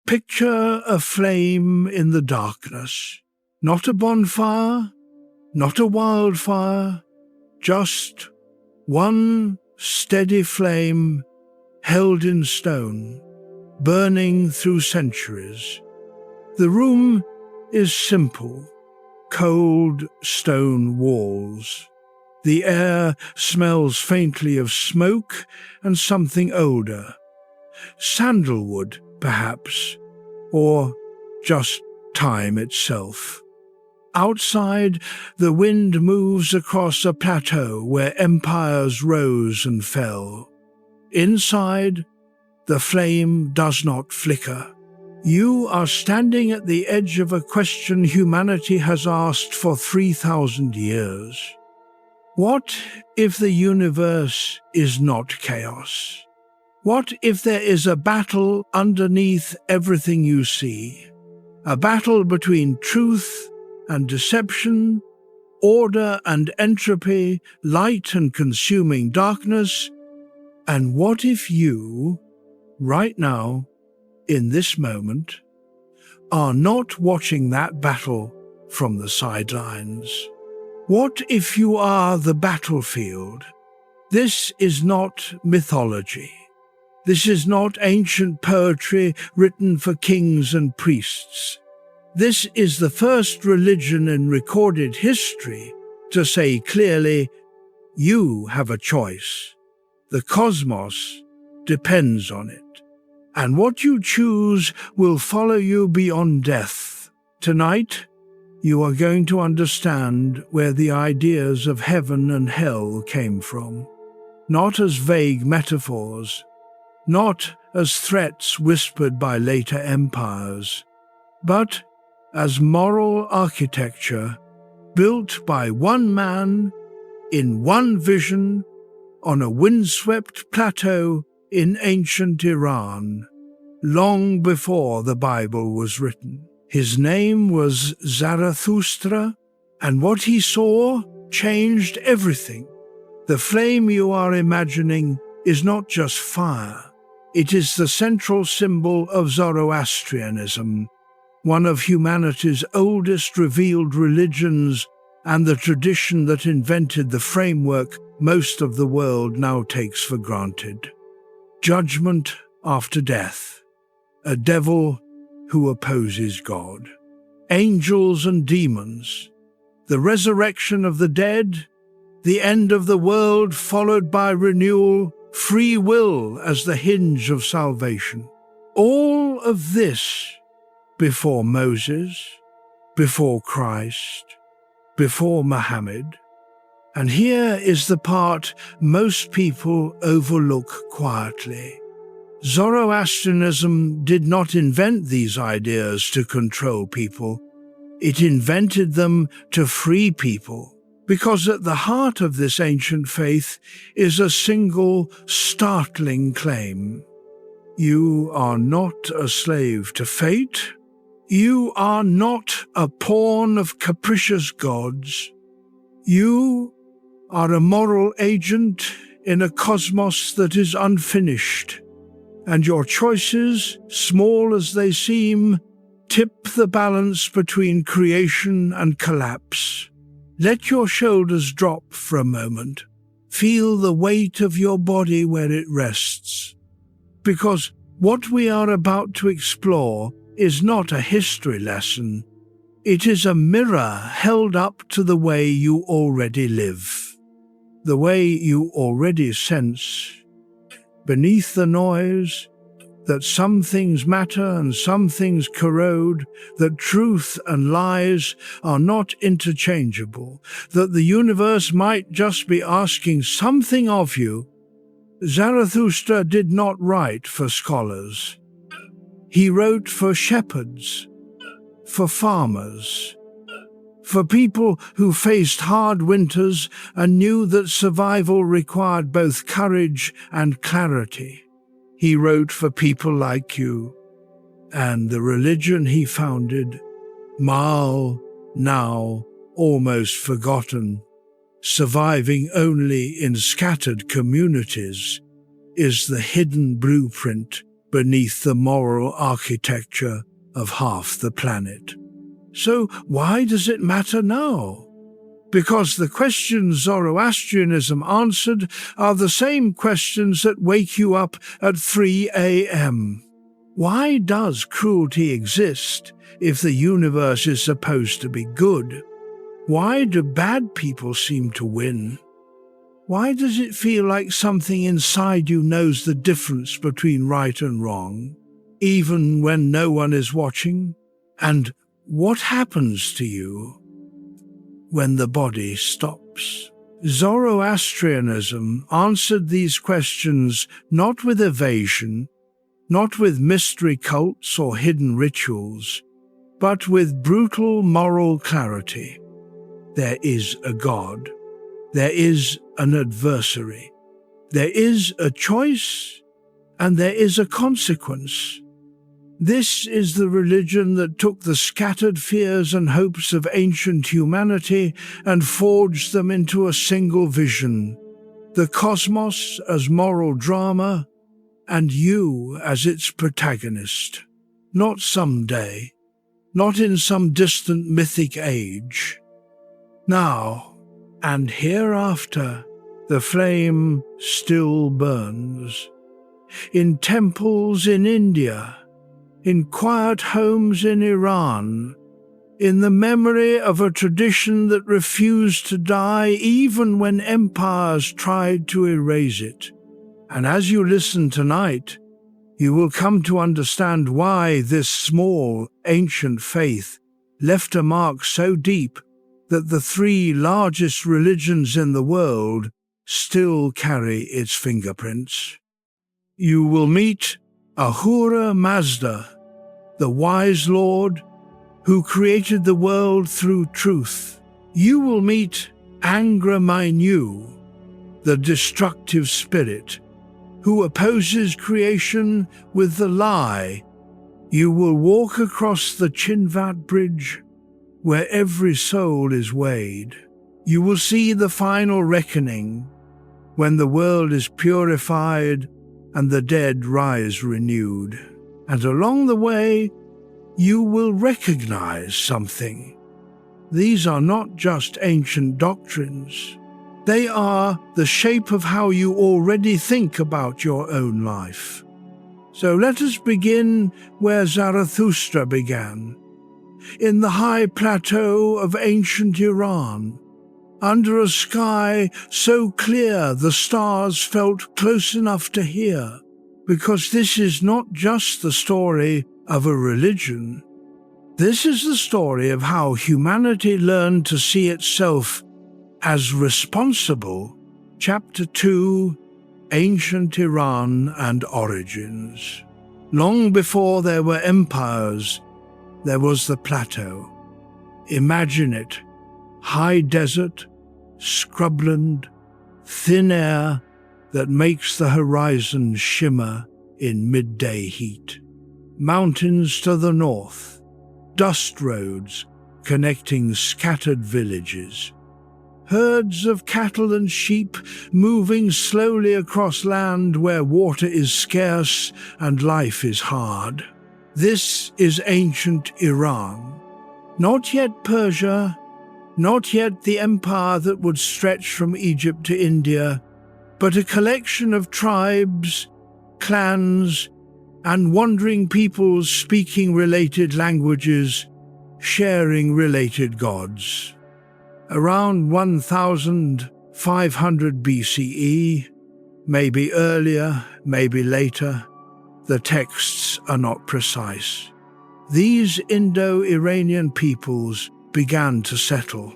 Picture a flame in the darkness. Not a bonfire, not a wildfire, just one steady flame held in stone, burning through centuries. The room is simple, cold stone walls. The air smells faintly of smoke and something older. Sandalwood, perhaps, or just time itself. Outside, the wind moves across a plateau where empires rose and fell. Inside, the flame does not flicker. You are standing at the edge of a question humanity has asked for 3,000 years. What if the universe is not chaos? What if there is a battle underneath everything you see? A battle between truth and deception, order and entropy, light and consuming darkness. And what if you, right now, in this moment, are not watching that battle from the sidelines? What if you are the battlefield? This is not mythology. This is not ancient poetry written for kings and priests. This is the first religion in recorded history to say clearly, you have a choice. The cosmos depends on it. And what you choose will follow you beyond death. Tonight, you are going to understand where the ideas of heaven and hell came from. Not as vague metaphors, not as threats whispered by later empires, but as moral architecture built by one man in one vision on a windswept plateau in ancient Iran, long before the Bible was written. His name was Zarathustra, and what he saw changed everything. The flame you are imagining is not just fire. It is the central symbol of Zoroastrianism, one of humanity's oldest revealed religions and the tradition that invented the framework most of the world now takes for granted. Judgment after death, a devil who opposes God, angels and demons, the resurrection of the dead, the end of the world followed by renewal, free will as the hinge of salvation. All of this before Moses, before Christ, before Muhammad. And here is the part most people overlook quietly. Zoroastrianism did not invent these ideas to control people. It invented them to free people, because at the heart of this ancient faith is a single, startling claim. You are not a slave to fate. You are not a pawn of capricious gods. You are a moral agent in a cosmos that is unfinished, and your choices, small as they seem, tip the balance between creation and collapse. Let your shoulders drop for a moment. Feel the weight of your body where it rests. Because what we are about to explore is not a history lesson. It is a mirror held up to the way you already live, the way you already sense, beneath the noise, that some things matter and some things corrode, that truth and lies are not interchangeable, that the universe might just be asking something of you. Zarathustra did not write for scholars. He wrote for shepherds, for farmers, for people who faced hard winters and knew that survival required both courage and clarity. He wrote for people like you, and the religion he founded, now almost forgotten, surviving only in scattered communities, is the hidden blueprint beneath the moral architecture of half the planet. So why does it matter now? Because the questions Zoroastrianism answered are the same questions that wake you up at 3 a.m. Why does cruelty exist if the universe is supposed to be good? Why do bad people seem to win? Why does it feel like something inside you knows the difference between right and wrong, even when no one is watching? And what happens to you when the body stops? Zoroastrianism answered these questions not with evasion, not with mystery cults or hidden rituals, but with brutal moral clarity. There is a God. There is an adversary. There is a choice, and there is a consequence. This is the religion that took the scattered fears and hopes of ancient humanity and forged them into a single vision: the cosmos as moral drama, and you as its protagonist. Not someday, not in some distant mythic age. Now and hereafter, the flame still burns. In temples in India, in quiet homes in Iran, in the memory of a tradition that refused to die even when empires tried to erase it. And as you listen tonight, you will come to understand why this small, ancient faith left a mark so deep that the 3 largest religions in the world still carry its fingerprints. You will meet Ahura Mazda, the wise Lord who created the world through truth. You will meet Angra Mainyu, the destructive spirit who opposes creation with the lie. You will walk across the Chinvat Bridge, where every soul is weighed. You will see the final reckoning, when the world is purified and the dead rise renewed. And along the way, you will recognize something. These are not just ancient doctrines. They are the shape of how you already think about your own life. So let us begin where Zarathustra began, in the high plateau of ancient Iran, under a sky so clear the stars felt close enough to hear, because this is not just the story of a religion. This is the story of how humanity learned to see itself as responsible. Chapter 2, Ancient Iran and Origins. Long before there were empires, there was the plateau. Imagine it: high desert, scrubland, thin air that makes the horizon shimmer in midday heat. Mountains to the north, dust roads connecting scattered villages. Herds of cattle and sheep moving slowly across land where water is scarce and life is hard. This is ancient Iran. Not yet Persia, not yet the empire that would stretch from Egypt to India, but a collection of tribes, clans, and wandering peoples speaking related languages, sharing related gods. Around 1500 BCE, maybe earlier, maybe later, the texts are not precise. These Indo-Iranian peoples began to settle.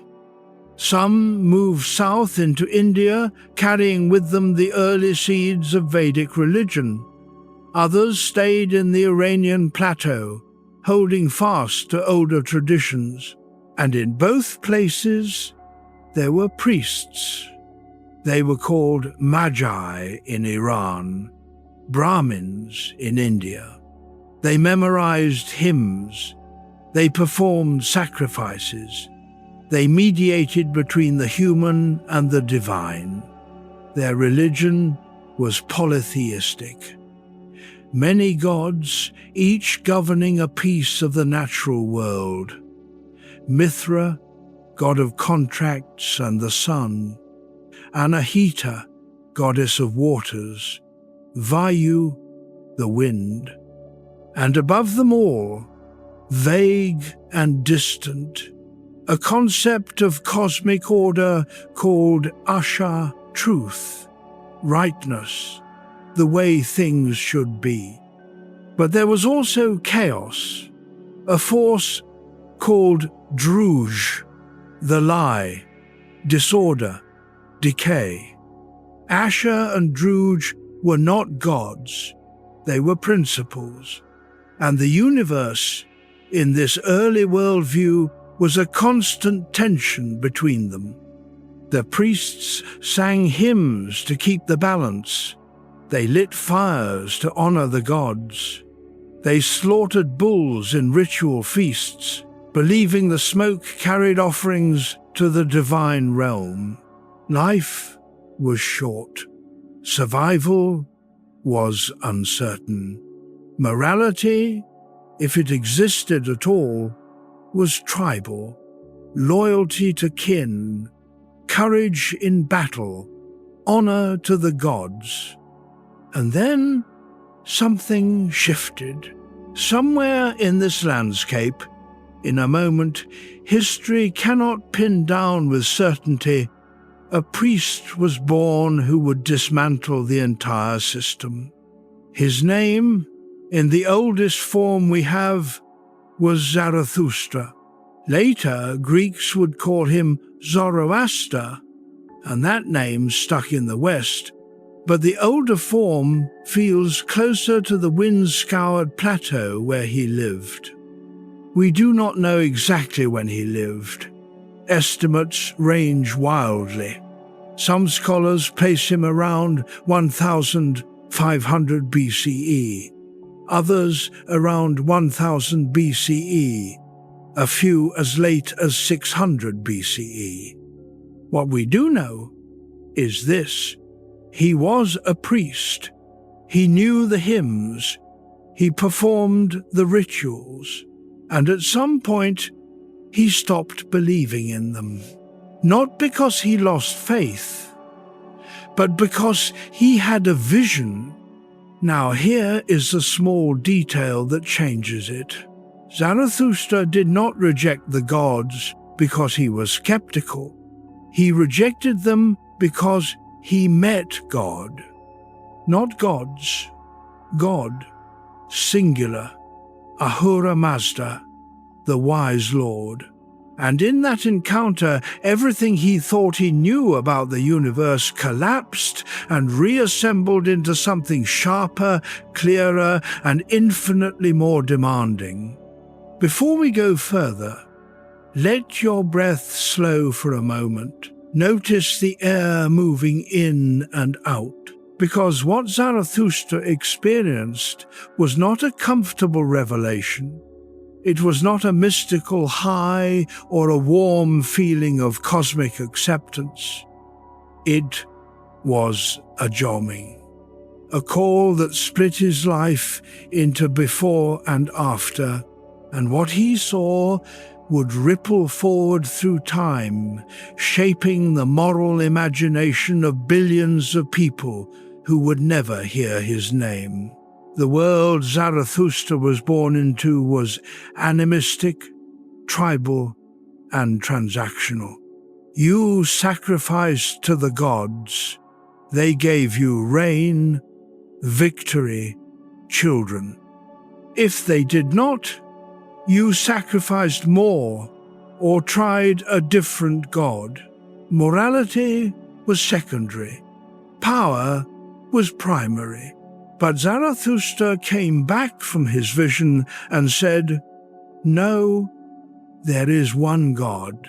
Some moved south into India, carrying with them the early seeds of Vedic religion. Others stayed in the Iranian plateau, holding fast to older traditions. And in both places, there were priests. They were called Magi in Iran, Brahmins in India. They memorized hymns. They performed sacrifices. They mediated between the human and the divine. Their religion was polytheistic. Many gods, each governing a piece of the natural world. Mithra, god of contracts and the sun. Anahita, goddess of waters. Vayu, the wind. And above them all, vague and distant, a concept of cosmic order called Asha, truth, rightness, the way things should be. But there was also chaos, a force called Druj, the lie, disorder, decay. Asha and Druj were not gods, they were principles, and the universe, in this early worldview, was a constant tension between them. The priests sang hymns to keep the balance. They lit fires to honor the gods. They slaughtered bulls in ritual feasts, believing the smoke carried offerings to the divine realm. Life was short. Survival was uncertain. Morality, if it existed at all, was tribal. Loyalty to kin, courage in battle, honor to the gods. And then something shifted. Somewhere in this landscape, in a moment history cannot pin down with certainty, a priest was born who would dismantle the entire system. His name, in the oldest form we have, was Zarathustra. Later, Greeks would call him Zoroaster, and that name stuck in the West, but the older form feels closer to the wind-scoured plateau where he lived. We do not know exactly when he lived. Estimates range wildly. Some scholars place him around 1500 BCE, others around 1000 BCE, a few as late as 600 BCE. What we do know is this: he was a priest. He knew the hymns. He performed the rituals. And at some point, he stopped believing in them. Not because he lost faith, but because he had a vision. Now here is the small detail that changes it. Zarathustra did not reject the gods because he was skeptical. He rejected them because he met God. Not gods, God, singular, Ahura Mazda, the wise Lord. And in that encounter, everything he thought he knew about the universe collapsed and reassembled into something sharper, clearer, and infinitely more demanding. Before we go further, let your breath slow for a moment. Notice the air moving in and out, because what Zarathustra experienced was not a comfortable revelation. It was not a mystical high or a warm feeling of cosmic acceptance. It was a jomming, a call that split his life into before and after, and what he saw would ripple forward through time, shaping the moral imagination of billions of people who would never hear his name. The world Zarathustra was born into was animistic, tribal, and transactional. You sacrificed to the gods. They gave you reign, victory, children. If they did not, you sacrificed more or tried a different god. Morality was secondary. Power was primary. But Zarathustra came back from his vision and said, "No, there is one God,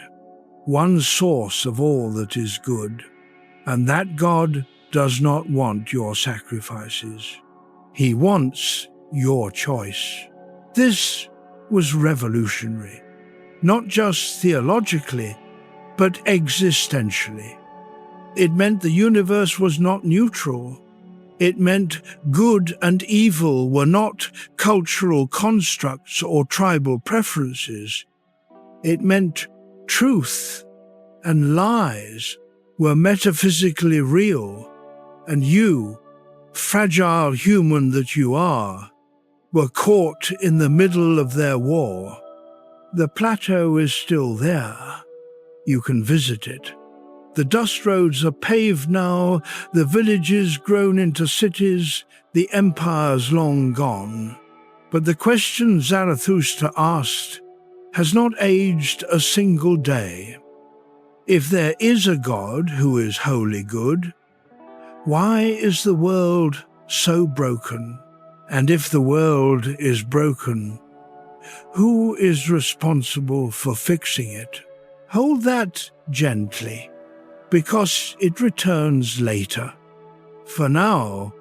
one source of all that is good, and that God does not want your sacrifices. He wants your choice." This was revolutionary, not just theologically, but existentially. It meant the universe was not neutral. It meant good and evil were not cultural constructs or tribal preferences. It meant truth and lies were metaphysically real, and you, fragile human that you are, were caught in the middle of their war. The plateau is still there. You can visit it. The dust roads are paved now, the villages grown into cities, the empire's long gone. But the question Zarathustra asked has not aged a single day. If there is a God who is wholly good, why is the world so broken? And if the world is broken, who is responsible for fixing it? Hold that gently, because it returns later. For now,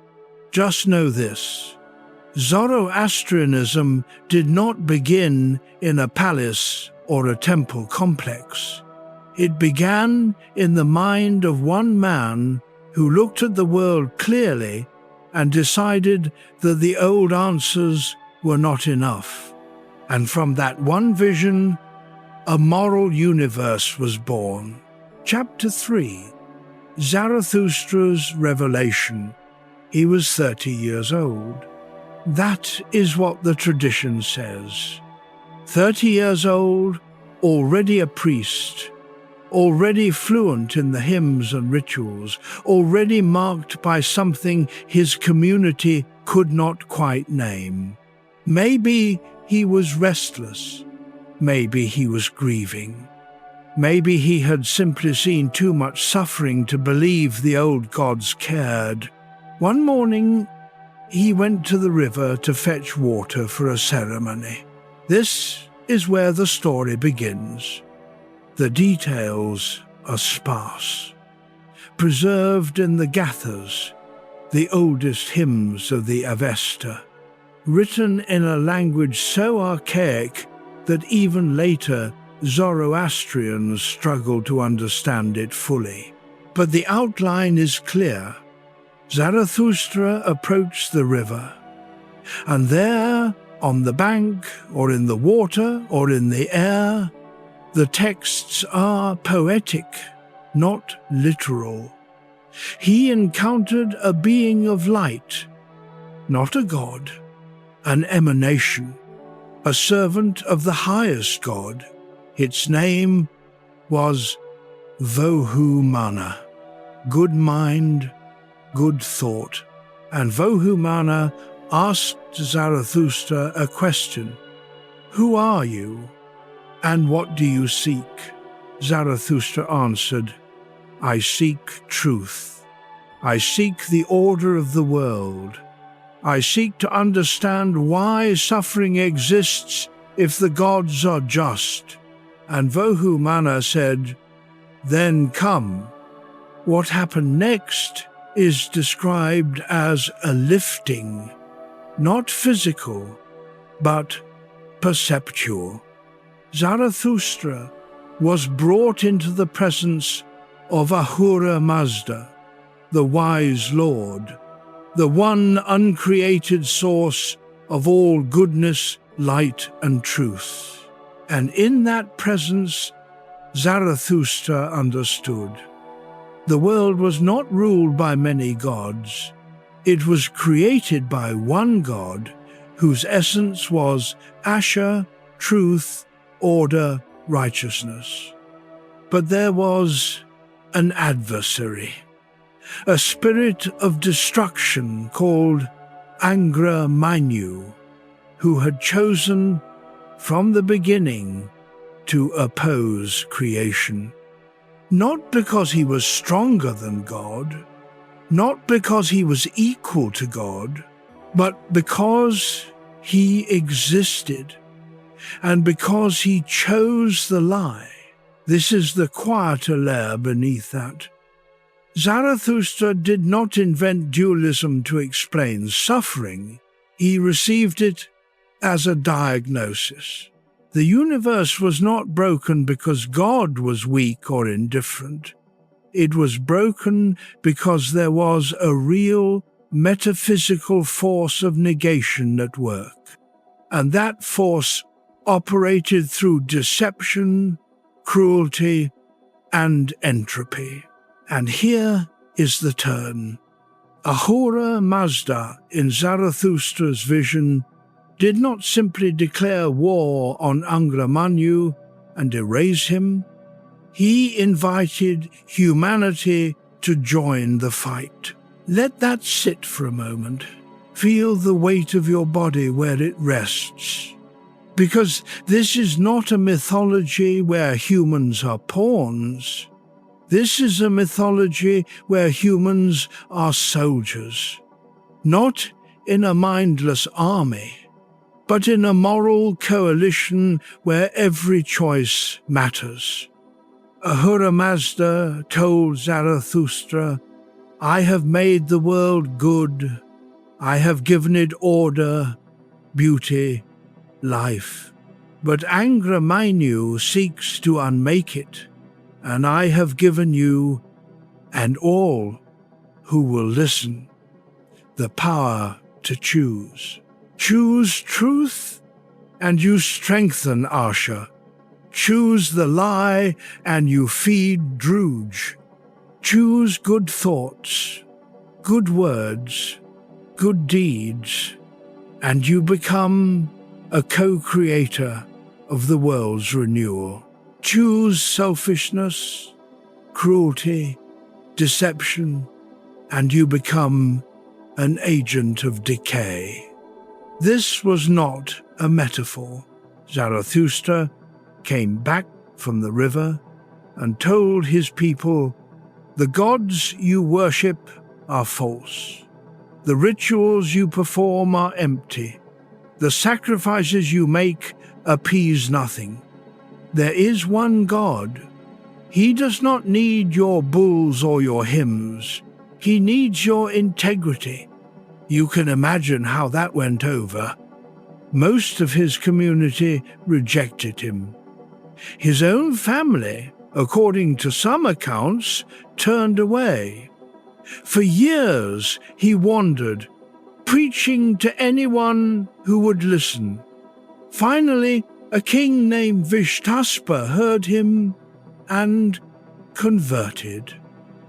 just know this: Zoroastrianism did not begin in a palace or a temple complex. It began in the mind of one man who looked at the world clearly and decided that the old answers were not enough. And from that one vision, a moral universe was born. Chapter 3. Zarathustra's Revelation. He was 30 years old. That is what the tradition says. 30 years old, already a priest, already fluent in the hymns and rituals, already marked by something his community could not quite name. Maybe he was restless. Maybe he was grieving. Maybe he had simply seen too much suffering to believe the old gods cared. One morning, he went to the river to fetch water for a ceremony. This is where the story begins. The details are sparse, preserved in the Gathas, the oldest hymns of the Avesta, written in a language so archaic that even later Zoroastrians struggled to understand it fully. But the outline is clear. Zarathustra approached the river, and there, on the bank, or in the water, or in the air, the texts are poetic, not literal. He encountered a being of light, not a god, an emanation, a servant of the highest God. Its name was Vohumana, good mind, good thought. And Vohumana asked Zarathustra a question: "Who are you, and what do you seek?" Zarathustra answered, "I seek truth. I seek the order of the world. I seek to understand why suffering exists if the gods are just." And Vohumana said, "Then come." What happened next is described as a lifting, not physical, but perceptual. Zarathustra was brought into the presence of Ahura Mazda, the wise Lord, the one uncreated source of all goodness, light, and truth. And in that presence, Zarathustra understood. The world was not ruled by many gods. It was created by one God, whose essence was Asha, truth, order, righteousness. But there was an adversary, a spirit of destruction called Angra Mainyu, who had chosen from the beginning to oppose creation. Not because he was stronger than God, not because he was equal to God, but because he existed, and because he chose the lie. This is the quieter layer beneath that. Zarathustra did not invent dualism to explain suffering. He received it as a diagnosis. The universe was not broken because God was weak or indifferent. It was broken because there was a real, metaphysical force of negation at work, and that force operated through deception, cruelty, and entropy. And here is the turn. Ahura Mazda, in Zarathustra's vision, did not simply declare war on Angra Mainyu and erase him. He invited humanity to join the fight. Let that sit for a moment. Feel the weight of your body where it rests. Because this is not a mythology where humans are pawns. This is a mythology where humans are soldiers, not in a mindless army, but in a moral coalition where every choice matters. Ahura Mazda told Zarathustra, "I have made the world good. I have given it order, beauty, life. But Angra Mainyu seeks to unmake it, and I have given you, and all who will listen, the power to choose. Choose truth, and you strengthen Asha. Choose the lie, and you feed Druge. Choose good thoughts, good words, good deeds, and you become a co-creator of the world's renewal. Choose selfishness, cruelty, deception, and you become an agent of decay." This was not a metaphor. Zarathustra came back from the river and told his people, "The gods you worship are false. The rituals you perform are empty. The sacrifices you make appease nothing. There is one God. He does not need your bulls or your hymns. He needs your integrity." You can imagine how that went over. Most of his community rejected him. His own family, according to some accounts, turned away. For years he wandered, preaching to anyone who would listen. Finally, a king named Vishtaspa heard him and converted.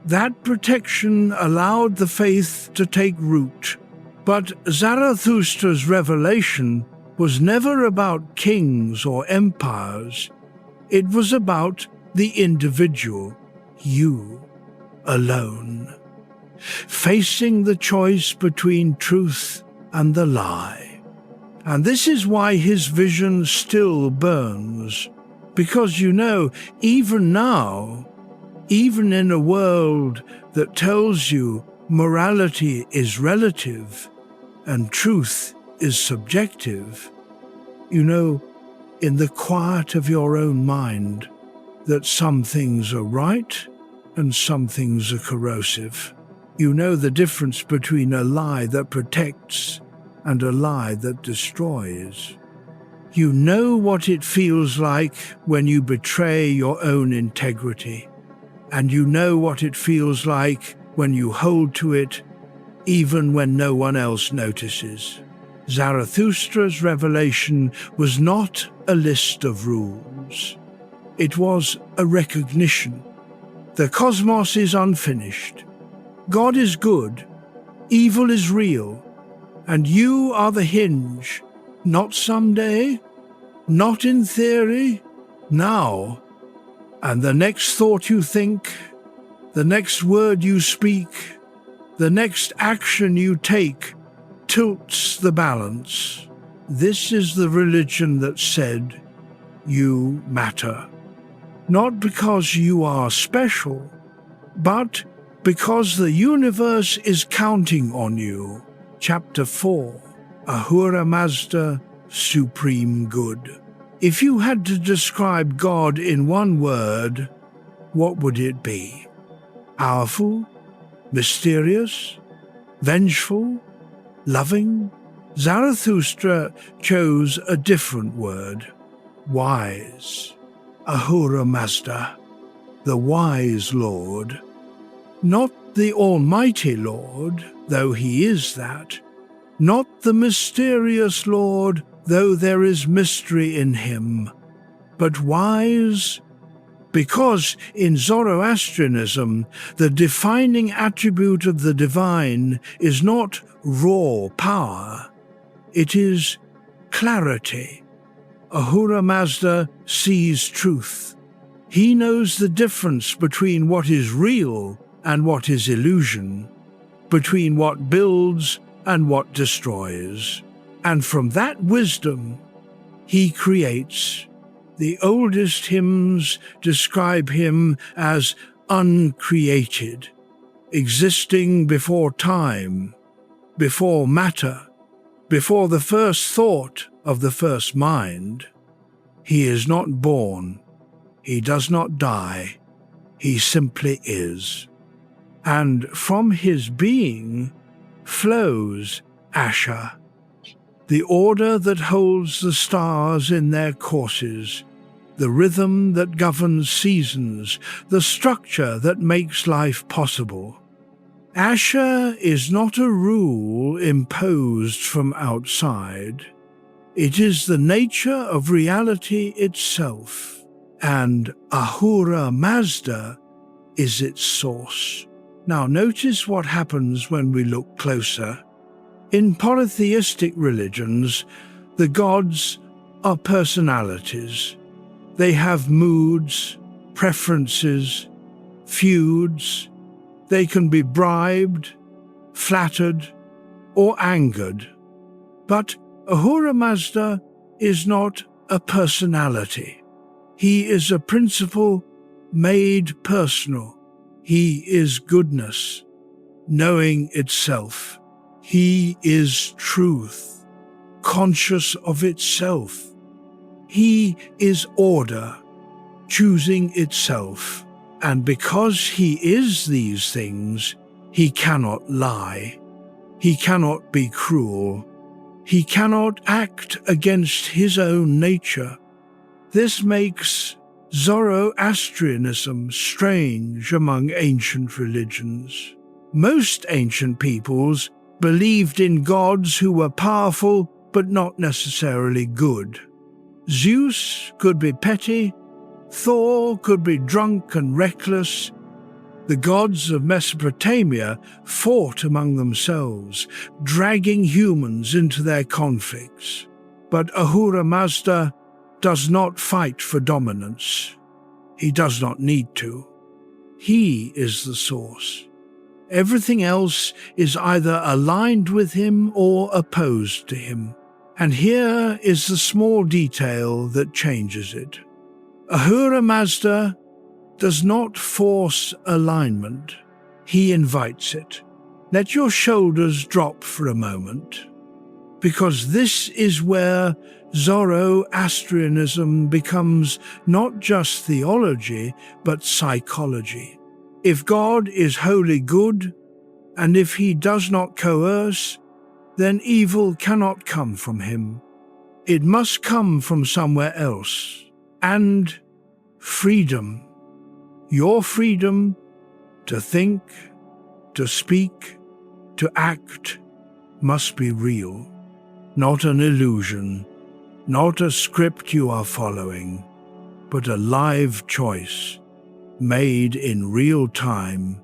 That protection allowed the faith to take root. But Zarathustra's revelation was never about kings or empires. It was about the individual, you, alone, facing the choice between truth and the lie. And this is why his vision still burns. Because even now, even in a world that tells you morality is relative and truth is subjective, in the quiet of your own mind, that some things are right and some things are corrosive. You know the difference between a lie that protects and a lie that destroys. You know what it feels like when you betray your own integrity, and you know what it feels like when you hold to it even when no one else notices. Zarathustra's revelation was not a list of rules. It was a recognition. The cosmos is unfinished. God is good. Evil is real. And you are the hinge, not someday, not in theory, now. And the next thought you think, the next word you speak, the next action you take tilts the balance. This is the religion that said, you matter. Not because you are special, but because the universe is counting on you. Chapter 4, Ahura Mazda, Supreme Good. If you had to describe God in one word, what would it be? Powerful? Mysterious? Vengeful? Loving? Zarathustra chose a different word. Wise. Ahura Mazda, the wise Lord. Not the Almighty Lord, though he is that, not the mysterious Lord, though there is mystery in him, but wise, because in Zoroastrianism the defining attribute of the divine is not raw power, it is clarity. Ahura Mazda sees truth. He knows the difference between what is real and what is illusion, between what builds and what destroys. And from that wisdom, he creates. The oldest hymns describe him as uncreated, existing before time, before matter, before the first thought of the first mind. He is not born, he does not die, he simply is. And from his being flows Asha, the order that holds the stars in their courses, the rhythm that governs seasons, the structure that makes life possible. Asha is not a rule imposed from outside. It is the nature of reality itself, and Ahura Mazda is its source. Now notice what happens when we look closer. In polytheistic religions, the gods are personalities. They have moods, preferences, feuds. They can be bribed, flattered, or angered. But Ahura Mazda is not a personality. He is a principle made personal. He is goodness, knowing itself. He is truth, conscious of itself. He is order, choosing itself. And because he is these things, he cannot lie. He cannot be cruel. He cannot act against his own nature. This makes Zoroastrianism strange among ancient religions. Most ancient peoples believed in gods who were powerful but not necessarily good. Zeus could be petty, Thor could be drunk and reckless. The gods of Mesopotamia fought among themselves, dragging humans into their conflicts. But Ahura Mazda does not fight for dominance. He does not need to. He is the source. Everything else is either aligned with him or opposed to him. And here is the small detail that changes it. Ahura Mazda does not force alignment. He invites it. Let your shoulders drop for a moment, because this is where Zoroastrianism becomes not just theology, but psychology. If God is wholly good, and if he does not coerce, then evil cannot come from him. It must come from somewhere else. And freedom. Your freedom to think, to speak, to act must be real, not an illusion, not a script you are following, but a live choice made in real time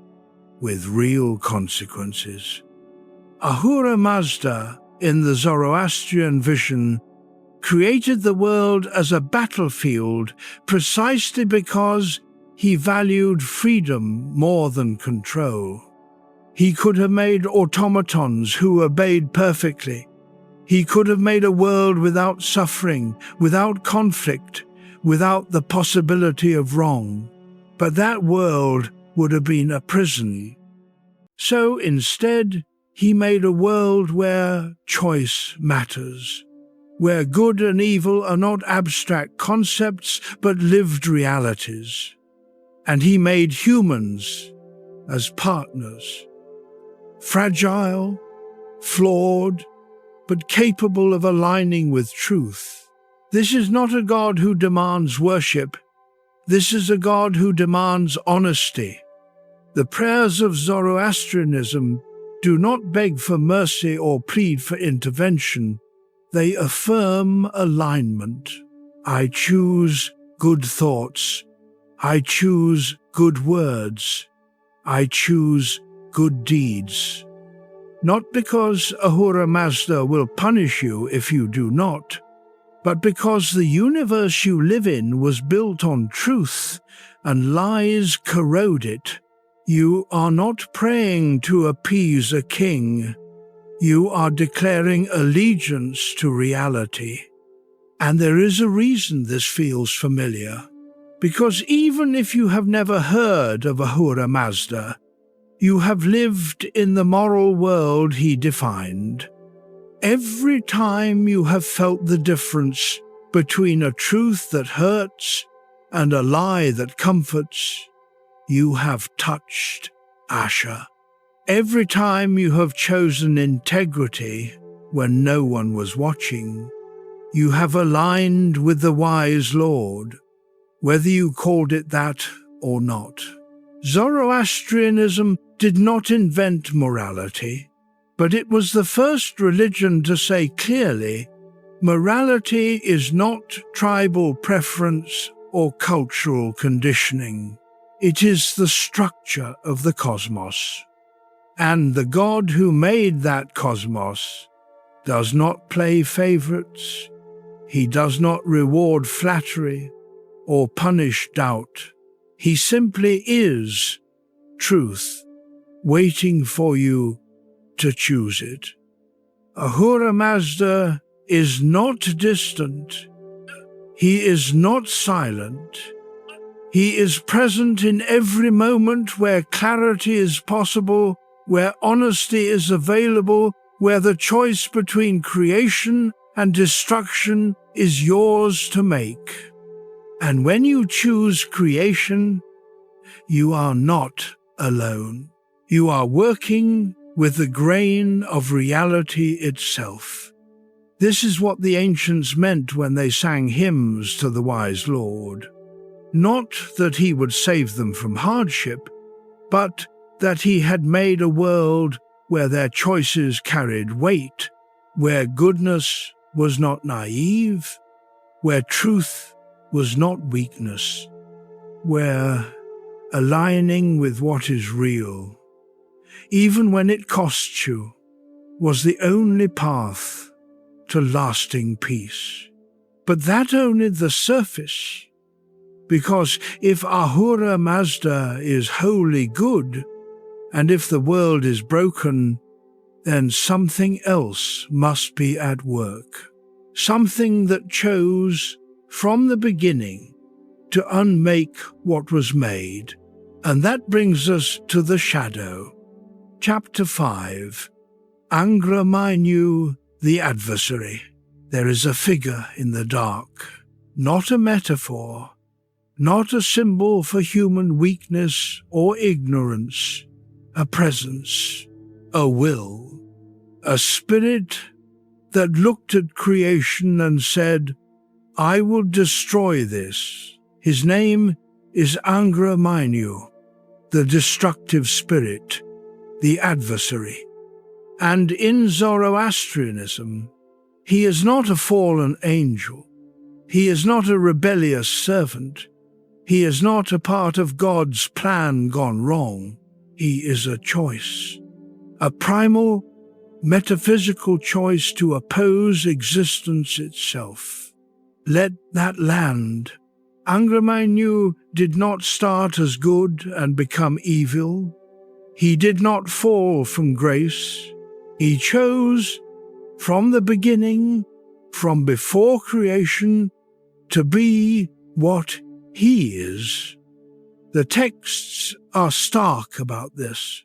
with real consequences. Ahura Mazda, in the Zoroastrian vision, created the world as a battlefield precisely because he valued freedom more than control. He could have made automatons who obeyed perfectly. He could have made a world without suffering, without conflict, without the possibility of wrong. But that world would have been a prison. So instead, he made a world where choice matters, where good and evil are not abstract concepts but lived realities. And he made humans as partners, fragile, flawed, but capable of aligning with truth. This is not a God who demands worship. This is a God who demands honesty. The prayers of Zoroastrianism do not beg for mercy or plead for intervention. They affirm alignment. I choose good thoughts. I choose good words. I choose good deeds. Not because Ahura Mazda will punish you if you do not, but because the universe you live in was built on truth and lies corrode it. You are not praying to appease a king. You are declaring allegiance to reality. And there is a reason this feels familiar. Because even if you have never heard of Ahura Mazda, you have lived in the moral world he defined. Every time you have felt the difference between a truth that hurts and a lie that comforts, you have touched Asha. Every time you have chosen integrity when no one was watching, you have aligned with the wise Lord, whether you called it that or not. Zoroastrianism did not invent morality, but it was the first religion to say clearly, morality is not tribal preference or cultural conditioning. It is the structure of the cosmos. And the God who made that cosmos does not play favorites. He does not reward flattery or punish doubt. He simply is truth, waiting for you to choose it. Ahura Mazda is not distant. He is not silent. He is present in every moment where clarity is possible, where honesty is available, where the choice between creation and destruction is yours to make. And when you choose creation, you are not alone. You are working with the grain of reality itself. This is what the ancients meant when they sang hymns to the wise Lord. Not that he would save them from hardship, but that he had made a world where their choices carried weight, where goodness was not naive, where truth was not weakness, where aligning with what is real, even when it costs you, was the only path to lasting peace. But that only the surface, because if Ahura Mazda is wholly good, and if the world is broken, then something else must be at work. Something that chose from the beginning to unmake what was made. And that brings us to the shadow. Chapter 5. Angra Mainyu, the adversary. There is a figure in the dark, not a metaphor, not a symbol for human weakness or ignorance, a presence, a will, a spirit that looked at creation and said, I will destroy this. His name is Angra Mainyu, the destructive spirit, the adversary. And in Zoroastrianism, he is not a fallen angel. He is not a rebellious servant. He is not a part of God's plan gone wrong. He is a choice, a primal, metaphysical choice to oppose existence itself. Let that land. Angra Mainyu did not start as good and become evil. He did not fall from grace. He chose from the beginning, from before creation, to be what he is. The texts are stark about this.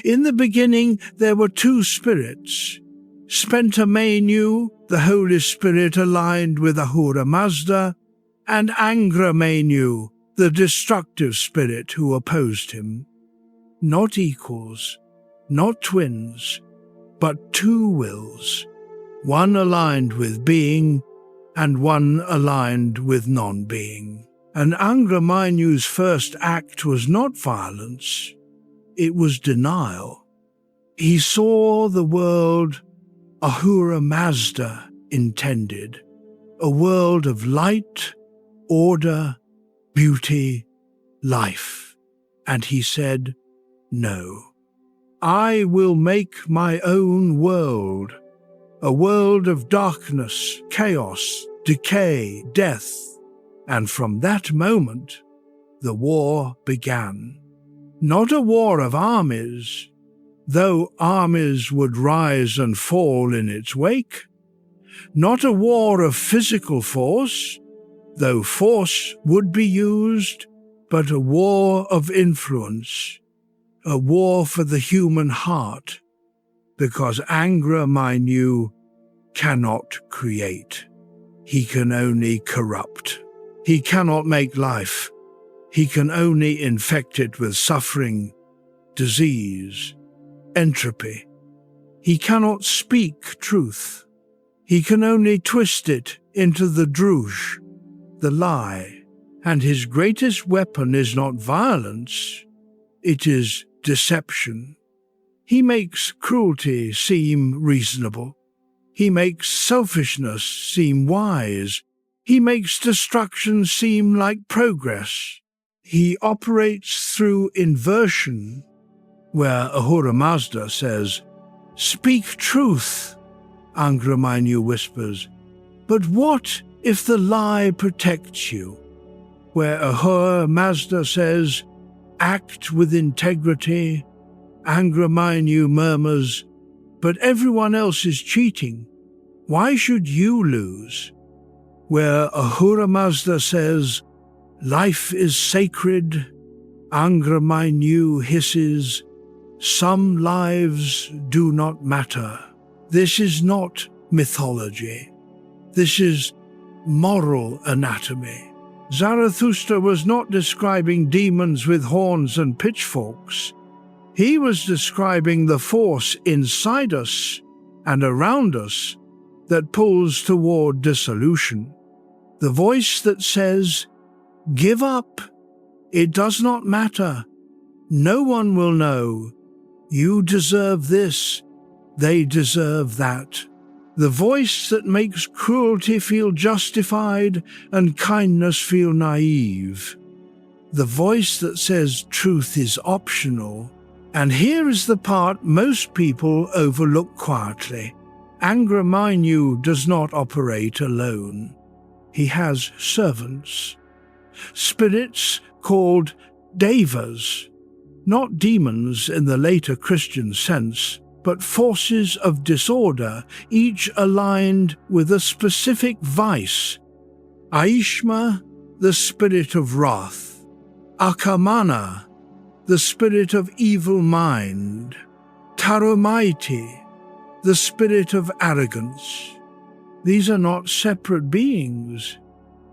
In the beginning there were two spirits. Spenta Mainyu, the Holy Spirit aligned with Ahura Mazda, and Angra Mainyu, the destructive spirit who opposed him. Not equals, not twins, but two wills, one aligned with being and one aligned with non-being. And Angra Mainyu's first act was not violence. it was denial. He saw the world Ahura Mazda intended, a world of light, order, beauty, life. And he said, "No, I will make my own world, a world of darkness, chaos, decay, death." And from that moment, the war began. Not a war of armies, though armies would rise and fall in its wake. Not a war of physical force, though force would be used, but a war of influence, a war for the human heart, because Angra Mainyu cannot create. He can only corrupt. He cannot make life. He can only infect it with suffering, disease, entropy. He cannot speak truth. He can only twist it into the drush, the lie. And his greatest weapon is not violence, it is deception. He makes cruelty seem reasonable. He makes selfishness seem wise. He makes destruction seem like progress. He operates through inversion, where Ahura Mazda says, "Speak truth," Angra Mainyu whispers, "but what if the lie protects you?" Where Ahura Mazda says, "Act with integrity," Angra Mainyu murmurs, "But everyone else is cheating. Why should you lose?" Where Ahura Mazda says, "Life is sacred," Angra Mainyu hisses, "Some lives do not matter." This is not mythology. This is moral anatomy. Zarathustra was not describing demons with horns and pitchforks. He was describing the force inside us and around us that pulls toward dissolution. The voice that says, "Give up. It does not matter. No one will know. You deserve this. They deserve that." The voice that makes cruelty feel justified and kindness feel naive. The voice that says truth is optional. And here is the part most people overlook quietly. Angra Mainyu does not operate alone. He has servants. Spirits called devas, not demons in the later Christian sense, but forces of disorder, each aligned with a specific vice. Aishma, the spirit of wrath. Akamana, the spirit of evil mind. Tarumaiti, the spirit of arrogance. These are not separate beings.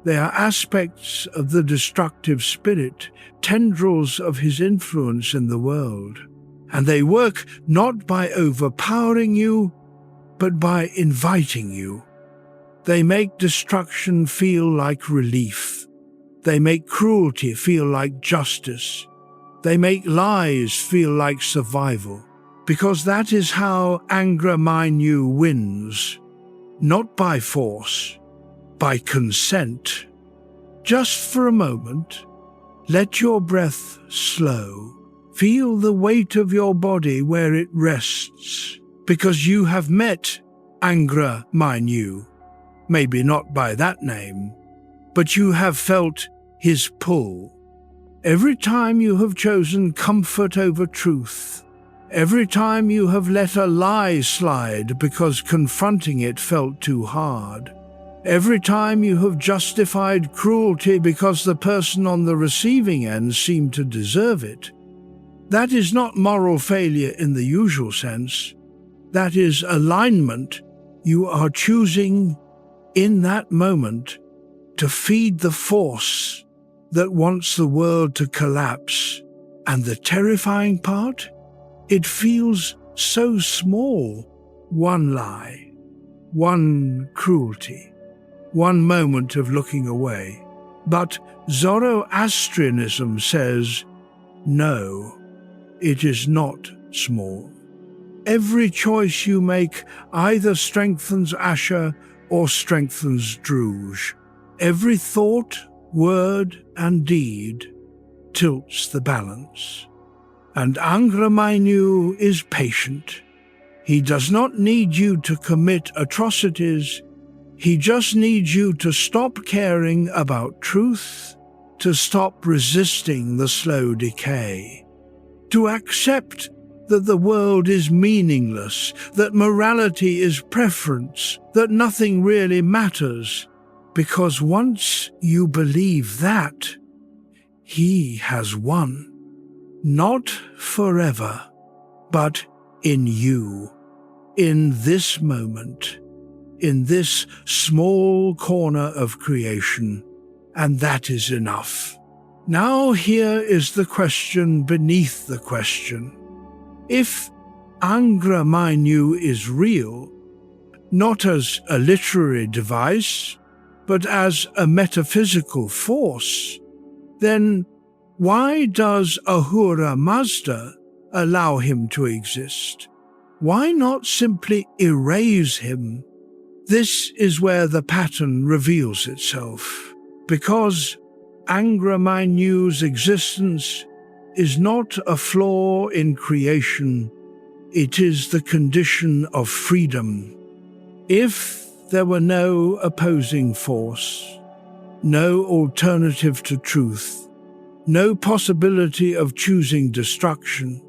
They are aspects of the destructive spirit, tendrils of his influence in the world. And they work not by overpowering you, but by inviting you. They make destruction feel like relief. They make cruelty feel like justice. They make lies feel like survival. Because that is how Angra Mainyu wins. Not by force, by consent. Just for a moment, let your breath slow. Feel the weight of your body where it rests, because you have met Angra Mainyu. Maybe not by that name, but you have felt his pull. Every time you have chosen comfort over truth, every time you have let a lie slide because confronting it felt too hard, every time you have justified cruelty because the person on the receiving end seemed to deserve it, that is not moral failure in the usual sense. That is alignment. You are choosing in that moment to feed the force that wants the world to collapse. And the terrifying part? It feels so small. One lie, one cruelty, one moment of looking away. But Zoroastrianism says, no. it is not small. Every choice you make either strengthens Asher or strengthens Druj. Every thought, word, and deed tilts the balance. And Angra Mainyu is patient. He does not need you to commit atrocities. He just needs you to stop caring about truth, to stop resisting the slow decay, to accept that the world is meaningless, that morality is preference, that nothing really matters, because once you believe that, he has won. Not forever, but in you, in this moment, in this small corner of creation, and that is enough. Now here is the question beneath the question. If Angra Mainyu is real, not as a literary device, but as a metaphysical force, then why does Ahura Mazda allow him to exist? Why not simply erase him? This is where the pattern reveals itself, because Angra Mainyu's existence is not a flaw in creation, it is the condition of freedom. If there were no opposing force, no alternative to truth, no possibility of choosing destruction,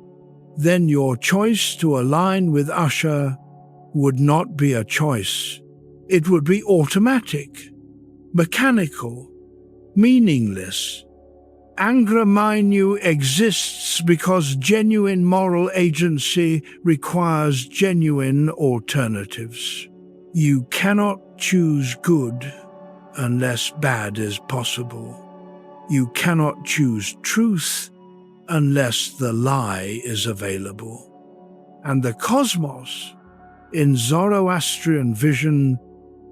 then your choice to align with Asher would not be a choice. It would be automatic, mechanical, meaningless. Angra Mainyu exists because genuine moral agency requires genuine alternatives. You cannot choose good unless bad is possible. You cannot choose truth unless the lie is available. And the cosmos, in Zoroastrian vision,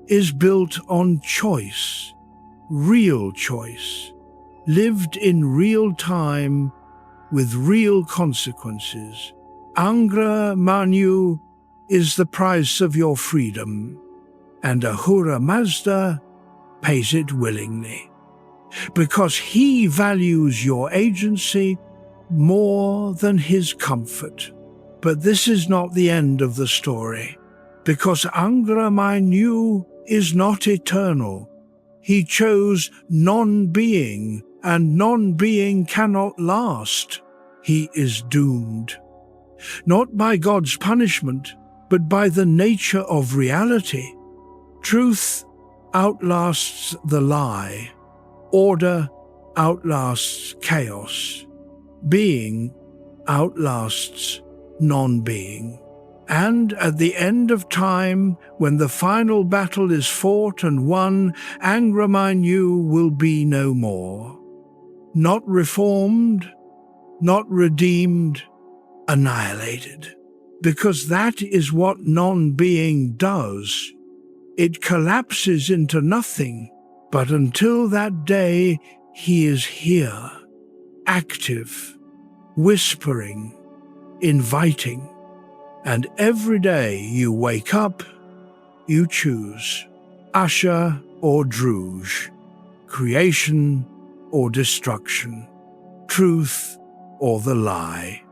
is built on choice, real choice, lived in real time with real consequences. Angra Mainyu is the price of your freedom, and Ahura Mazda pays it willingly, because he values your agency more than his comfort. But this is not the end of the story, because Angra Mainyu is not eternal. He chose non-being, and non-being cannot last. He is doomed, not by God's punishment, but by the nature of reality. Truth outlasts the lie. Order outlasts chaos. Being outlasts non-being. And at the end of time, when the final battle is fought and won, Angra Mainyu will be no more. Not reformed, not redeemed, annihilated. Because that is what non-being does. It collapses into nothing. But until that day, he is here, active, whispering, inviting. And every day you wake up, you choose Asher or Druj, creation or destruction, truth or the lie.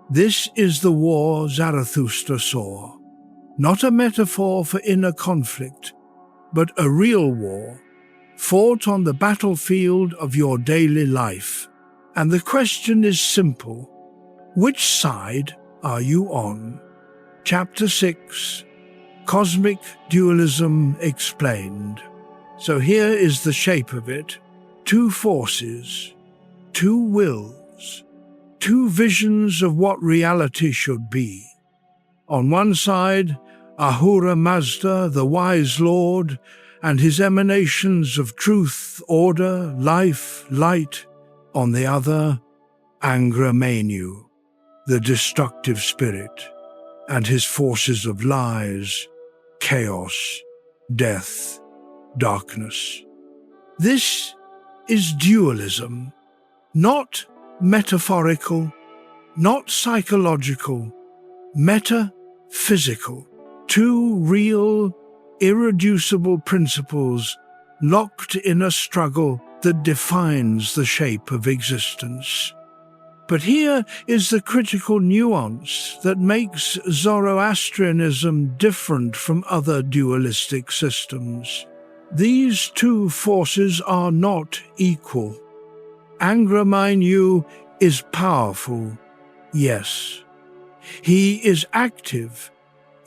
This is the war Zarathustra saw, not a metaphor for inner conflict, but a real war, fought on the battlefield of your daily life. And the question is simple: which side are you on? Chapter 6, Cosmic Dualism Explained. So here is the shape of it: two forces, two wills, two visions of what reality should be. On one side, Ahura Mazda, the wise lord, and his emanations of truth, order, life, light. On the other, Angra Mainyu, the destructive spirit, and his forces of lies, chaos, death, darkness. This is dualism, not metaphorical, not psychological, metaphysical. Two real, irreducible principles locked in a struggle that defines the shape of existence. But here is the critical nuance that makes Zoroastrianism different from other dualistic systems. These two forces are not equal. Angra Mainyu is powerful, yes. He is active,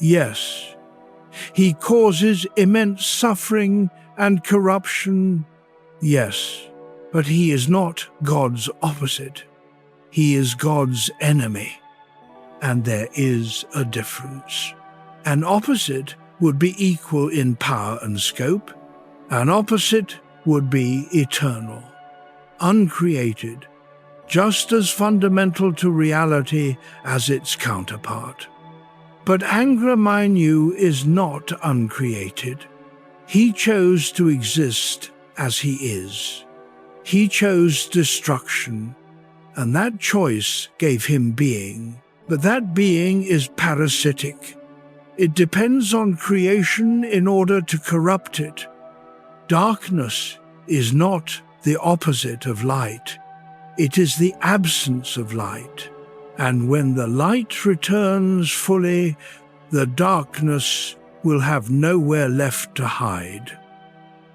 yes. He causes immense suffering and corruption, yes. But he is not God's opposite. He is God's enemy, and there is a difference. An opposite would be equal in power and scope. An opposite would be eternal, uncreated, just as fundamental to reality as its counterpart. But Angra Mainyu is not uncreated. He chose to exist as he is. He chose destruction, and that choice gave him being. But that being is parasitic. It depends on creation in order to corrupt it. Darkness is not the opposite of light. It is the absence of light. And when the light returns fully, the darkness will have nowhere left to hide.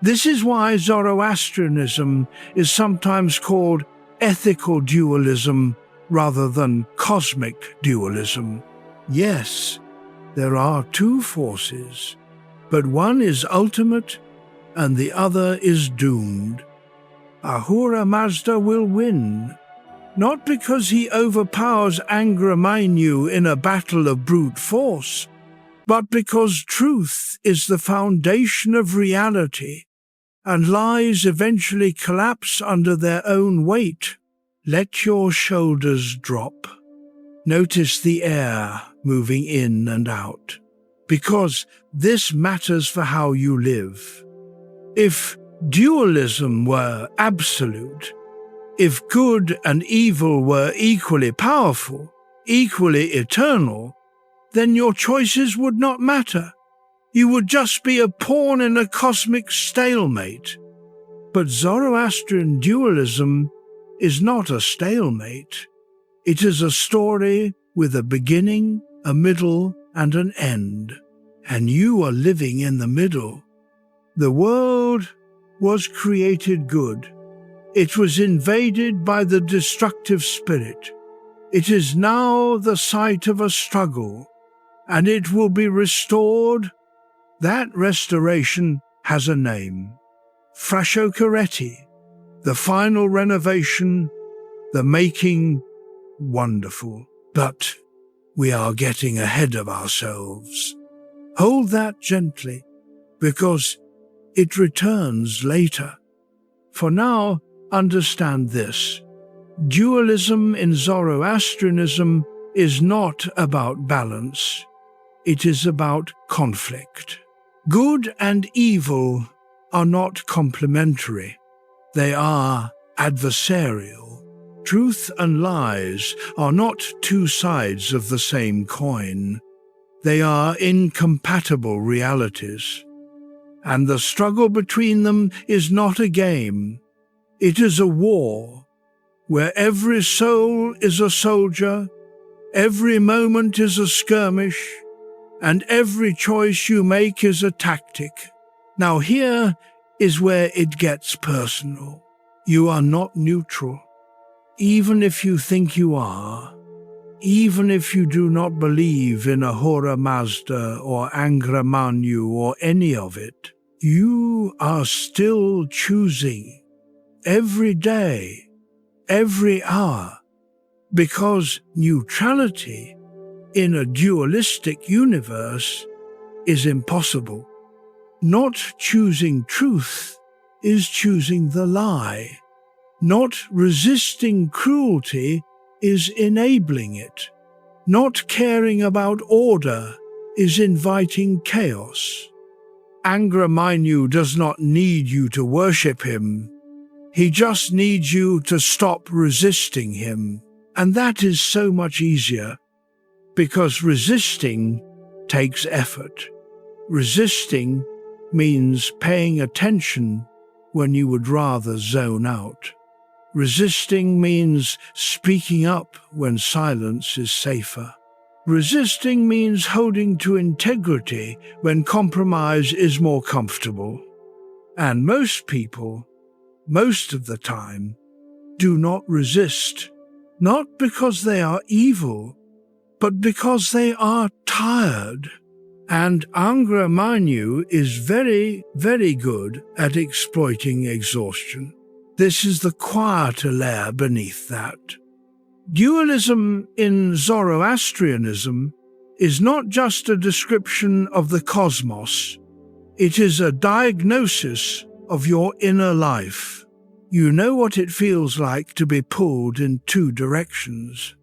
This is why Zoroastrianism is sometimes called ethical dualism rather than cosmic dualism. Yes, there are two forces, but one is ultimate and the other is doomed. Ahura Mazda will win, not because he overpowers Angra Mainyu in a battle of brute force, but because truth is the foundation of reality, and lies eventually collapse under their own weight. Let your shoulders drop. Notice the air moving in and out, because this matters for how you live. If dualism were absolute, if good and evil were equally powerful, equally eternal, then your choices would not matter. You would just be a pawn in a cosmic stalemate. But Zoroastrian dualism is not a stalemate. It is a story with a beginning, a middle, and an end. And you are living in the middle. The world was created good. It was invaded by the destructive spirit. It is now the site of a struggle, and it will be restored. That restoration has a name. Frasciocoretti, the final renovation, the making wonderful. But we are getting ahead of ourselves. Hold that gently, because it returns later. For now, understand this. Dualism in Zoroastrianism is not about balance. It is about conflict. Good and evil are not complementary. They are adversarial. Truth and lies are not two sides of the same coin. They are incompatible realities. And the struggle between them is not a game. It is a war, where every soul is a soldier, every moment is a skirmish, and every choice you make is a tactic. Now here is where it gets personal. You are not neutral. Even if you think you are, even if you do not believe in Ahura Mazda or Angra Mainyu or any of it, you are still choosing every day, every hour, because neutrality in a dualistic universe is impossible. Not choosing truth is choosing the lie. Not resisting cruelty is enabling it. Not caring about order is inviting chaos. Angra Mainyu does not need you to worship him. He just needs you to stop resisting him. And that is so much easier because resisting takes effort. Resisting means paying attention when you would rather zone out. Resisting means speaking up when silence is safer. Resisting means holding to integrity when compromise is more comfortable. And most people, most of the time, do not resist, not because they are evil, but because they are tired. And Angra Mainyu is very, very good at exploiting exhaustion. This is the quieter layer beneath that. Dualism in Zoroastrianism is not just a description of the cosmos. It is a diagnosis of your inner life. You know what it feels like to be pulled in two directions.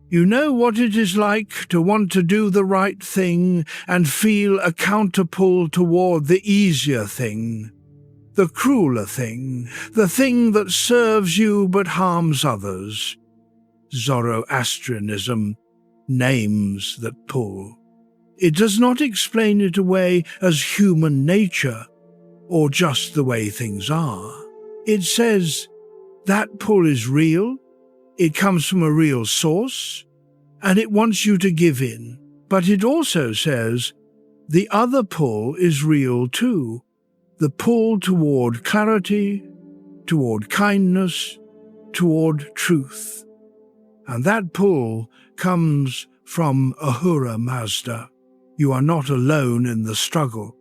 You know what it is like to want to do the right thing and feel a counterpull toward the easier thing, the crueler thing, the thing that serves you but harms others. Zoroastrianism names that pull. It does not explain it away as human nature or just the way things are. It says that pull is real, it comes from a real source, and it wants you to give in. But it also says the other pull is real too, the pull toward clarity, toward kindness, toward truth. And that pull comes from Ahura Mazda. You are not alone in the struggle.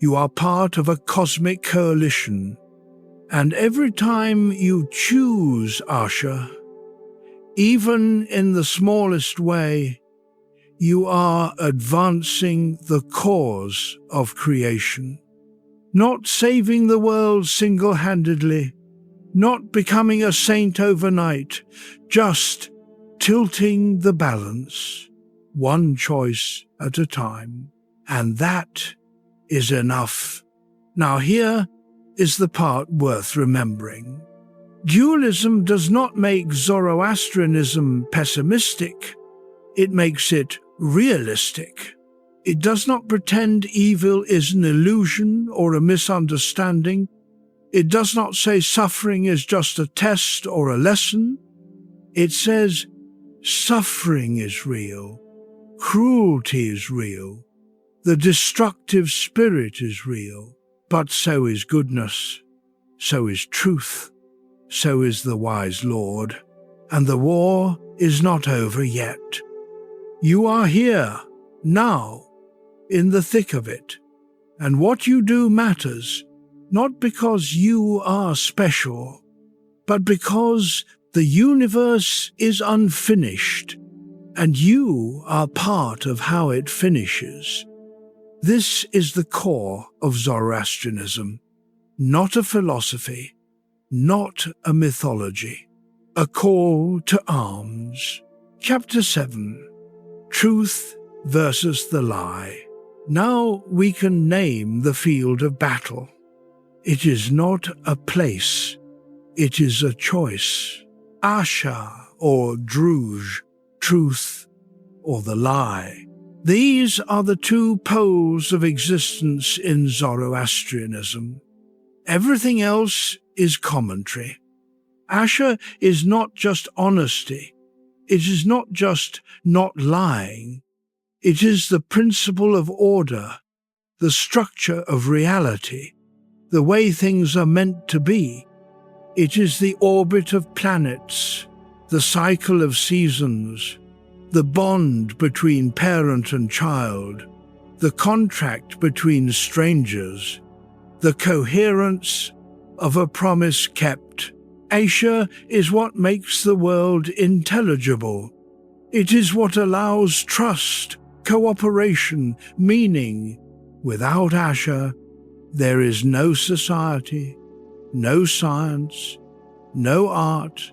You are part of a cosmic coalition. And every time you choose Asha, even in the smallest way, you are advancing the cause of creation. Not saving the world single-handedly, not becoming a saint overnight, just tilting the balance, one choice at a time. And that is enough. Now here is the part worth remembering. Dualism does not make Zoroastrianism pessimistic. It makes it realistic. It does not pretend evil is an illusion or a misunderstanding. It does not say suffering is just a test or a lesson. It says suffering is real, cruelty is real, the destructive spirit is real, but so is goodness, so is truth, so is the wise Lord, and the war is not over yet. You are here, now, in the thick of it, and what you do matters, not because you are special, but because the universe is unfinished, and you are part of how it finishes. This is the core of Zoroastrianism, not a philosophy, not a mythology, a call to arms. Chapter 7. Truth versus the lie. Now we can name the field of battle. It is not a place, it is a choice. Asha or Druj, truth or the lie. These are the two poles of existence in Zoroastrianism. Everything else is commentary. Asha is not just honesty. It is not just not lying. It is the principle of order, the structure of reality, the way things are meant to be. It is the orbit of planets, the cycle of seasons, the bond between parent and child, the contract between strangers, the coherence of a promise kept. Asha is what makes the world intelligible. It is what allows trust, cooperation, meaning. Without Asha, there is no society, no science, no art,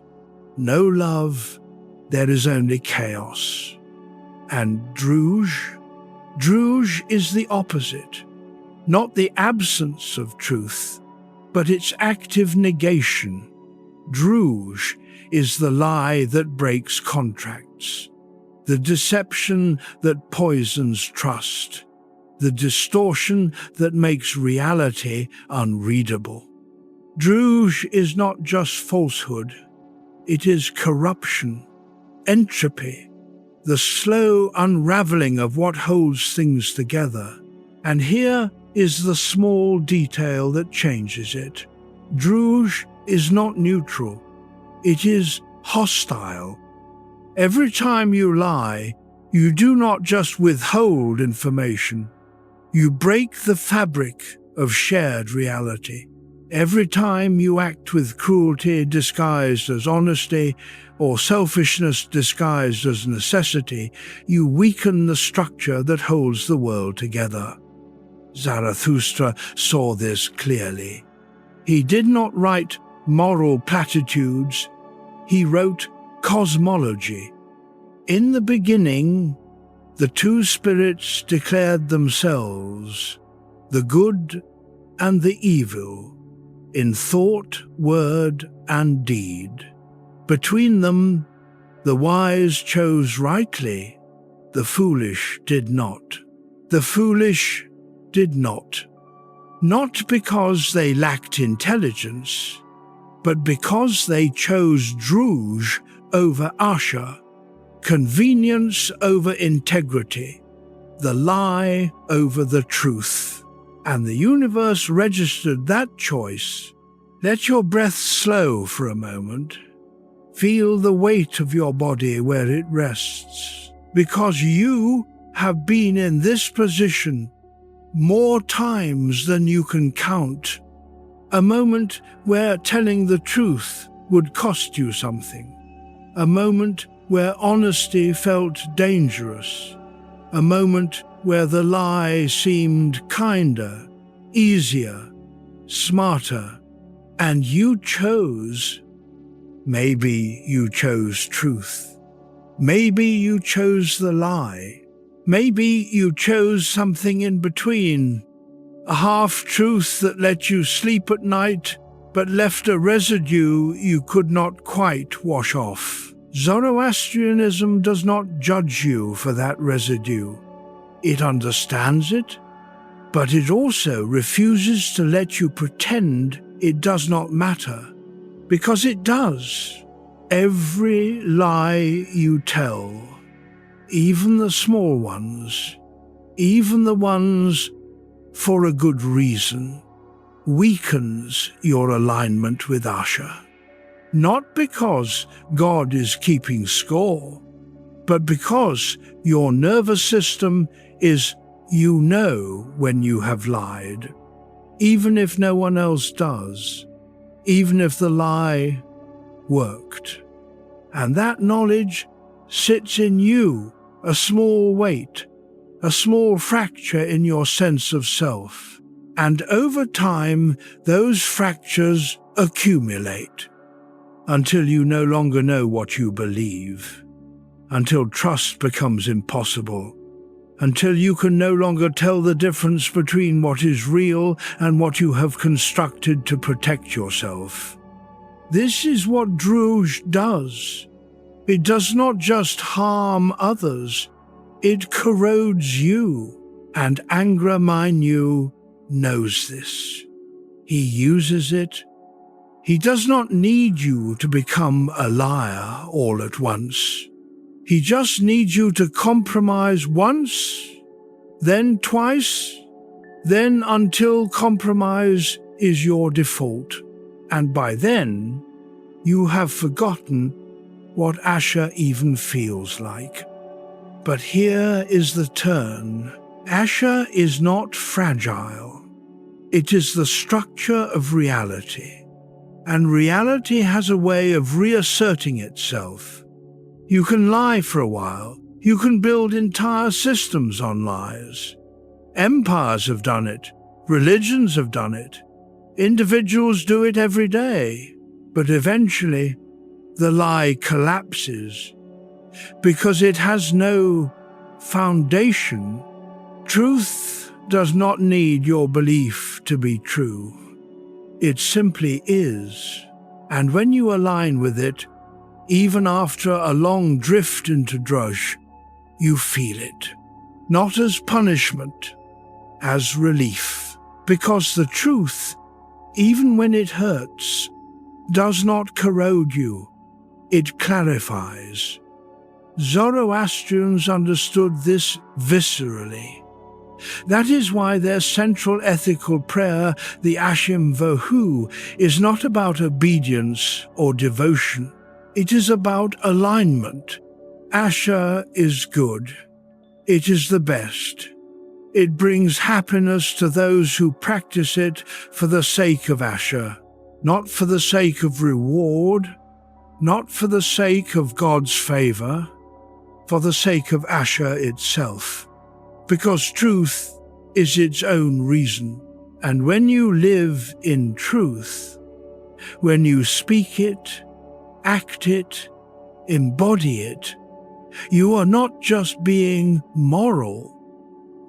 no love. There is only chaos. And Druj? Druj is the opposite. Not the absence of truth, but its active negation. Druj is the lie that breaks contracts, the deception that poisons trust, the distortion that makes reality unreadable. Druge is not just falsehood, it is corruption, entropy, the slow unraveling of what holds things together. And here is the small detail that changes it. Druge is not neutral, it is hostile. Every time you lie, you do not just withhold information, you break the fabric of shared reality. Every time you act with cruelty disguised as honesty or selfishness disguised as necessity, you weaken the structure that holds the world together. Zarathustra saw this clearly. He did not write moral platitudes, he wrote cosmology. In the beginning, the two spirits declared themselves, the good and the evil, in thought, word, and deed. Between them, the wise chose rightly, the foolish did not. The foolish did not. Not because they lacked intelligence, but because they chose Druge over Asha, convenience over integrity, the lie over the truth. And the universe registered that choice. Let your breath slow for a moment. Feel the weight of your body where it rests, because you have been in this position more times than you can count. A moment where telling the truth would cost you something. A moment where honesty felt dangerous. A moment where the lie seemed kinder, easier, smarter, and you chose. Maybe you chose truth. Maybe you chose the lie. Maybe you chose something in between, a half-truth that let you sleep at night but left a residue you could not quite wash off. Zoroastrianism does not judge you for that residue. It understands it, but it also refuses to let you pretend it does not matter, because it does. Every lie you tell, even the small ones, even the ones for a good reason, weakens your alignment with Asha. Not because God is keeping score, but because your nervous system is, you know when you have lied, even if no one else does, even if the lie worked. And that knowledge sits in you, a small weight, a small fracture in your sense of self. And over time, those fractures accumulate until you no longer know what you believe, until trust becomes impossible, until you can no longer tell the difference between what is real and what you have constructed to protect yourself. This is what Druge does. It does not just harm others, it corrodes you, and Angra Mainyu knows this. He uses it. He does not need you to become a liar all at once. He just needs you to compromise once, then twice, then until compromise is your default. And by then, you have forgotten what Asha even feels like. But here is the turn. Asha is not fragile. It is the structure of reality. And reality has a way of reasserting itself. You can lie for a while. You can build entire systems on lies. Empires have done it. Religions have done it. Individuals do it every day. But eventually, the lie collapses because it has no foundation. Truth does not need your belief to be true. It simply is. And when you align with it, Even after a long drift into Druj, you feel it. Not as punishment, as relief. Because the truth, even when it hurts, does not corrode you. It clarifies. Zoroastrians understood this viscerally. That is why their central ethical prayer, the Ashim Vohu, is not about obedience or devotion. It is about alignment. Asher is good. It is the best. It brings happiness to those who practice it for the sake of Asher, not for the sake of reward, not for the sake of God's favor, for the sake of Asher itself. Because truth is its own reason. And when you live in truth, when you speak it, act it, embody it, you are not just being moral.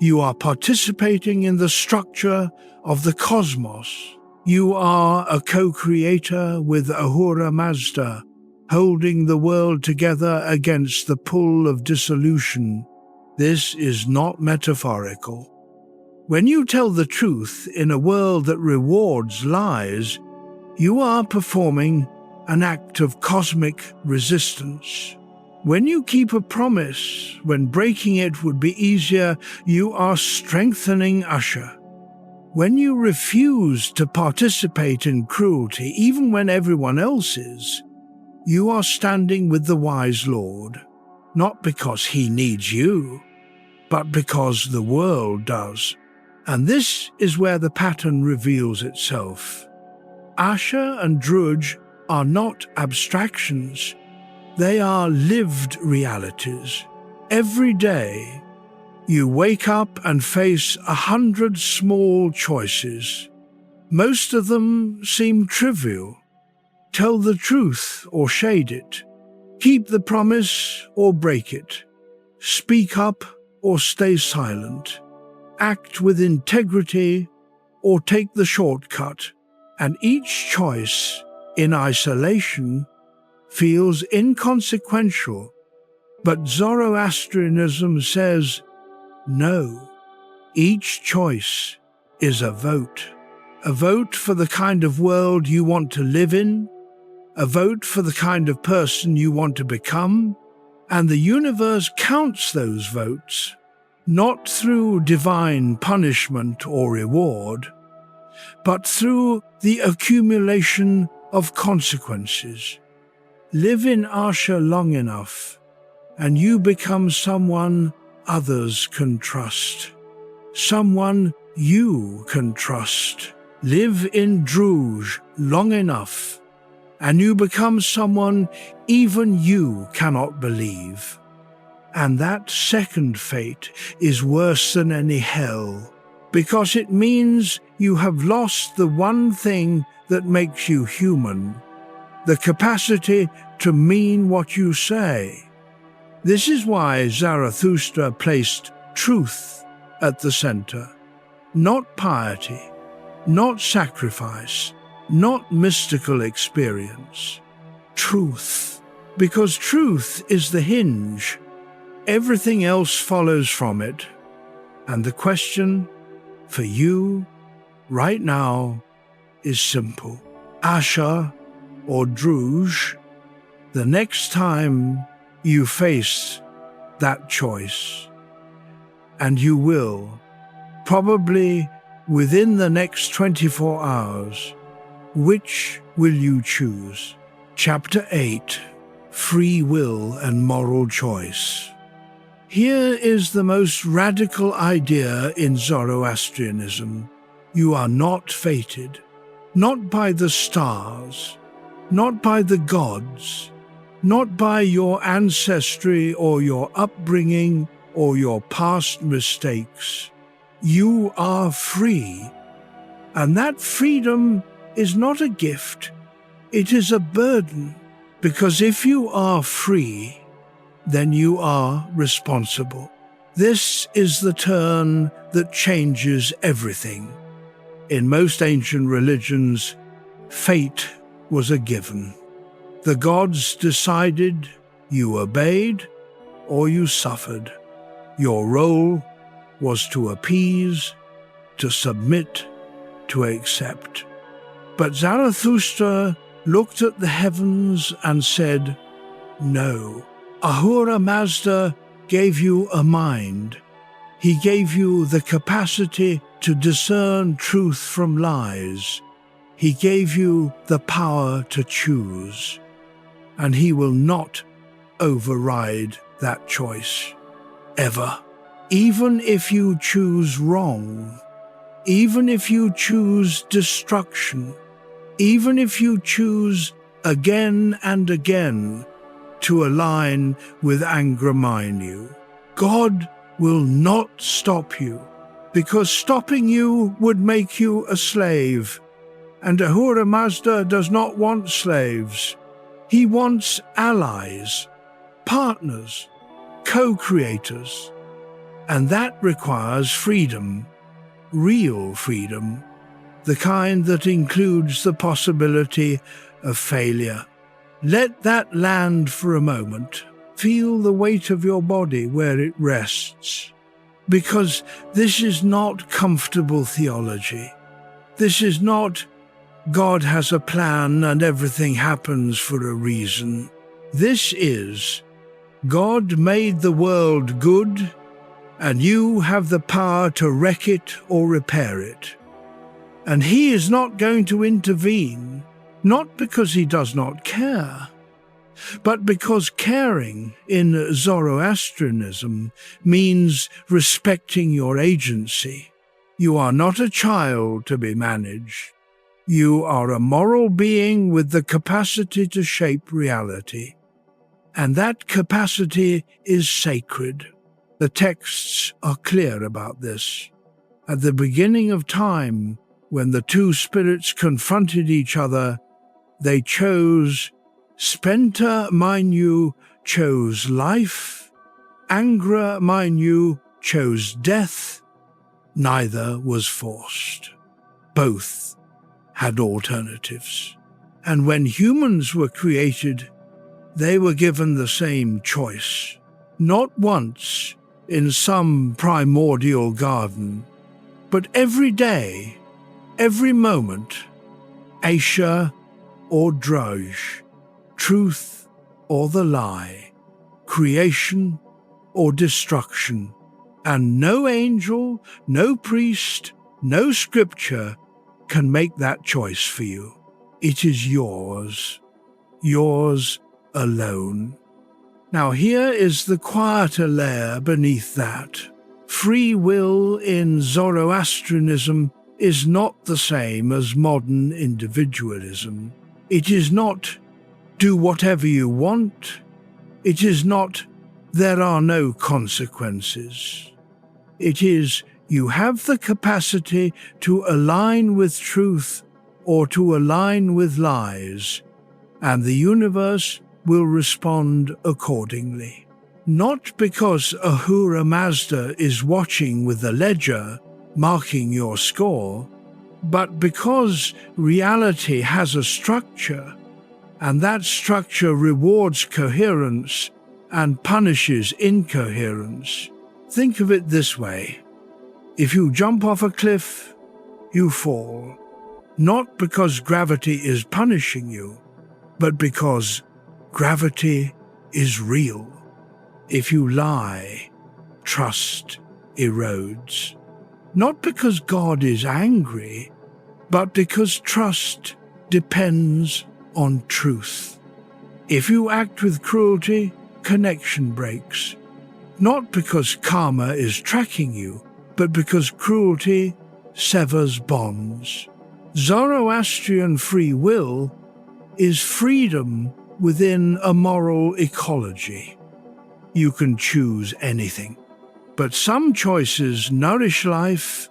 You are participating in the structure of the cosmos. You are a co-creator with Ahura Mazda, holding the world together against the pull of dissolution. This is not metaphorical. When you tell the truth in a world that rewards lies, you are performing an act of cosmic resistance. When you keep a promise when breaking it would be easier, you are strengthening Asher. When you refuse to participate in cruelty, even when everyone else is, you are standing with the wise Lord, not because he needs you, but because the world does. And this is where the pattern reveals itself. Asher and Druj are not abstractions. They are lived realities. Every day, you wake up and face 100 small choices. Most of them seem trivial. Tell the truth or shade it. Keep the promise or break it. Speak up or stay silent. Act with integrity or take the shortcut. And each choice, in isolation, feels inconsequential. But Zoroastrianism says, no. Each choice is a vote. A vote for the kind of world you want to live in, a vote for the kind of person you want to become, and the universe counts those votes, not through divine punishment or reward, but through the accumulation of consequences. Live in Asher long enough, and you become someone others can trust, someone you can trust. Live in Druj long enough, and you become someone even you cannot believe. And that second fate is worse than any hell, because it means you have lost the one thing that makes you human, the capacity to mean what you say. This is why Zarathustra placed truth at the center, not piety, not sacrifice, not mystical experience. Truth, because truth is the hinge. Everything else follows from it. And the question for you right now is simple. Asher or Druj, the next time you face that choice, and you will, probably within the next 24 hours, which will you choose? Chapter 8, Free Will and Moral Choice. Here is the most radical idea in Zoroastrianism. You are not fated, not by the stars, not by the gods, not by your ancestry or your upbringing or your past mistakes. You are free, and that freedom is not a gift, it is a burden, because if you are free, then you are responsible. This is the turn that changes everything. In most ancient religions, fate was a given. The gods decided, you obeyed, or you suffered. Your role was to appease, to submit, to accept. But Zarathustra looked at the heavens and said, no. Ahura Mazda gave you a mind. He gave you the capacity to discern truth from lies. He gave you the power to choose. And he will not override that choice, ever. Even if you choose wrong, even if you choose destruction, even if you choose again and again to align with Angraminu, God will not stop you, because stopping you would make you a slave. And Ahura Mazda does not want slaves. He wants allies, partners, co-creators. And that requires freedom, real freedom, the kind that includes the possibility of failure. Let that land for a moment. Feel the weight of your body where it rests. Because this is not comfortable theology. This is not God has a plan and everything happens for a reason. This is God made the world good, and you have the power to wreck it or repair it. And he is not going to intervene, not because he does not care, but because caring in Zoroastrianism means respecting your agency. You are not a child to be managed. You are a moral being with the capacity to shape reality. And that capacity is sacred. The texts are clear about this. At the beginning of time, when the two spirits confronted each other, they chose, Spenta Minu chose life, Angra Minu chose death. Neither was forced. Both had alternatives. And when humans were created, they were given the same choice. Not once in some primordial garden, but every day, every moment, Aisha or Droj, truth or the lie, creation or destruction. And no angel, no priest, no scripture can make that choice for you. It is yours, yours alone. Now here is the quieter layer beneath that. Free will in Zoroastrianism is not the same as modern individualism. It is not do whatever you want. It is not there are no consequences. It is you have the capacity to align with truth or to align with lies, and the universe will respond accordingly. Not because Ahura Mazda is watching with a ledger, marking your score, but because reality has a structure, and that structure rewards coherence and punishes incoherence. Think of it this way. If you jump off a cliff, you fall, not because gravity is punishing you, but because gravity is real. If you lie, trust erodes. Not because God is angry, but because trust depends on truth. If you act with cruelty, connection breaks. Not because karma is tracking you, but because cruelty severs bonds. Zoroastrian free will is freedom within a moral ecology. You can choose anything, but some choices nourish life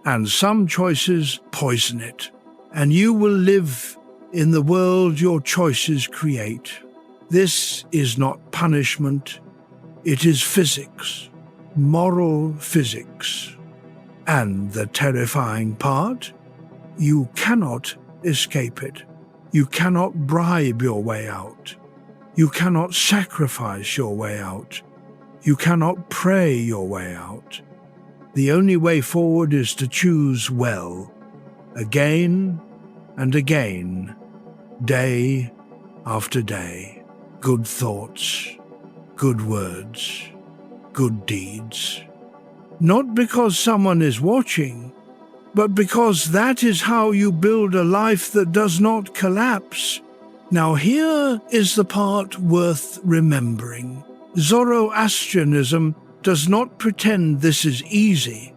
and some choices poison it, and you will live in the world your choices create. This is not punishment, it is physics, moral physics. And the terrifying part, you cannot escape it. You cannot bribe your way out. You cannot sacrifice your way out. You cannot pray your way out. The only way forward is to choose well, again and again, day after day. Good thoughts, good words, good deeds. Not because someone is watching, but because that is how you build a life that does not collapse. Now here is the part worth remembering. Zoroastrianism does not pretend this is easy.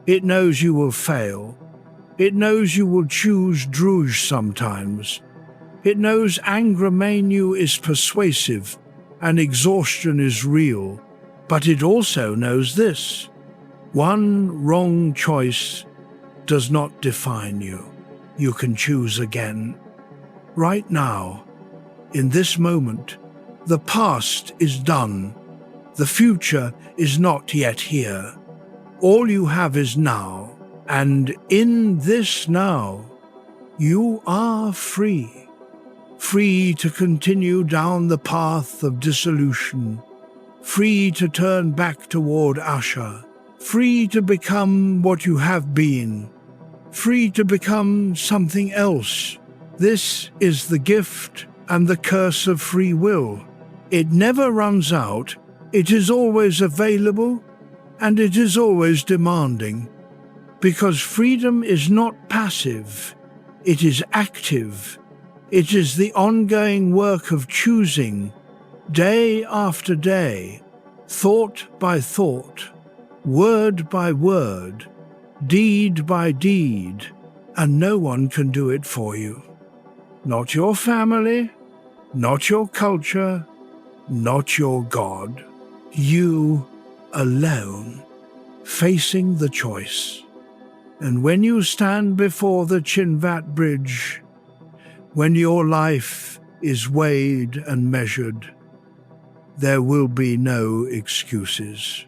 It knows you will fail. It knows you will choose druj sometimes. It knows anger manu is persuasive and exhaustion is real. But it also knows this: one wrong choice does not define you. You can choose again. Right now, in this moment, the past is done. The future is not yet here. All you have is now, and in this now, you are free. Free to continue down the path of dissolution. Free to turn back toward Asha. Free to become what you have been. Free to become something else. This is the gift and the curse of free will. It never runs out. It is always available, and it is always demanding. Because freedom is not passive. It is active. It is the ongoing work of choosing, day after day, thought by thought, word by word, deed by deed, and no one can do it for you. Not your family, not your culture, not your God. You alone, facing the choice. And when you stand before the Chinvat Bridge, when your life is weighed and measured, there will be no excuses.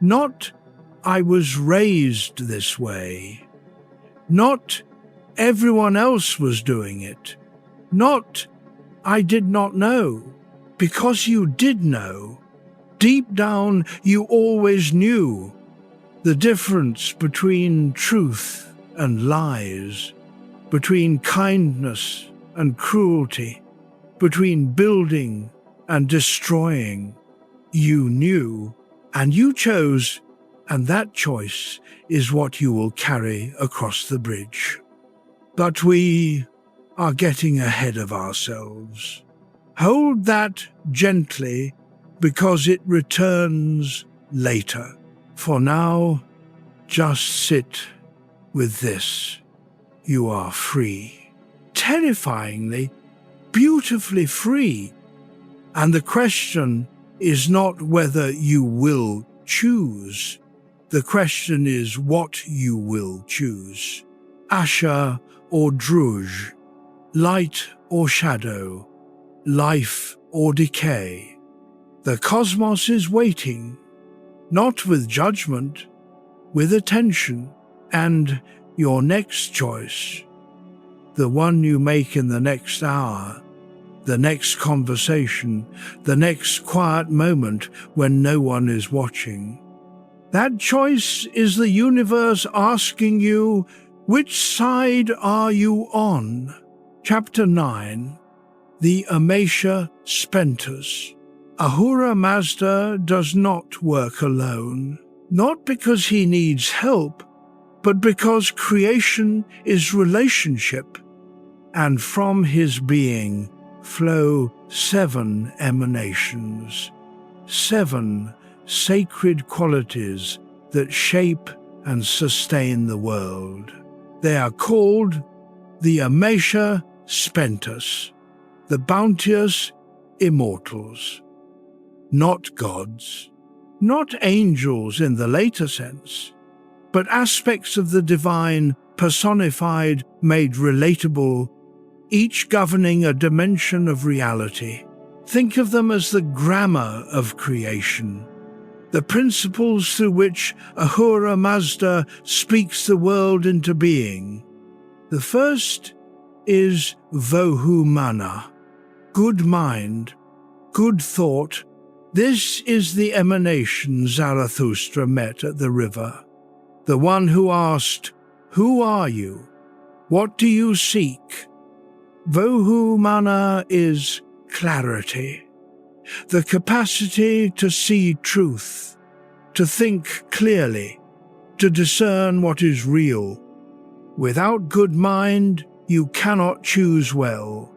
Not, I was raised this way. Not, everyone else was doing it. Not, I did not know. Because you did know. Deep down, you always knew the difference between truth and lies, between kindness and cruelty, between building and destroying. You knew, and you chose, and that choice is what you will carry across the bridge. But we are getting ahead of ourselves. Hold that gently, because it returns later. For now, just sit with this. You are free. Terrifyingly, beautifully free. And the question is not whether you will choose. The question is what you will choose. Asha or druj, light or shadow, life or decay. The cosmos is waiting, not with judgment, with attention, and your next choice, the one you make in the next hour, the next conversation, the next quiet moment when no one is watching. That choice is the universe asking you, which side are you on? Chapter 9. The Amesha Spentus. Ahura Mazda does not work alone, not because he needs help, but because creation is relationship, and from his being flow 7 emanations, 7 sacred qualities that shape and sustain the world. They are called the Amesha Spentus, the bounteous immortals. Not gods, not angels in the later sense, but aspects of the divine personified, made relatable, each governing a dimension of reality. Think of them as the grammar of creation, the principles through which Ahura Mazda speaks the world into being. The first is vohumana, good mind, good thought. This is the emanation Zarathustra met at the river, the one who asked, "Who are you? What do you seek?" Vohumana is clarity, the capacity to see truth, to think clearly, to discern what is real. Without good mind, you cannot choose well.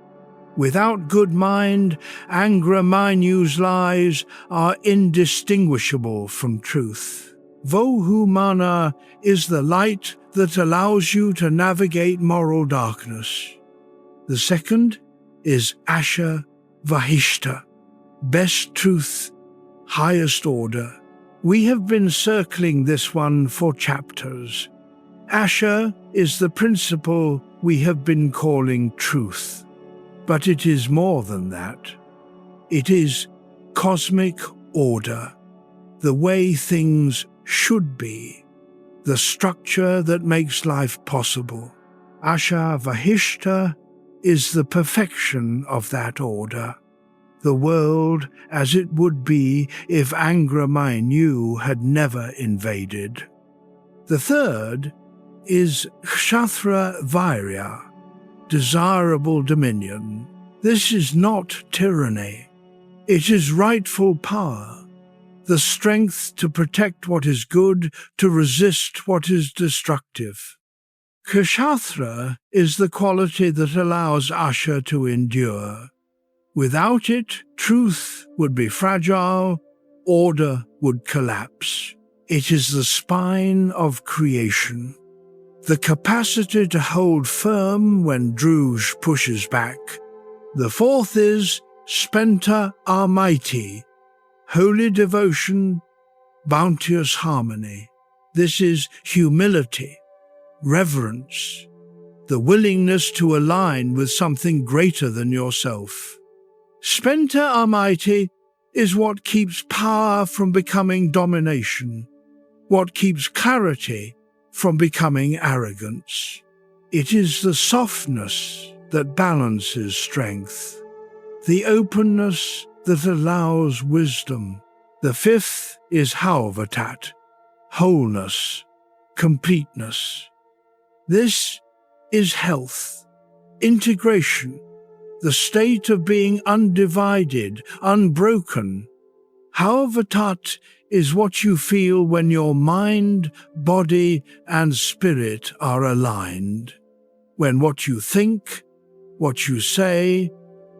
Without good mind, Angra Mainyu's lies are indistinguishable from truth. Vohumana is the light that allows you to navigate moral darkness. The second is Asha Vahishta, best truth, highest order. We have been circling this one for chapters. Asha is the principle we have been calling truth. But it is more than that. It is cosmic order, the way things should be, the structure that makes life possible. Asha Vahishta is the perfection of that order, the world as it would be if Angra Mainyu had never invaded. The third is Kshatriya Virya, desirable dominion. This is not tyranny. It is rightful power, the strength to protect what is good, to resist what is destructive. Kshatriya is the quality that allows Asha to endure. Without it, truth would be fragile, order would collapse. It is the spine of creation, the capacity to hold firm when Druj pushes back. The fourth is Spenta Armaiti, holy devotion, bounteous harmony. This is humility, reverence, the willingness to align with something greater than yourself. Spenta Armaiti is what keeps power from becoming domination, what keeps clarity from becoming arrogance. It is the softness that balances strength, the openness that allows wisdom. The fifth is Hauvatat, wholeness, completeness. This is health, integration, the state of being undivided, unbroken. Hauvatat is what you feel when your mind, body, and spirit are aligned, when what you think, what you say,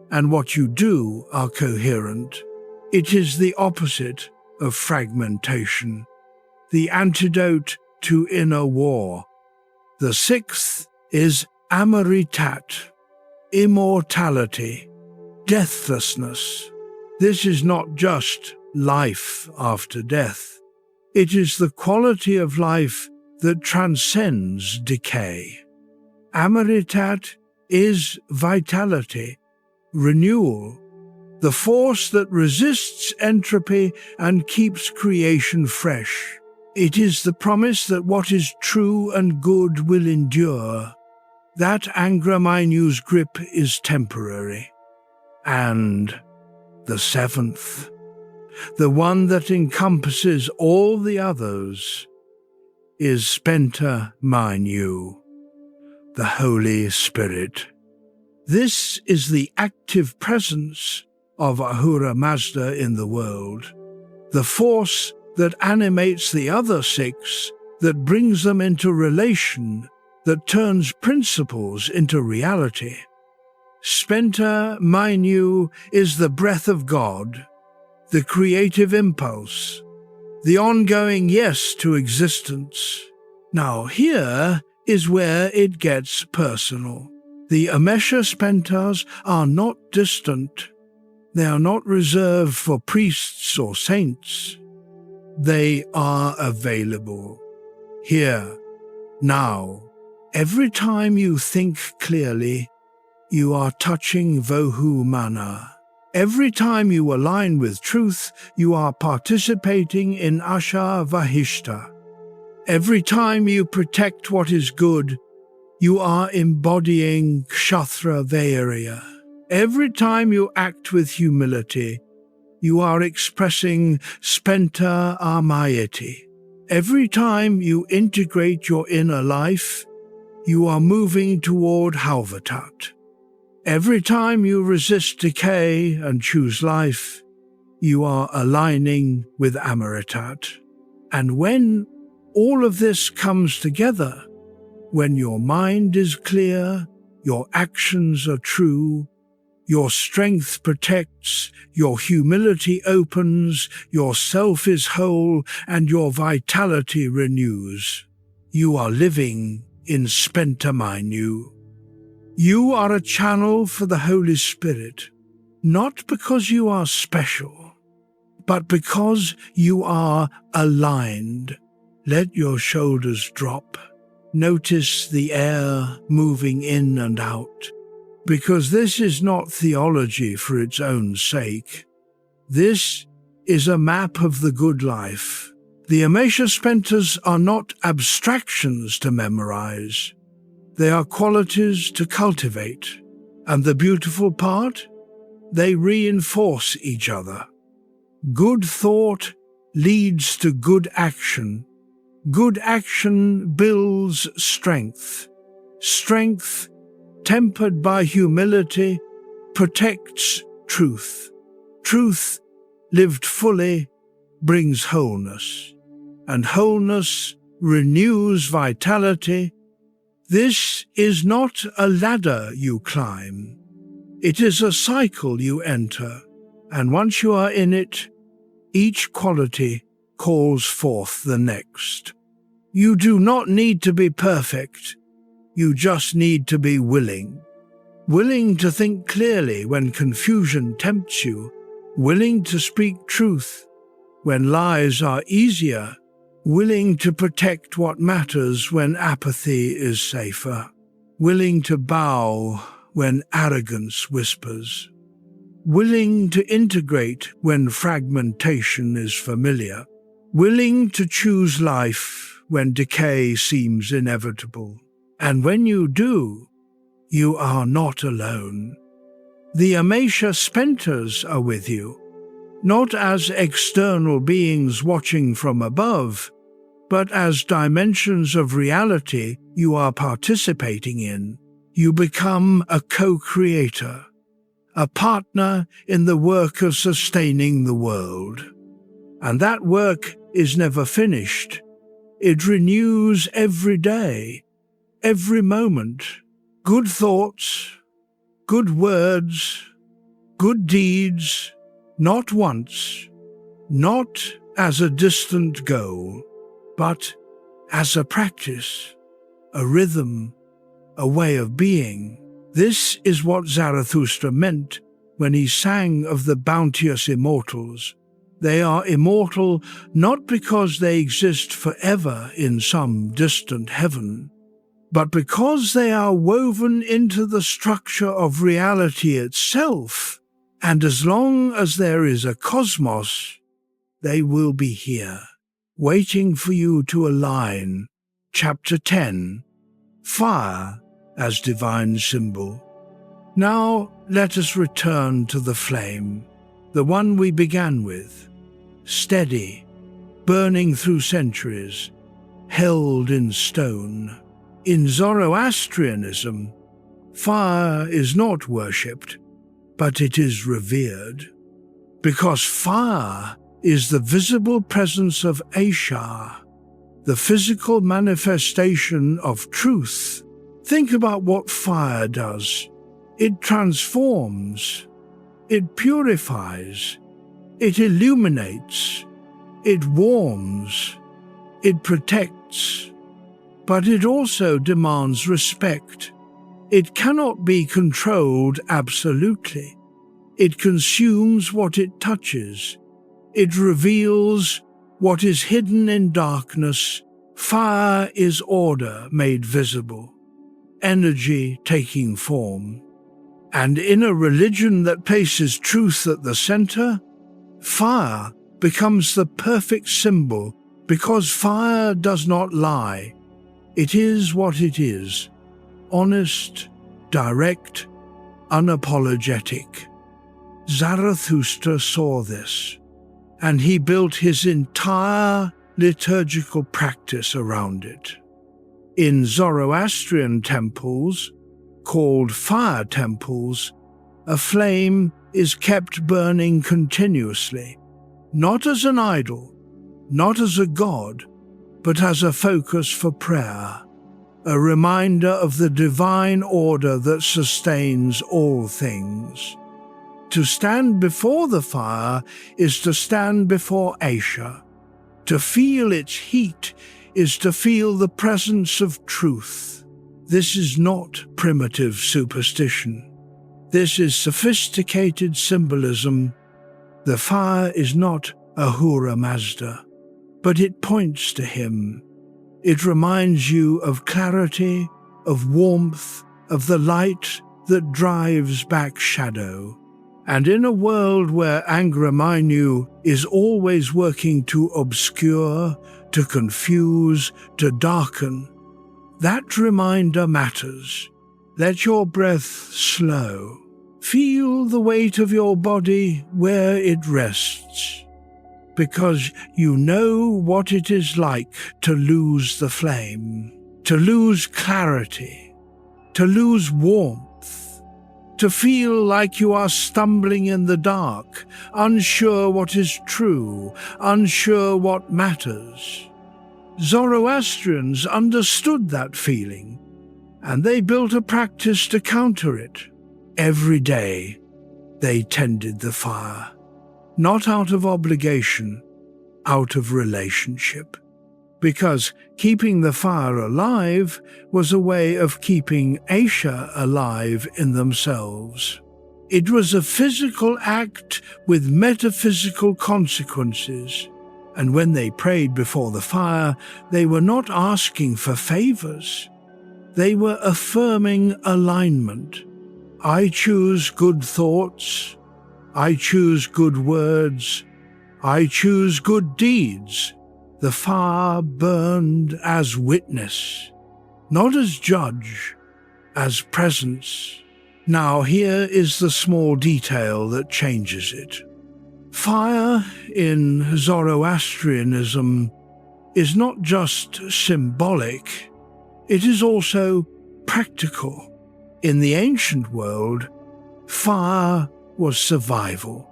and what you do are coherent. It is the opposite of fragmentation, the antidote to inner war. The sixth is Amaritat, immortality, deathlessness. This is not just life after death. It is the quality of life that transcends decay. Amaritat is vitality, renewal, the force that resists entropy and keeps creation fresh. It is the promise that what is true and good will endure, that Angra Mainyu's grip is temporary. And the seventh, the one that encompasses all the others, is Spenta Mainyu, the Holy Spirit. This is the active presence of Ahura Mazda in the world, the force that animates the other six, that brings them into relation, that turns principles into reality. Spenta Mainyu is the breath of God, the creative impulse, the ongoing yes to existence. Now here is where it gets personal. The Amesha Spentas are not distant. They are not reserved for priests or saints. They are available. Here, now. Every time you think clearly, you are touching Vohumana. Every time you align with truth, you are participating in Asha Vahishta. Every time you protect what is good, You are embodying Kshatriya Vairya. Every time you act with humility, you are expressing Spenta Armayati. Every time you integrate your inner life, you are moving toward Halvatat. Every time you resist decay and choose life, you are aligning with Amaritat. And when all of this comes together, when your mind is clear, your actions are true, your strength protects, your humility opens, your self is whole, and your vitality renews, you are living in Spenta Manu. You are a channel for the Holy Spirit, not because you are special, but because you are aligned. Let your shoulders drop. Notice the air moving in and out, because this is not theology for its own sake. This is a map of the good life. The Amesha Spentas are not abstractions to memorize. They are qualities to cultivate. And the beautiful part? They reinforce each other. Good thought leads to good action. Good action builds strength. Strength, tempered by humility, protects truth. Truth, lived fully, brings wholeness. And wholeness renews vitality. This is not a ladder you climb. It is a cycle you enter. And once you are in it, each quality calls forth the next. You do not need to be perfect. You just need to be willing. Willing to think clearly when confusion tempts you. Willing to speak truth when lies are easier. Willing to protect what matters when apathy is safer. Willing to bow when arrogance whispers. Willing to integrate when fragmentation is familiar. Willing to choose life when decay seems inevitable. And when you do, you are not alone. The Amesha Spentas are with you, not as external beings watching from above, but as dimensions of reality you are participating in. You become a co-creator, a partner in the work of sustaining the world. And that work is never finished. It renews every day, every moment. Good thoughts, good words, good deeds, not once, not as a distant goal, but as a practice, a rhythm, a way of being. This is what Zarathustra meant when he sang of the bounteous immortals. They are immortal not because they exist forever in some distant heaven, but because they are woven into the structure of reality itself, and as long as there is a cosmos, they will be here, waiting for you to align. Chapter 10, Fire as Divine Symbol. Now let us return to the flame, the one we began with. Steady, burning through centuries, held in stone. In Zoroastrianism, fire is not worshipped, but it is revered. Because fire is the visible presence of Aisha, the physical manifestation of truth. Think about what fire does. It transforms, it purifies, it illuminates, it warms, it protects, but it also demands respect. It cannot be controlled absolutely. It consumes what it touches. It reveals what is hidden in darkness. Fire is order made visible, energy taking form. And in a religion that places truth at the center, fire becomes the perfect symbol because fire does not lie. It is what it is. honest, direct, unapologetic. Zarathustra saw this, and he built his entire liturgical practice around it. In Zoroastrian temples, called fire temples, a flame is kept burning continuously, not as an idol, not as a god, but as a focus for prayer, a reminder of the divine order that sustains all things. To stand before the fire is to stand before Asher. To feel its heat is to feel the presence of truth. This is not primitive superstition. This is sophisticated symbolism. The fire is not Ahura Mazda, but it points to him. It reminds you of clarity, of warmth, of the light that drives back shadow. And in a world where Angra Mainyu is always working to obscure, to confuse, to darken, that reminder matters. Let your breath slow. Feel the weight of your body where it rests, because you know what it is like to lose the flame, to lose clarity, to lose warmth, to feel like you are stumbling in the dark, unsure what is true, unsure what matters. Zoroastrians understood that feeling, and they built a practice to counter it. Every day they tended the fire, not out of obligation, out of relationship, because keeping the fire alive was a way of keeping Asher alive in themselves. It was a physical act with metaphysical consequences, and when they prayed before the fire, they were not asking for favors. They were affirming alignment. I choose good thoughts. I choose good words. I choose good deeds. The fire burned as witness, not as judge, as presence. Now here is the small detail that changes it. Fire in Zoroastrianism is not just symbolic, it is also practical. In the ancient world, fire was survival.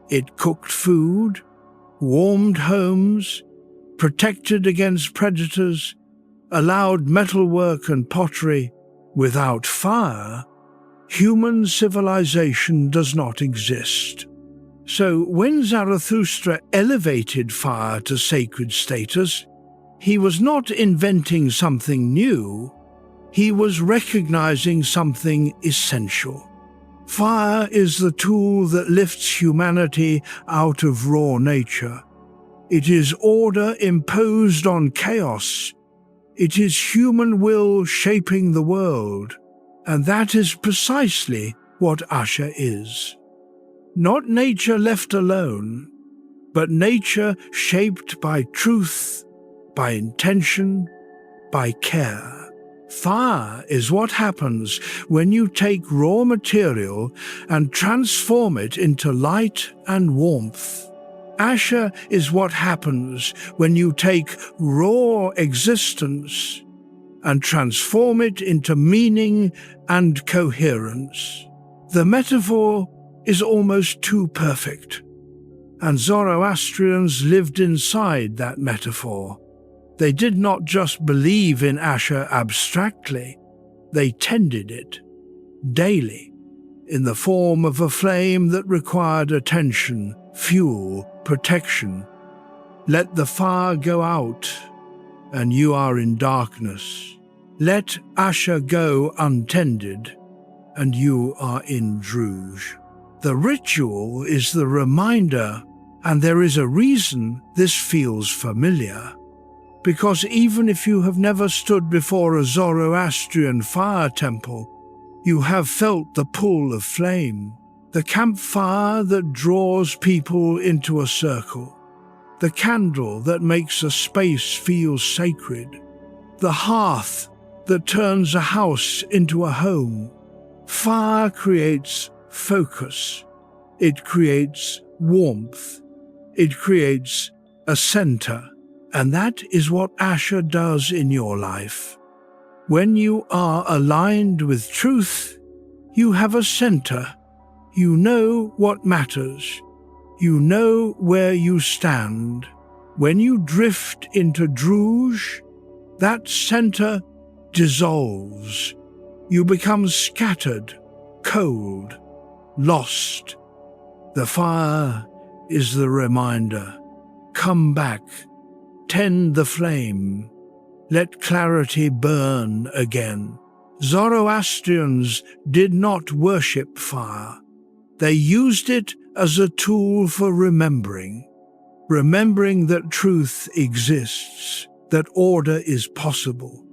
It cooked food, warmed homes, protected against predators, allowed metalwork and pottery. Without fire, human civilization does not exist. So when Zarathustra elevated fire to sacred status, he was not inventing something new, he was recognizing something essential. Fire is the tool that lifts humanity out of raw nature. It is order imposed on chaos. It is human will shaping the world, and that is precisely what Asher is. Not nature left alone, but nature shaped by truth, by intention, by care. Fire is what happens when you take raw material and transform it into light and warmth. Asher is what happens when you take raw existence and transform it into meaning and coherence. The metaphor is almost too perfect, and Zoroastrians lived inside that metaphor. They did not just believe in Asher abstractly, they tended it daily in the form of a flame that required attention, fuel, protection. Let the fire go out, and you are in darkness. Let Asher go untended, and you are in Druge. The ritual is the reminder, and there is a reason this feels familiar. Because even if you have never stood before a Zoroastrian fire temple, you have felt the pull of flame, the campfire that draws people into a circle, the candle that makes a space feel sacred, the hearth that turns a house into a home. Fire creates focus. It creates warmth. It creates a center. And that is what Asher does in your life. When you are aligned with truth, you have a center. You know what matters. You know where you stand. When you drift into Druge, that center dissolves. You become scattered, cold, lost. The fire is the reminder. Come back. Tend the flame. Let clarity burn again. Zoroastrians did not worship fire. They used it as a tool for remembering that truth exists, that order is possible,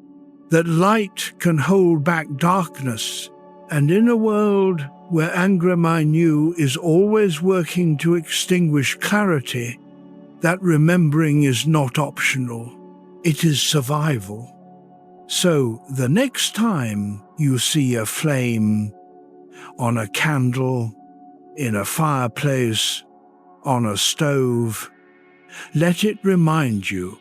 that light can hold back darkness, and in a world where Angramainew is always working to extinguish clarity, that remembering is not optional. It is survival. So the next time you see a flame on a candle, in a fireplace, on a stove, let it remind you,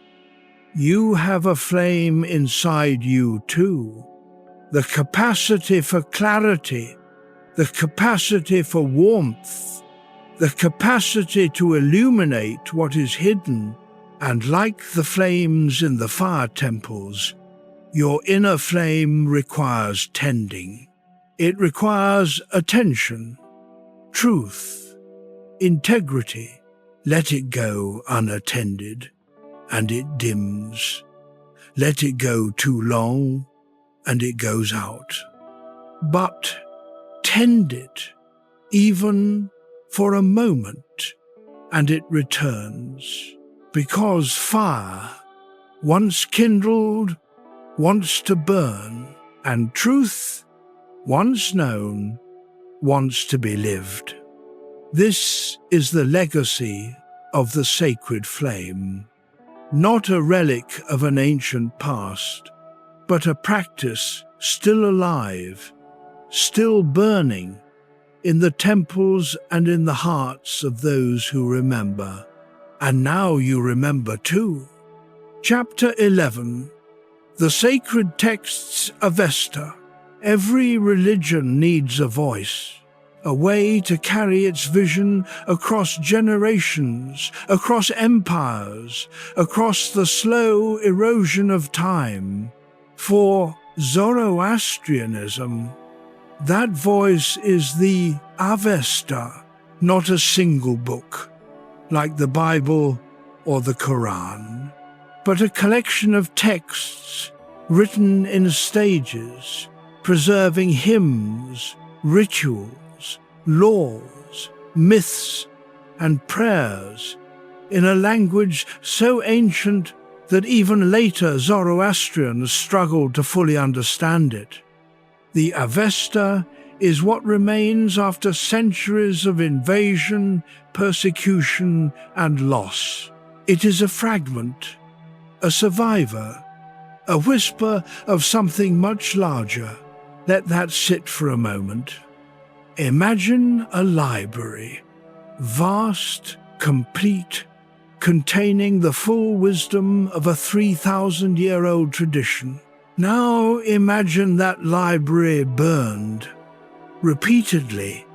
you have a flame inside you too. The capacity for clarity, the capacity for warmth, the capacity to illuminate what is hidden. And like the flames in the fire temples, your inner flame requires tending. It requires attention, truth, integrity. Let it go unattended, and it dims. Let it go too long, and it goes out. But tend it, even for a moment, and it returns. Because fire, once kindled, wants to burn, and truth, once known, wants to be lived. This is the legacy of the sacred flame, not a relic of an ancient past, but a practice still alive, still burning in the temples and in the hearts of those who remember. And now you remember too. Chapter 11. The Sacred Texts Avesta. Every religion needs a voice, a way to carry its vision across generations, across empires, across the slow erosion of time. For Zoroastrianism, that voice is the Avesta, not a single book, like the Bible or the Quran, but a collection of texts written in stages, preserving hymns, rituals, laws, myths, and prayers in a language so ancient that even later Zoroastrians struggled to fully understand it. The Avesta is what remains after centuries of invasion, persecution, and loss. It is a fragment, a survivor, a whisper of something much larger. Let that sit for a moment. Imagine a library, vast, complete, containing the full wisdom of a 3,000-year-old tradition. Now imagine that library burned, repeatedly,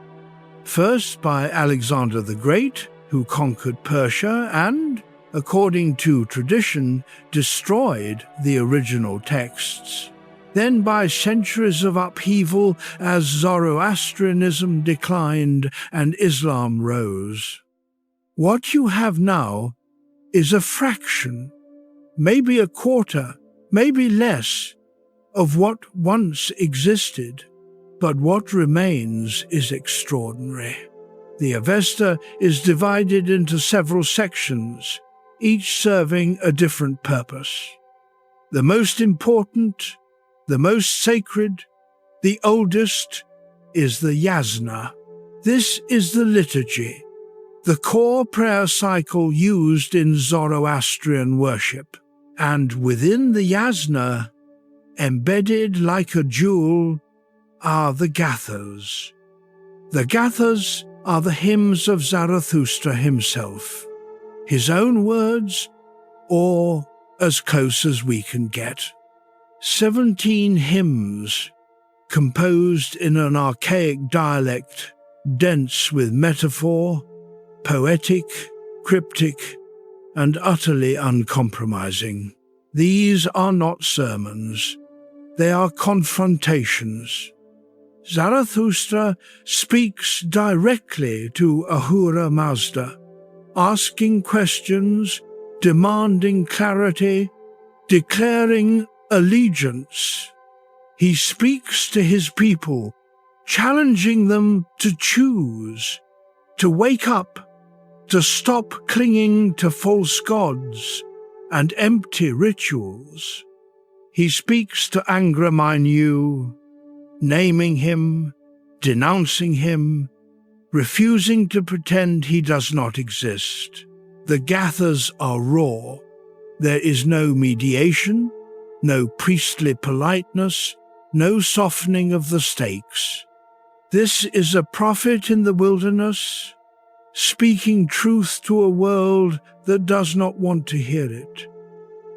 first by Alexander the Great, who conquered Persia and, according to tradition, destroyed the original texts. Then by centuries of upheaval as Zoroastrianism declined and Islam rose. What you have now is a fraction, maybe a quarter, maybe less, of what once existed. But what remains is extraordinary. The Avesta is divided into several sections, each serving a different purpose. The most important, the most sacred, the oldest, is the Yasna. This is the liturgy, the core prayer cycle used in Zoroastrian worship. And within the Yasna embedded like a jewel, are the Gathas. The Gathas are the hymns of Zarathustra himself, his own words, or as close as we can get. 17 hymns composed in an archaic dialect, dense with metaphor, poetic, cryptic, and utterly uncompromising. These are not sermons, they are confrontations. Zarathustra speaks directly to Ahura Mazda, asking questions, demanding clarity, declaring allegiance. He speaks to his people, challenging them to choose, to wake up, to stop clinging to false gods and empty rituals. He speaks to Angra, naming him, denouncing him, refusing to pretend he does not exist. The Gathas are raw. There is no mediation, no priestly politeness, no softening of the stakes. This is a prophet in the wilderness, speaking truth to a world that does not want to hear it.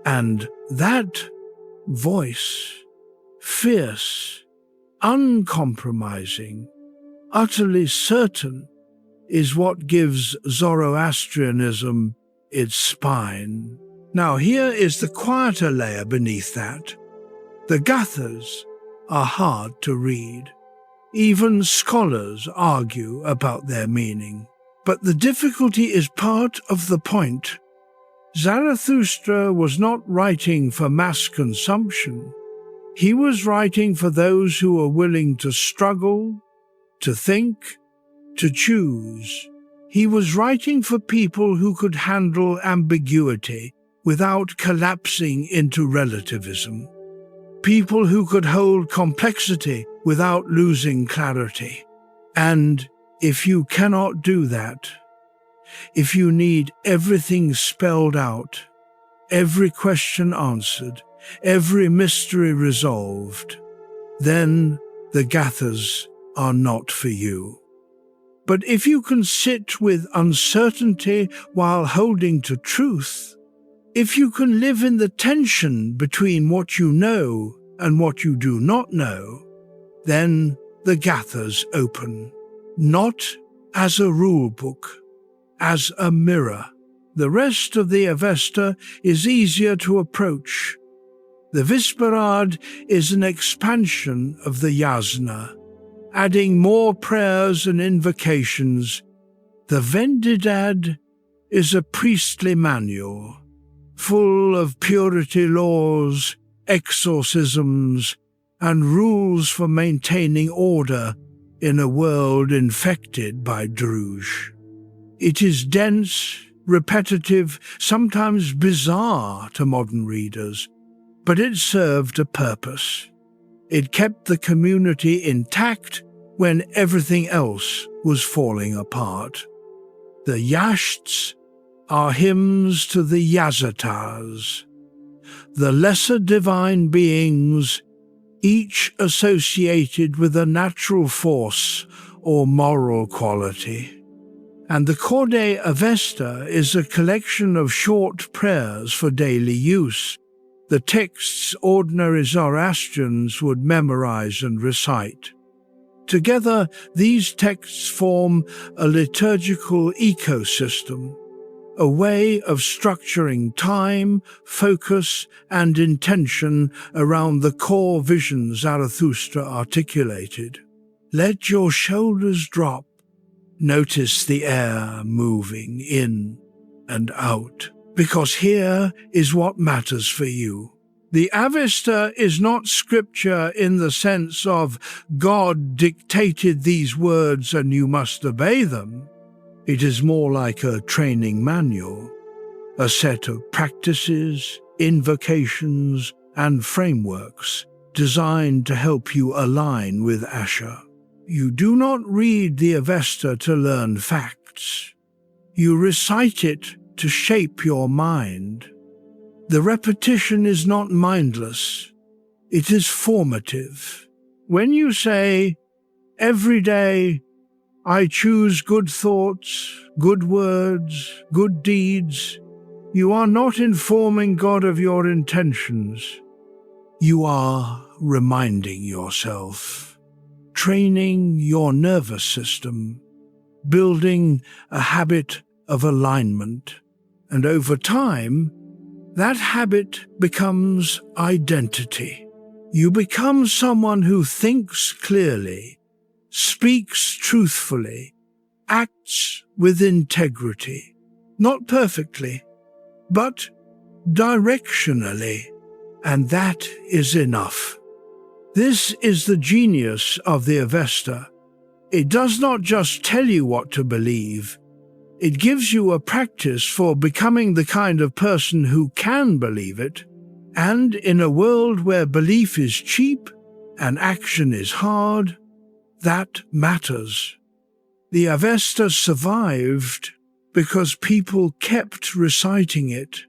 And that voice, fierce, uncompromising, utterly certain, is what gives Zoroastrianism its spine. Now here is the quieter layer beneath that. The Gathas are hard to read. Even scholars argue about their meaning. But the difficulty is part of the point. Zarathustra was not writing for mass consumption. He was writing for those who were willing to struggle, to think, to choose. He was writing for people who could handle ambiguity without collapsing into relativism. People who could hold complexity without losing clarity. And if you cannot do that, if you need everything spelled out, every question answered, every mystery resolved, then the Gathas are not for you. But if you can sit with uncertainty while holding to truth, if you can live in the tension between what you know and what you do not know, then the Gathas open, not as a rule book, as a mirror. The rest of the Avesta is easier to approach. The Visparad is an expansion of the Yasna, adding more prayers and invocations. The Vendidad is a priestly manual, full of purity laws, exorcisms, and rules for maintaining order in a world infected by Druj. It is dense, repetitive, sometimes bizarre to modern readers, but it served a purpose. It kept the community intact when everything else was falling apart. The Yashts are hymns to the Yazatars, the lesser divine beings, each associated with a natural force or moral quality. And the Corde Avesta is a collection of short prayers for daily use, the texts ordinary Zoroastrians would memorize and recite. Together, these texts form a liturgical ecosystem, a way of structuring time, focus, and intention around the core vision Zarathustra articulated. Let your shoulders drop. Notice the air moving in and out, because here is what matters for you. The Avesta is not scripture in the sense of God dictated these words and you must obey them. It is more like a training manual, a set of practices, invocations, and frameworks designed to help you align with Asher. You do not read the Avesta to learn facts. You recite it to shape your mind. The repetition is not mindless. It is formative. When you say, every day I choose good thoughts, good words, good deeds, you are not informing God of your intentions. You are reminding yourself, training your nervous system, building a habit of alignment. And over time, that habit becomes identity. You become someone who thinks clearly, speaks truthfully, acts with integrity, not perfectly, but directionally, and that is enough. This is the genius of the Avesta. It does not just tell you what to believe, it gives you a practice for becoming the kind of person who can believe it. And in a world where belief is cheap and action is hard, that matters. The Avesta survived because people kept reciting it,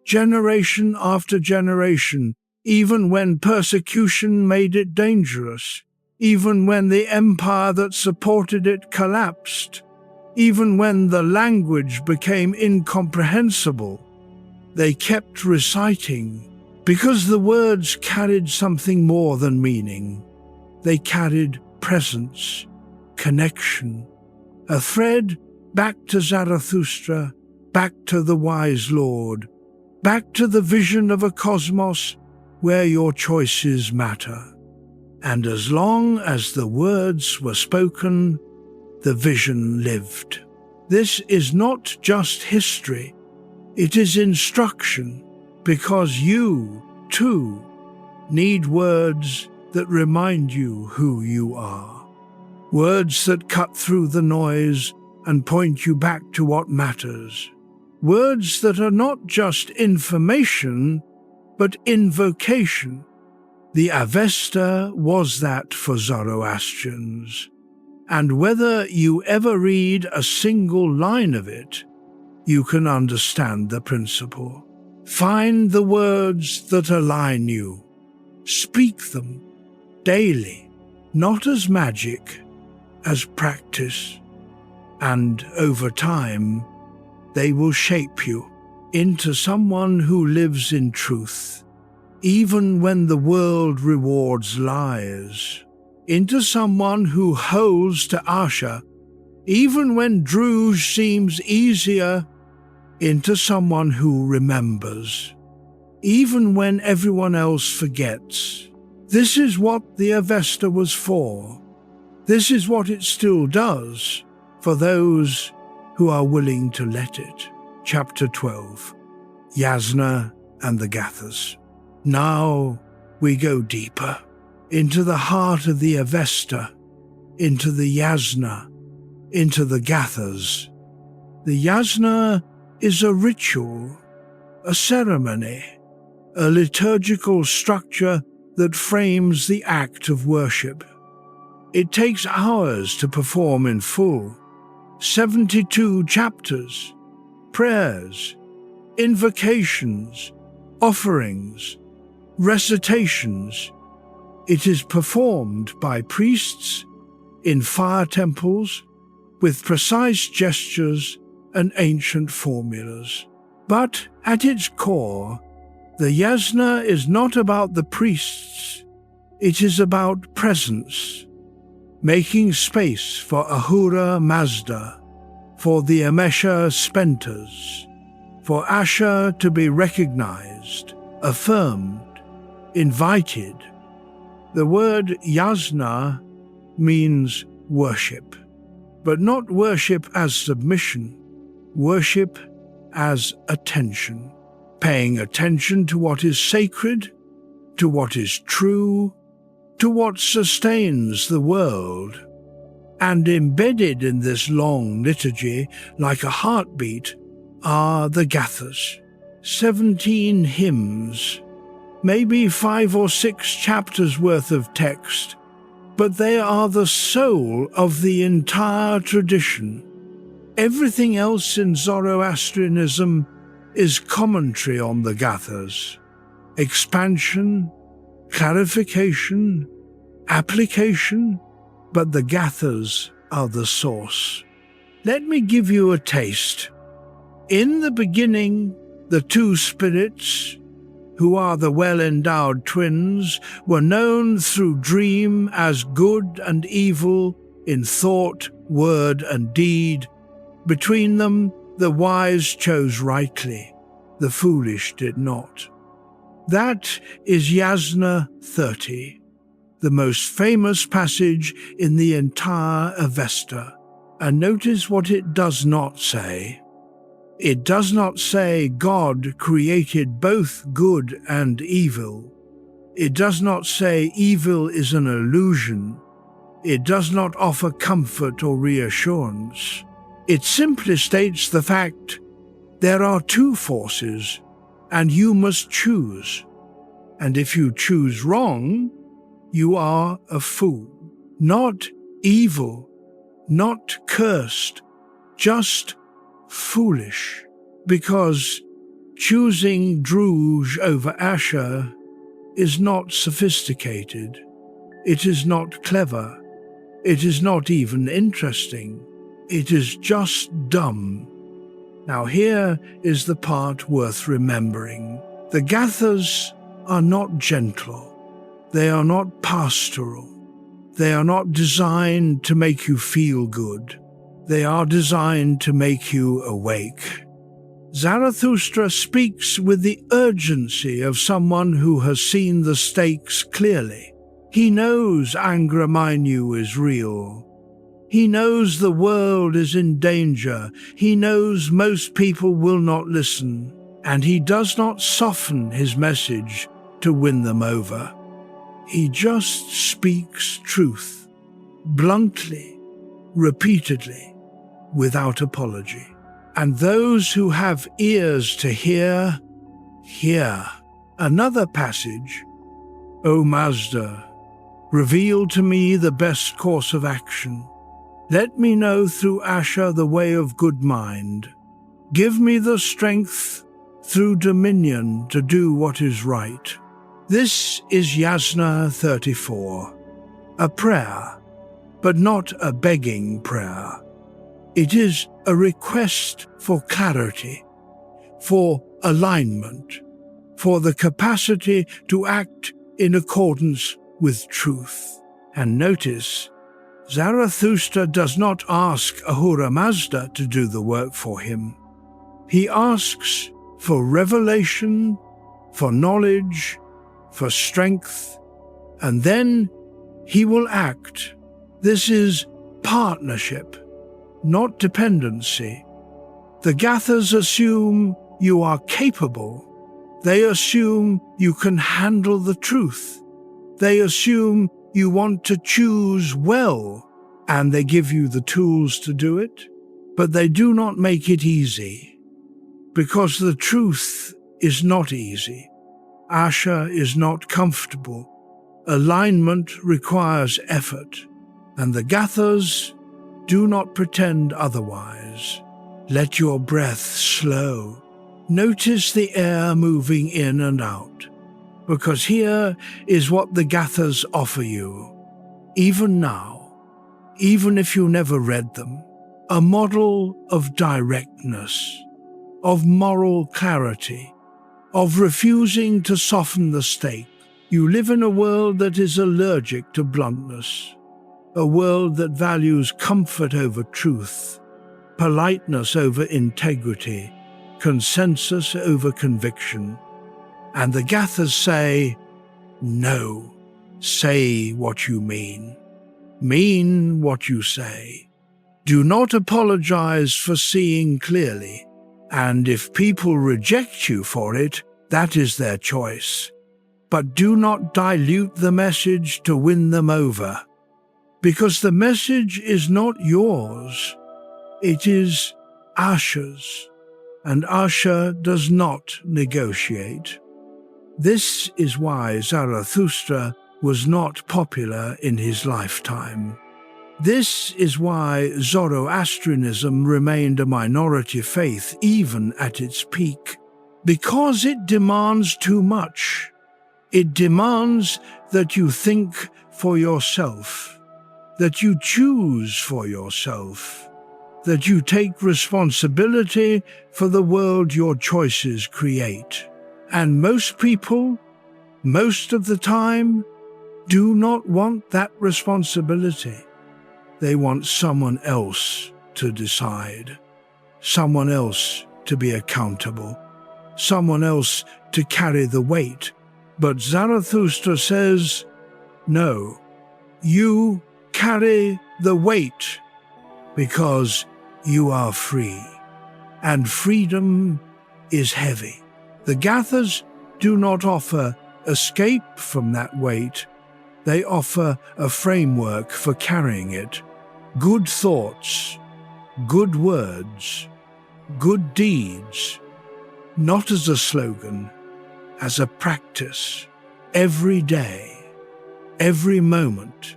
generation after generation, even when persecution made it dangerous, even when the empire that supported it collapsed, even when the language became incomprehensible. They kept reciting, because the words carried something more than meaning. They carried presence, connection, a thread back to Zarathustra, back to the wise Lord, back to the vision of a cosmos where your choices matter. And as long as the words were spoken, the vision lived. This is not just history, it is instruction. Because you, too, need words that remind you who you are. Words that cut through the noise and point you back to what matters. Words that are not just information, but invocation. The Avesta was that for Zoroastrians. And whether you ever read a single line of it, you can understand the principle. Find the words that align you. Speak them daily, not as magic, as practice. And over time, they will shape you into someone who lives in truth, even when the world rewards lies, into someone who holds to Asha, even when Druj seems easier, into someone who remembers, even when everyone else forgets. This is what the Avesta was for. This is what it still does for those who are willing to let it. Chapter 12. Yasna and the Gathas. Now we go deeper, into the heart of the Avesta, into the Yasna, into the Gathas. The Yasna is a ritual, a ceremony, a liturgical structure that frames the act of worship. It takes hours to perform in full, 72 chapters, prayers, invocations, offerings, recitations. It is performed by priests in fire temples with precise gestures and ancient formulas. But at its core, the Yasna is not about the priests. It is about presence, making space for Ahura Mazda, for the Amesha Spentas, for Asha to be recognized, affirmed, invited. The word Yasna means worship, but not worship as submission. Worship as attention, paying attention to what is sacred, to what is true, to what sustains the world. And embedded in this long liturgy, like a heartbeat, are the Gathas, 17 hymns, maybe 5 or 6 chapters worth of text, but they are the soul of the entire tradition. Everything else in Zoroastrianism is commentary on the Gathas, expansion, clarification, application, but the Gathas are the source. Let me give you a taste. In the beginning, the two spirits, who are the well-endowed twins, were known through dream as good and evil in thought, word, and deed. Between them, the wise chose rightly, the foolish did not. That is Yasna 30, the most famous passage in the entire Avesta. And notice what it does not say. It does not say God created both good and evil. It does not say evil is an illusion. It does not offer comfort or reassurance. It simply states the fact there are two forces, and you must choose. And if you choose wrong, you are a fool. Not evil, not cursed, just foolish. Because choosing Druj over Asher is not sophisticated. It is not clever. It is not even interesting. It is just dumb. Now here is the part worth remembering. The Gathas are not gentle. They are not pastoral. They are not designed to make you feel good. They are designed to make you awake. Zarathustra speaks with the urgency of someone who has seen the stakes clearly. He knows Angra Mainyu is real. He knows the world is in danger. He knows most people will not listen, and he does not soften his message to win them over. He just speaks truth, bluntly, repeatedly, without apology. And those who have ears to hear, hear. Another passage. O Mazda, reveal to me the best course of action. Let me know through Asher the way of good mind. Give me the strength through dominion to do what is right. This is Yasna 34, a prayer, but not a begging prayer. It is a request for clarity, for alignment, for the capacity to act in accordance with truth. And notice, Zarathustra does not ask Ahura Mazda to do the work for him. He asks for revelation, for knowledge, for strength, and then he will act. This is partnership, not dependency. The Gathas assume you are capable. They assume you can handle the truth. They assume you want to choose well, and they give you the tools to do it, but they do not make it easy, because the truth is not easy. Asher is not comfortable. Alignment requires effort, and the Gathas do not pretend otherwise. Let your breath slow. Notice the air moving in and out, because here is what the Gathas offer you, even now, even if you never read them, a model of directness, of moral clarity, of refusing to soften the stake. You live in a world that is allergic to bluntness, a world that values comfort over truth, politeness over integrity, consensus over conviction. And the Gathas say, no, say what you mean what you say. Do not apologize for seeing clearly, and if people reject you for it, that is their choice. But do not dilute the message to win them over, because the message is not yours, it is Asher's, and Asher does not negotiate. This is why Zarathustra was not popular in his lifetime. This is why Zoroastrianism remained a minority faith even at its peak, because it demands too much. It demands that you think for yourself, that you choose for yourself, that you take responsibility for the world your choices create. And most people, most of the time, do not want that responsibility. They want someone else to decide, someone else to be accountable, someone else to carry the weight. But Zarathustra says, no, you carry the weight because you are free, and freedom is heavy. The Gathas do not offer escape from that weight. They offer a framework for carrying it. Good thoughts, good words, good deeds, not as a slogan, as a practice, every day, every moment,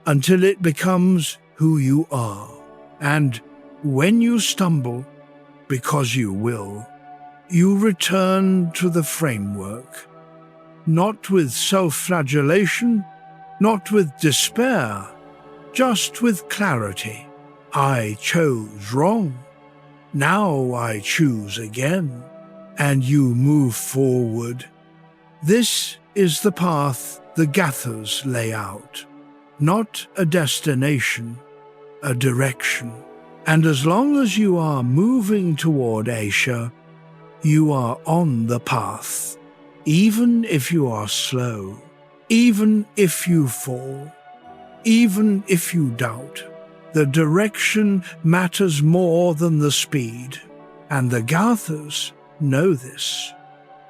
until it becomes who you are. And when you stumble, because you will, you return to the framework, not with self-flagellation, not with despair, just with clarity. I chose wrong. Now I choose again. And you move forward. This is the path the Gathas lay out, not a destination, a direction. And as long as you are moving toward Asia, you are on the path, even if you are slow, even if you fall, even if you doubt. The direction matters more than the speed, and the Gathas know this.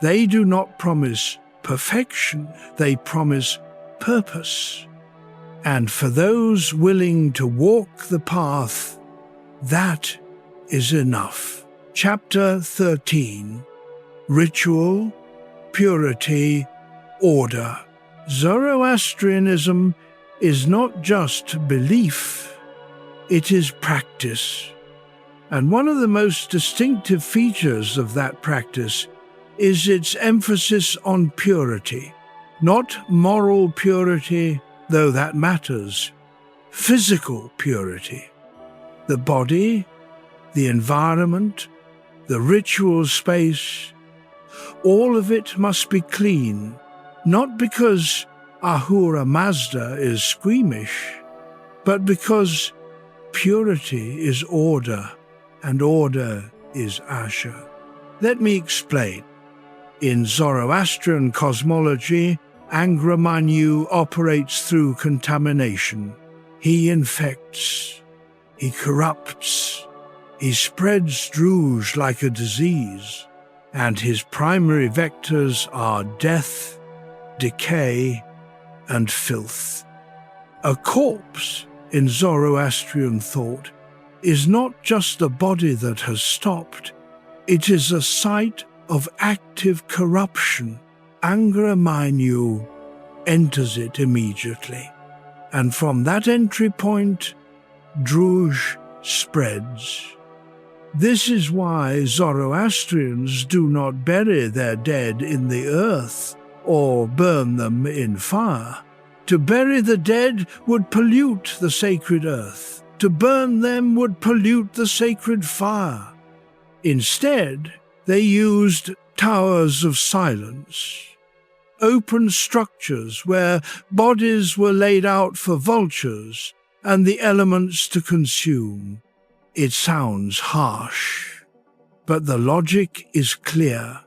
They do not promise perfection, they promise purpose. And for those willing to walk the path, that is enough. Chapter 13. Ritual, Purity, Order. Zoroastrianism is not just belief, it is practice. And one of the most distinctive features of that practice is its emphasis on purity. Not moral purity, though that matters. Physical purity. The body, the environment, the ritual space, all of it must be clean, not because Ahura Mazda is squeamish, but because purity is order, and order is Asha. Let me explain. In Zoroastrian cosmology, Angra Mainyu operates through contamination. He infects, he corrupts, he spreads Druj like a disease, and his primary vectors are death, decay, and filth. A corpse, in Zoroastrian thought, is not just a body that has stopped, it is a site of active corruption. Angra Mainyu enters it immediately, and from that entry point, Druj spreads. This is why Zoroastrians do not bury their dead in the earth or burn them in fire. To bury the dead would pollute the sacred earth. To burn them would pollute the sacred fire. Instead, they used towers of silence, open structures where bodies were laid out for vultures and the elements to consume. It sounds harsh, but the logic is clear.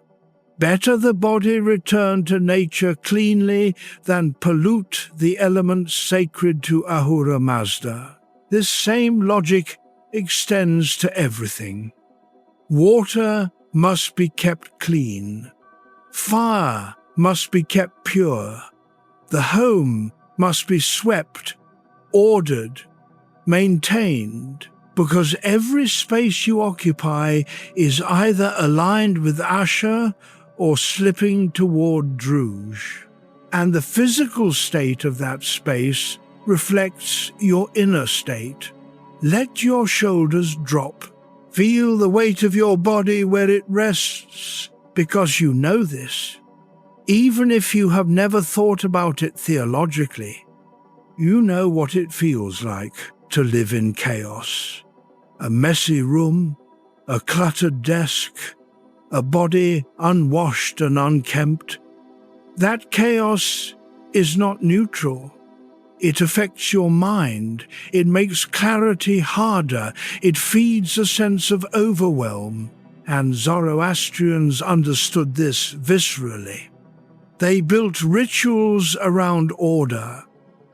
Better the body return to nature cleanly than pollute the elements sacred to Ahura Mazda. This same logic extends to everything. Water must be kept clean. Fire must be kept pure. The home must be swept, ordered, maintained, because every space you occupy is either aligned with Asha or slipping toward Druj. And the physical state of that space reflects your inner state. Let your shoulders drop. Feel the weight of your body where it rests, because you know this. Even if you have never thought about it theologically, you know what it feels like to live in chaos. A messy room, a cluttered desk, a body unwashed and unkempt. That chaos is not neutral. It affects your mind. It makes clarity harder. It feeds a sense of overwhelm. And Zoroastrians understood this viscerally. They built rituals around order,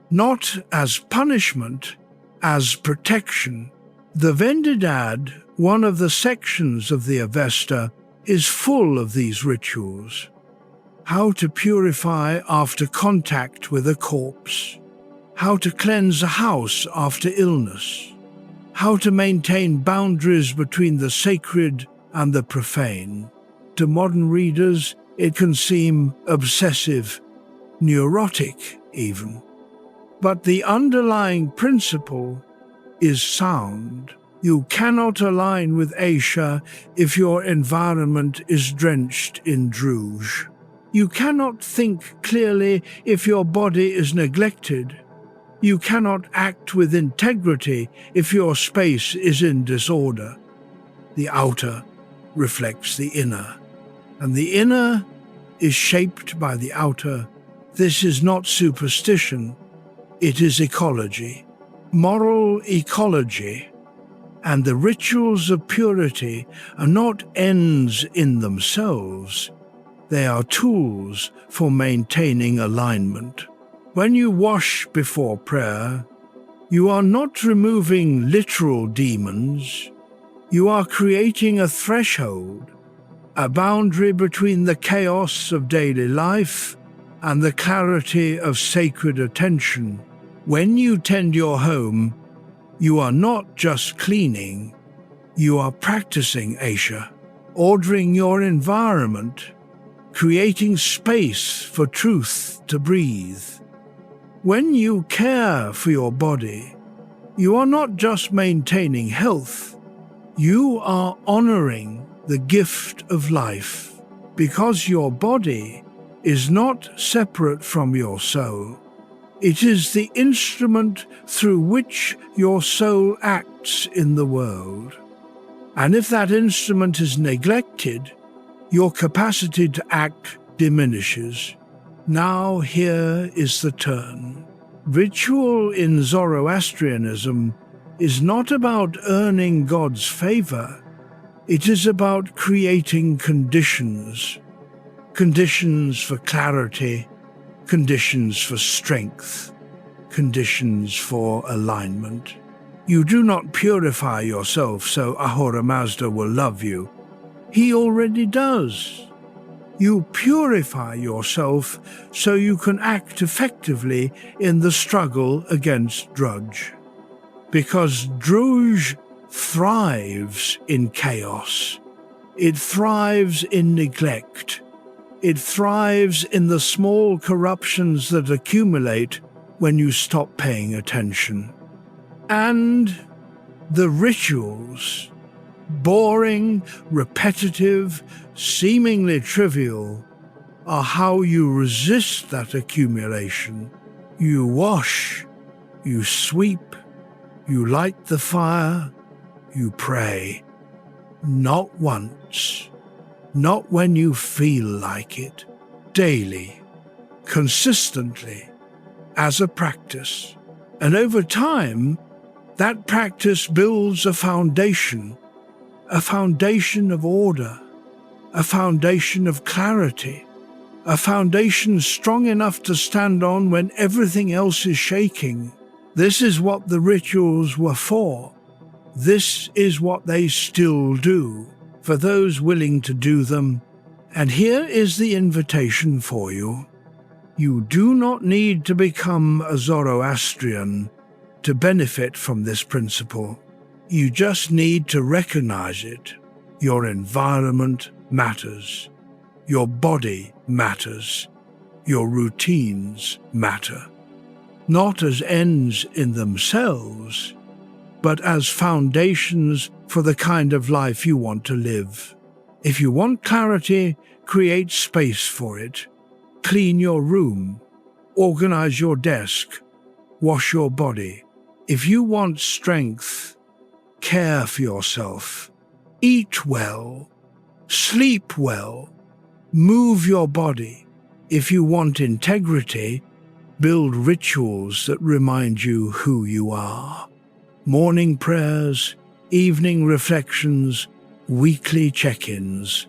not as punishment, as protection. The Vendidad, one of the sections of the Avesta, is full of these rituals. How to purify after contact with a corpse. How to cleanse a house after illness. How to maintain boundaries between the sacred and the profane. To modern readers, it can seem obsessive, neurotic even. But the underlying principle is sound. You cannot align with Asia if your environment is drenched in drooge. You cannot think clearly if your body is neglected. You cannot act with integrity if your space is in disorder. The outer reflects the inner, and the inner is shaped by the outer. This is not superstition, it is ecology, moral ecology, and the rituals of purity are not ends in themselves. They are tools for maintaining alignment. When you wash before prayer, you are not removing literal demons. You are creating a threshold, a boundary between the chaos of daily life and the clarity of sacred attention. When you tend your home, you are not just cleaning, you are practicing Asia, ordering your environment, creating space for truth to breathe. When you care for your body, you are not just maintaining health, you are honoring the gift of life, because your body is not separate from your soul. It is the instrument through which your soul acts in the world. And if that instrument is neglected, your capacity to act diminishes. Now here is the turn. Ritual in Zoroastrianism is not about earning God's favor. It is about creating conditions. Conditions for clarity, conditions for strength, conditions for alignment. You do not purify yourself so Ahura Mazda will love you. He already does. You purify yourself so you can act effectively in the struggle against drudge. Because drudge thrives in chaos. It thrives in neglect. It thrives in the small corruptions that accumulate when you stop paying attention. And the rituals, boring, repetitive, seemingly trivial, are how you resist that accumulation. You wash, you sweep, you light the fire, you pray. Not once, not when you feel like it, daily, consistently, as a practice. And over time, that practice builds a foundation of order, a foundation of clarity, a foundation strong enough to stand on when everything else is shaking. This is what the rituals were for. This is what they still do, for those willing to do them. And here is the invitation for you. You do not need to become a Zoroastrian to benefit from this principle. You just need to recognize it. Your environment matters. Your body matters. Your routines matter. Not as ends in themselves, but as foundations for the kind of life you want to live. If you want clarity, create space for it. clean your room, organize your desk, wash your body. If you want strength, care for yourself. Eat well, sleep well, move your body. If you want integrity, build rituals that remind you who you are. Morning prayers, evening reflections, weekly check-ins.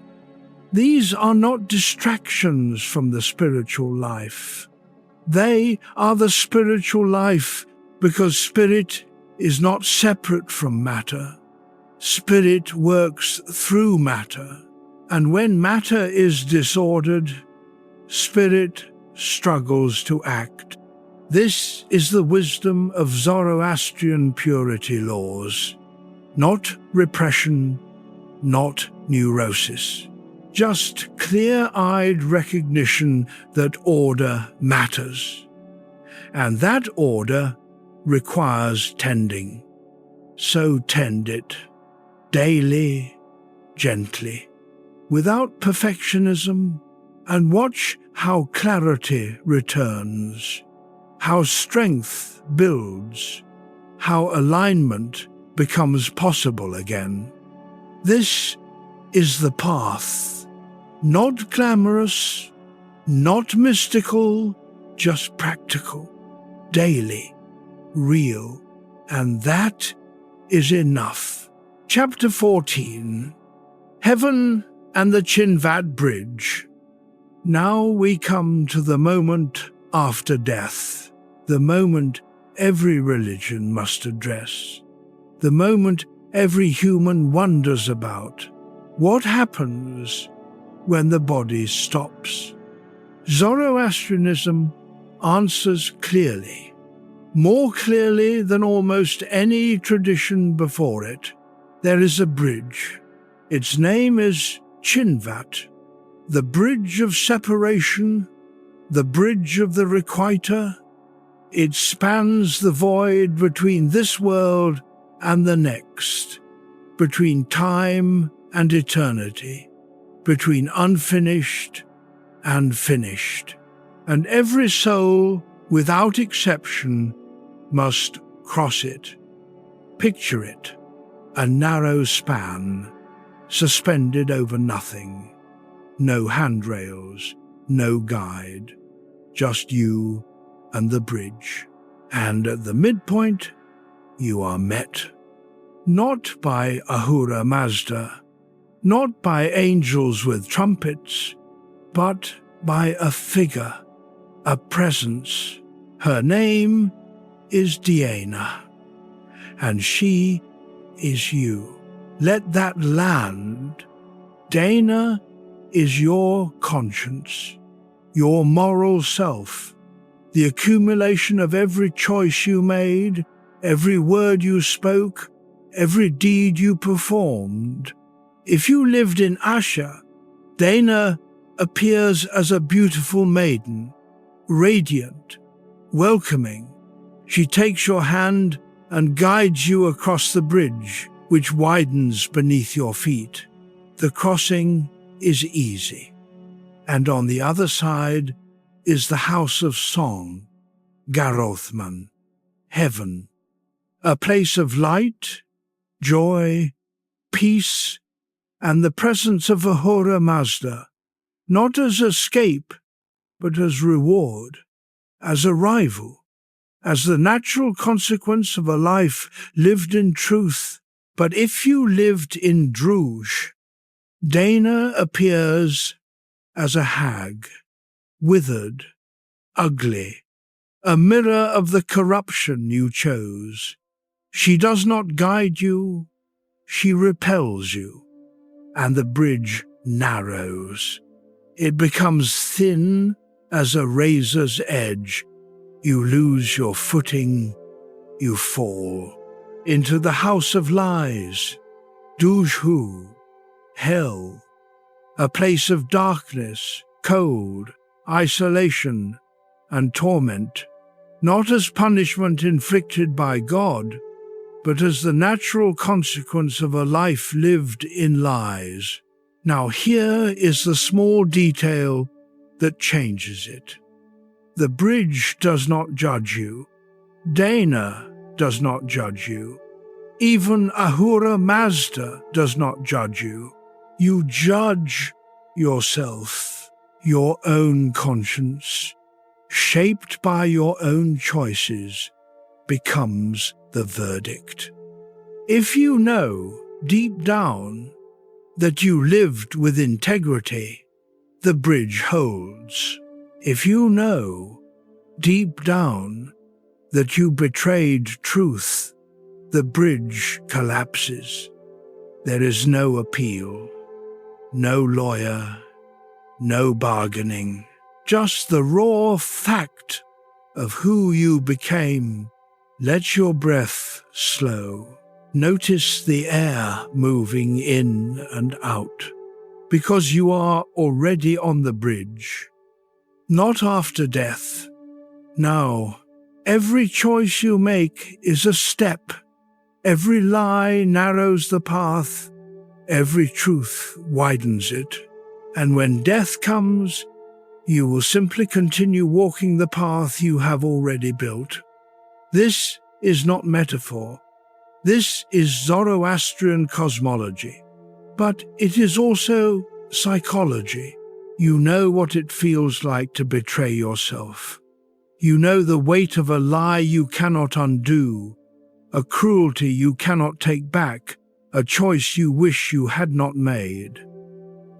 These are not distractions from the spiritual life. They are the spiritual life because spirit is not separate from matter. Spirit works through matter, and when matter is disordered, spirit struggles to act. This is the wisdom of Zoroastrian purity laws. Not repression, not neurosis. Just clear-eyed recognition that order matters. And that order requires tending. So tend it, daily, gently, without perfectionism, and watch how clarity returns, how strength builds, how alignment becomes possible again. This is the path, not glamorous, not mystical, just practical, daily, real, and that is enough. Chapter 14, Heaven and the Chinvat Bridge. Now we come to the moment after death, the moment every religion must address, the moment every human wonders about. What happens when the body stops? Zoroastrianism answers clearly, more clearly than almost any tradition before it. There is a bridge. Its name is Chinvat, the bridge of separation, the bridge of the requitor. It spans the void between this world and the next, between time and eternity, between unfinished and finished. And every soul, without exception, must cross it. Picture it, a narrow span, suspended over nothing. No handrails, no guide, just you and the bridge. And at the midpoint, you are met, not by Ahura Mazda, not by angels with trumpets, but by a figure, a presence. Her name is Diana, and she is you. Let that land. Dana is your conscience, your moral self, the accumulation of every choice you made, every word you spoke, every deed you performed. If you lived in Asha, Dana appears as a beautiful maiden, radiant, welcoming. She takes your hand and guides you across the bridge, which widens beneath your feet. The crossing is easy. And on the other side is the house of song, Garothman, heaven, a place of light, joy, peace, and the presence of Ahura Mazda, not as escape, but as reward, as arrival, as the natural consequence of a life lived in truth. But if you lived in Druj, Dana appears as a hag, withered, ugly, a mirror of the corruption you chose. She does not guide you, she repels you, and the bridge narrows. It becomes thin as a razor's edge. You lose your footing, you fall into the house of lies, Dujhu, hell, a place of darkness, cold, isolation, and torment, not as punishment inflicted by God, but as the natural consequence of a life lived in lies. Now here is the small detail that changes it. The bridge does not judge you. Dana does not judge you. Even Ahura Mazda does not judge you. You judge yourself, your own conscience, shaped by your own choices, becomes the verdict. If you know deep down that you lived with integrity, the bridge holds. If you know deep down that you betrayed truth, the bridge collapses. There is no appeal, no lawyer, no bargaining, just the raw fact of who you became. Let your breath slow. Notice the air moving in and out, because you are already on the bridge. Not after death. Now, every choice you make is a step. Every lie narrows the path. Every truth widens it. And when death comes, you will simply continue walking the path you have already built. This is not metaphor. This is Zoroastrian cosmology. But it is also psychology. You know what it feels like to betray yourself. You know the weight of a lie you cannot undo, a cruelty you cannot take back, a choice you wish you had not made.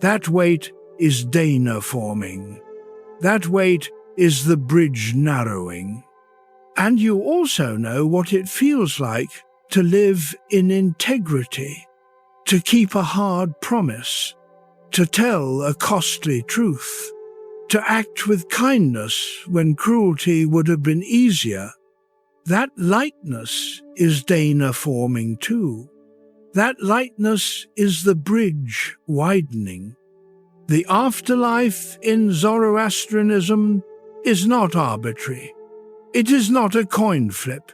That weight is Dana forming. That weight is the bridge narrowing. And you also know what it feels like to live in integrity, to keep a hard promise, to tell a costly truth, to act with kindness when cruelty would have been easier. That lightness is Dana forming too. That lightness is the bridge widening. The afterlife in Zoroastrianism is not arbitrary. It is not a coin flip.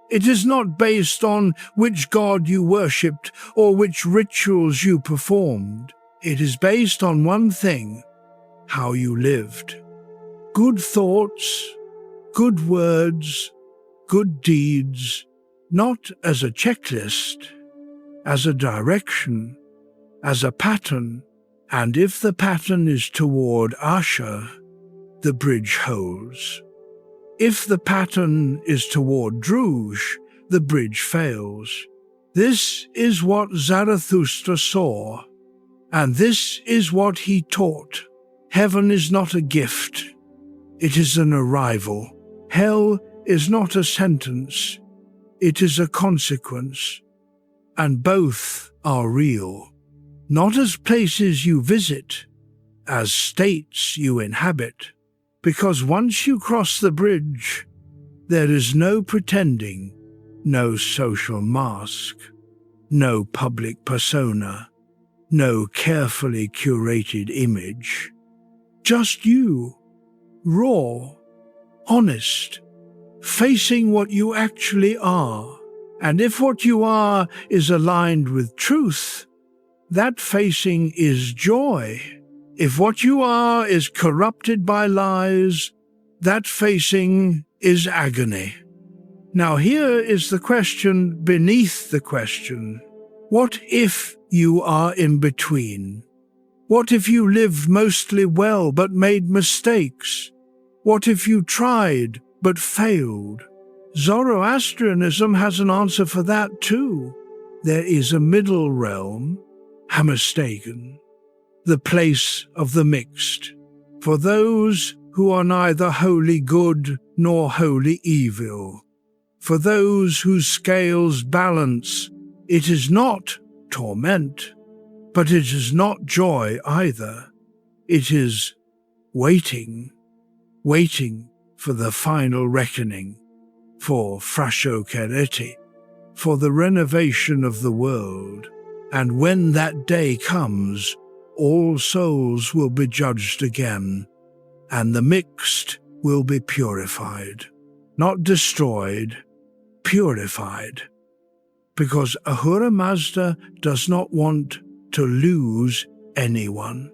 It is not based on which god you worshipped or which rituals you performed. It is based on one thing: how you lived. Good thoughts, good words, good deeds, not as a checklist, as a direction, as a pattern. And if the pattern is toward Asha, the bridge holds. If the pattern is toward Druj, the bridge fails. This is what Zarathustra saw, and this is what he taught. Heaven is not a gift. It is an arrival. Hell is not a sentence. It is a consequence. And both are real. Not as places you visit, as states you inhabit. Because once you cross the bridge, there is no pretending, no social mask, no public persona, no carefully curated image. Just you, raw, honest, facing what you actually are. And if what you are is aligned with truth, that facing is joy. If what you are is corrupted by lies, that facing is agony. Now here is the question beneath the question. What if you are in between? What if you lived mostly well but made mistakes? What if you tried but failed? Zoroastrianism has an answer for that too. There is a middle realm, Hamistagan, the place of the mixed, for those who are neither wholly good nor wholly evil, for those whose scales balance. It is not torment, but it is not joy either. It is waiting for the final reckoning, for Frashokereti, for the renovation of the world. And when that day comes, all souls will be judged again, and the mixed will be purified, not destroyed, purified, because Ahura Mazda does not want to lose anyone.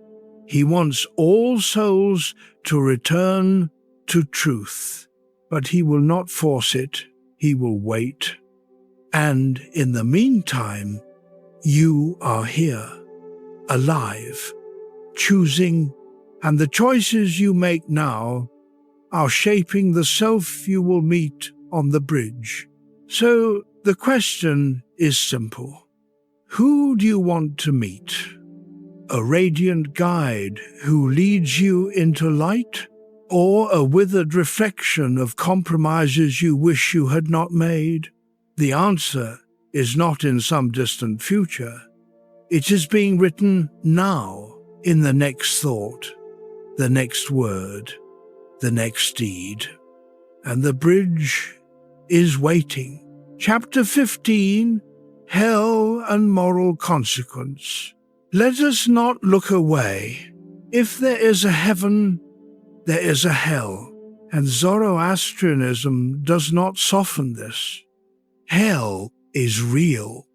He wants all souls to return to truth, but he will not force it. He will wait. And in the meantime, you are here, alive, choosing, and the choices you make now are shaping the self you will meet on the bridge. So the question is simple. Who do you want to meet? A radiant guide who leads you into light, or a withered reflection of compromises you wish you had not made? The answer is not in some distant future. It is being written now, in the next thought, the next word, the next deed. And the bridge is waiting. Chapter 15, Hell and Moral Consequence. Let us not look away. If there is a heaven, there is a hell, and Zoroastrianism does not soften this. Hell is real.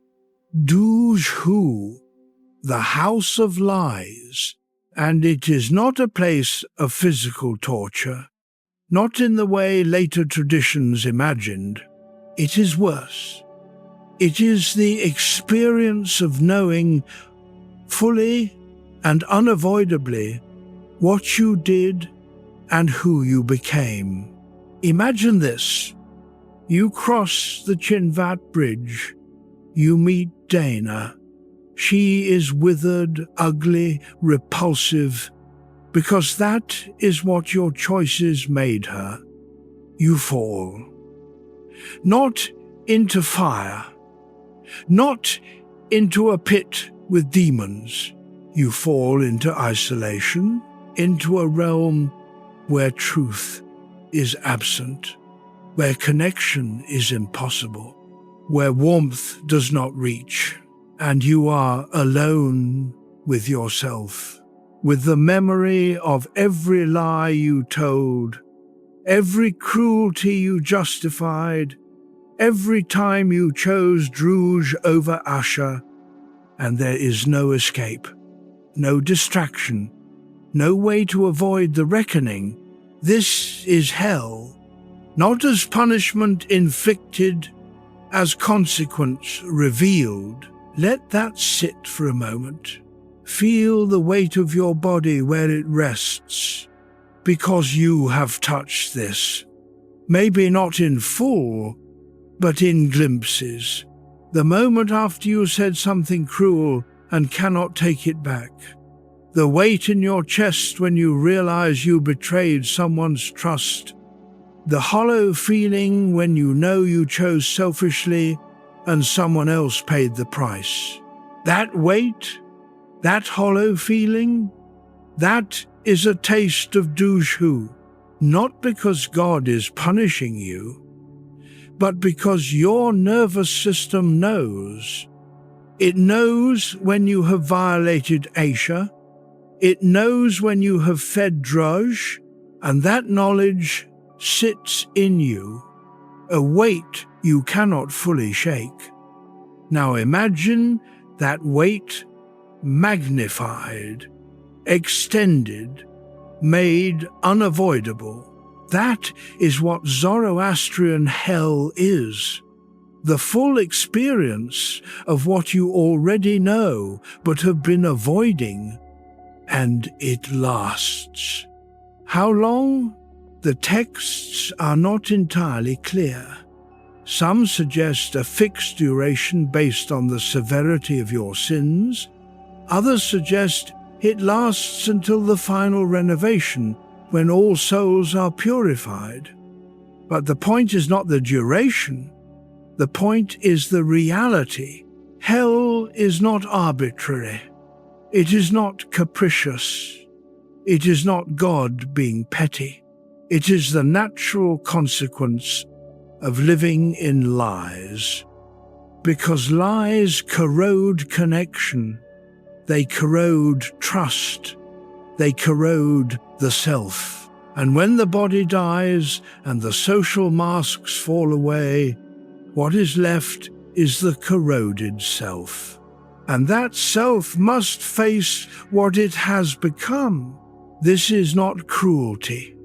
Duj-hu, the house of lies, and it is not a place of physical torture, not in the way later traditions imagined. It is worse. It is the experience of knowing fully and unavoidably what you did and who you became. Imagine this. You cross the Chinvat Bridge. You meet Dana. She is withered, ugly, repulsive, because that is what your choices made her. You fall. Not into fire. Not into a pit with demons. You fall into isolation, into a realm where truth is absent, where connection is impossible, where warmth does not reach, and you are alone with yourself, with the memory of every lie you told, every cruelty you justified, every time you chose Druj over Asha, and there is no escape, no distraction, no way to avoid the reckoning. This is hell, not as punishment inflicted, as consequence revealed. Let that sit for a moment. Feel the weight of your body where it rests, because you have touched this. Maybe not in full, but in glimpses. The moment after you said something cruel and cannot take it back. The weight in your chest when you realize you betrayed someone's trust. The hollow feeling when you know you chose selfishly and someone else paid the price. That weight, that hollow feeling, that is a taste of Duj-hu, not because God is punishing you, but because your nervous system knows. It knows when you have violated Asha. It knows when you have fed Druj, and that knowledge sits in you, a weight you cannot fully shake. Now imagine that weight magnified, extended, made unavoidable. That is what Zoroastrian hell is. The full experience of what you already know but have been avoiding, and it lasts. How long? The texts are not entirely clear. Some suggest a fixed duration based on the severity of your sins. Others suggest it lasts until the final renovation, when all souls are purified. But the point is not the duration. The point is the reality. Hell is not arbitrary. It is not capricious. It is not God being petty. It is the natural consequence of living in lies. Because lies corrode connection. They corrode trust. They corrode the self. And when the body dies and the social masks fall away, what is left is the corroded self. and that self must face what it has become. This is not cruelty.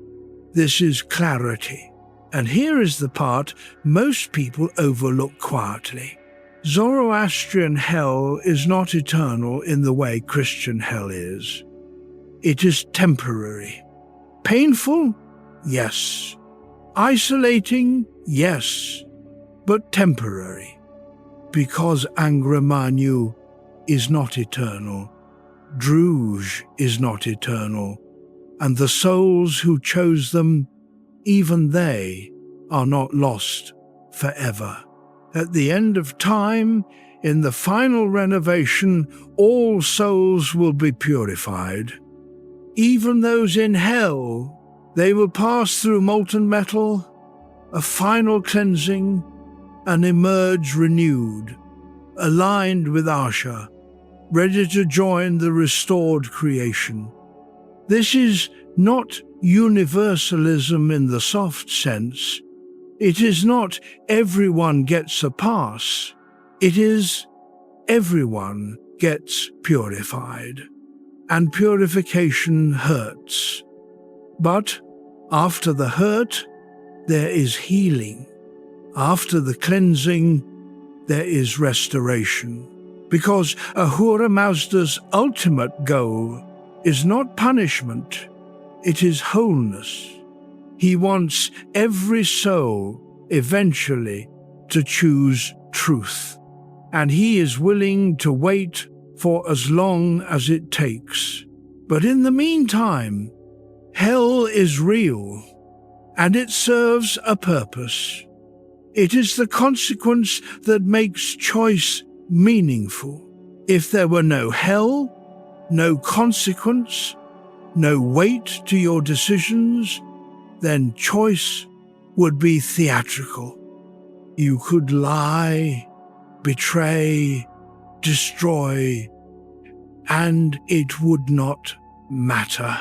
This is clarity. And here is the part most people overlook quietly. Zoroastrian hell is not eternal in the way Christian hell is. It is temporary. Painful? Yes. Isolating? Yes. But temporary. Because Angra Mainyu is not eternal. Druge is not eternal. And the souls who chose them, even they are not lost forever. At the end of time, in the final renovation, all souls will be purified. Even those in hell, they will pass through molten metal, a final cleansing, and emerge renewed, aligned with Asha, ready to join the restored creation. This is not universalism in the soft sense. It is not everyone gets a pass. It is everyone gets purified. And purification hurts. But after the hurt, there is healing. After the cleansing, there is restoration. Because Ahura Mazda's ultimate goal is not punishment, it is wholeness. He wants every soul eventually to choose truth, and he is willing to wait for as long as it takes. But in the meantime, hell is real, and it serves a purpose. It is the consequence that makes choice meaningful. If there were no hell, no consequence, no weight to your decisions, then choice would be theatrical. You could lie, betray, destroy, and it would not matter.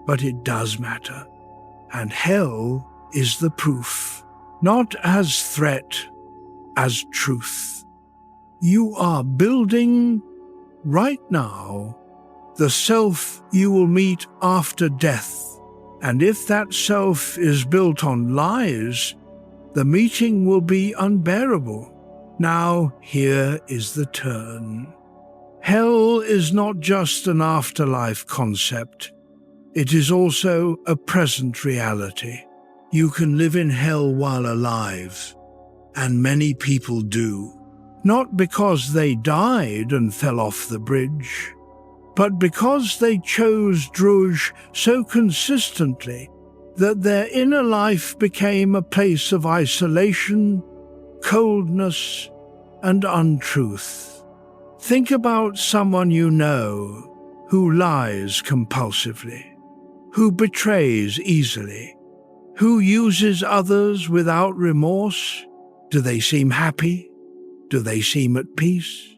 But it does matter. And hell is the proof, not as threat, as truth. You are building, right now, the self you will meet after death. And if that self is built on lies, the meeting will be unbearable. Now here is the turn. Hell is not just an afterlife concept. It is also a present reality. You can live in hell while alive, and many people do. Not because they died and fell off the bridge, but because they chose Druge so consistently that their inner life became a place of isolation, coldness, and untruth. Think about someone you know who lies compulsively, who betrays easily, who uses others without remorse. Do they seem happy? Do they seem at peace?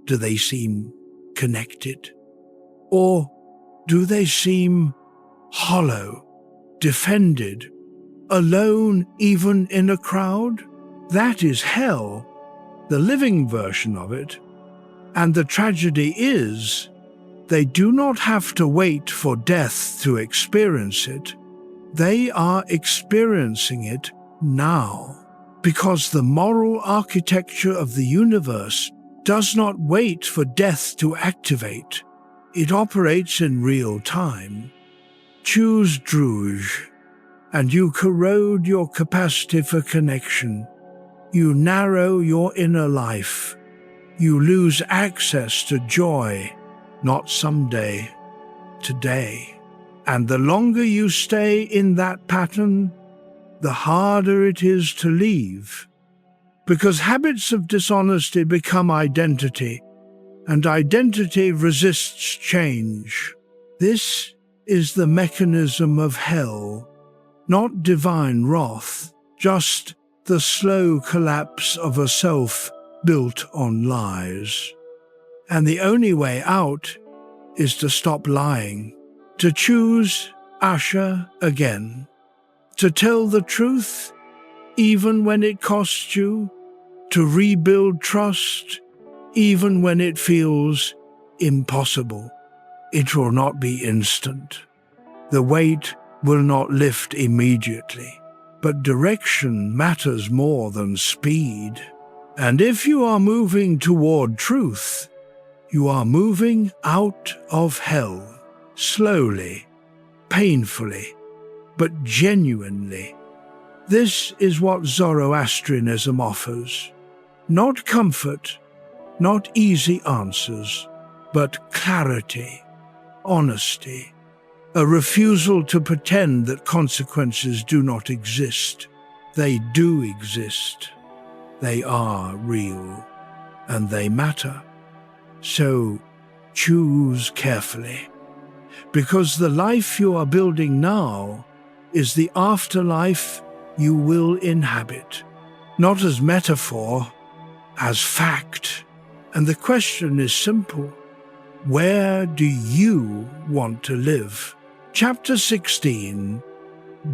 Do they seem connected? Or do they seem hollow, defended, alone even in a crowd? That is hell, the living version of it. And the tragedy is, they do not have to wait for death to experience it. They are experiencing it now, because the moral architecture of the universe does not wait for death to activate. It operates in real time. Choose Druge, and you corrode your capacity for connection. You narrow your inner life. You lose access to joy, not someday, today. And the longer you stay in that pattern, the harder it is to leave. Because habits of dishonesty become identity, and identity resists change. This is the mechanism of hell, not divine wrath, just the slow collapse of a self built on lies. And the only way out is to stop lying, to choose Asha again, to tell the truth even when it costs you, to rebuild trust even when it feels impossible. It will not be instant. The weight will not lift immediately, but direction matters more than speed. And if you are moving toward truth, you are moving out of hell, slowly, painfully, but genuinely. This is what Zoroastrianism offers. Not comfort, not easy answers, but clarity, honesty, a refusal to pretend that consequences do not exist. They do exist. They are real, and they matter. So choose carefully, because the life you are building now is the afterlife you will inhabit, not as metaphor, as fact. And the question is simple: where do you want to live? Chapter 16,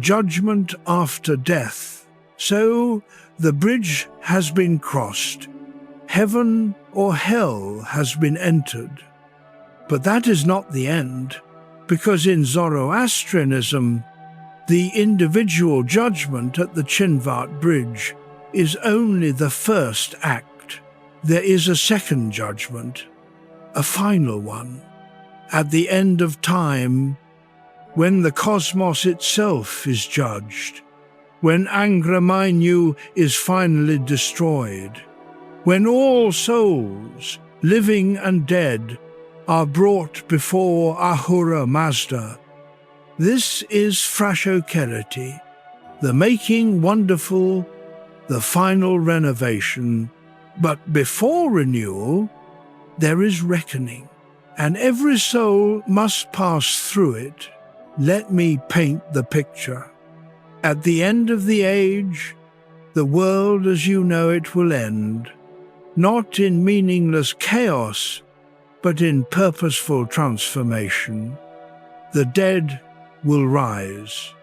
Judgment After Death. So the bridge has been crossed. Heaven or hell has been entered. But that is not the end, because in Zoroastrianism, the individual judgment at the Chinvat Bridge is only the first act. There is a second judgment, a final one, at the end of time, when the cosmos itself is judged, when Angra Mainyu is finally destroyed, when all souls, living and dead, are brought before Ahura Mazda. This is Frashokerity, the making wonderful, the final renovation. But before renewal, there is reckoning, and every soul must pass through it. Let me paint the picture. At the end of the age, the world as you know it will end, not in meaningless chaos, but in purposeful transformation. The dead will rise,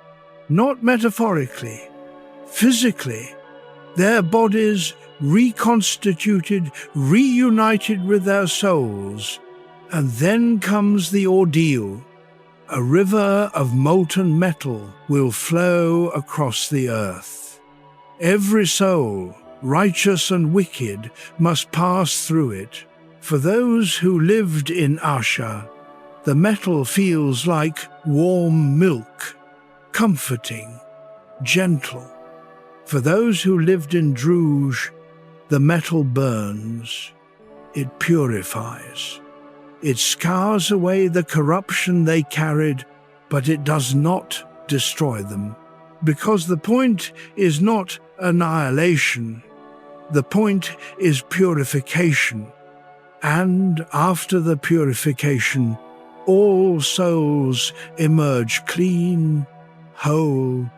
not metaphorically, physically, their bodies reconstituted, reunited with their souls. And then comes the ordeal. A river of molten metal will flow across the earth. Every soul, righteous and wicked, must pass through it. For those who lived in Asha, the metal feels like warm milk, comforting, gentle. For those who lived in Druj, the metal burns, it purifies. It scours away the corruption they carried, but it does not destroy them. Because the point is not annihilation, the point is purification. And after the purification, all souls emerge clean, whole,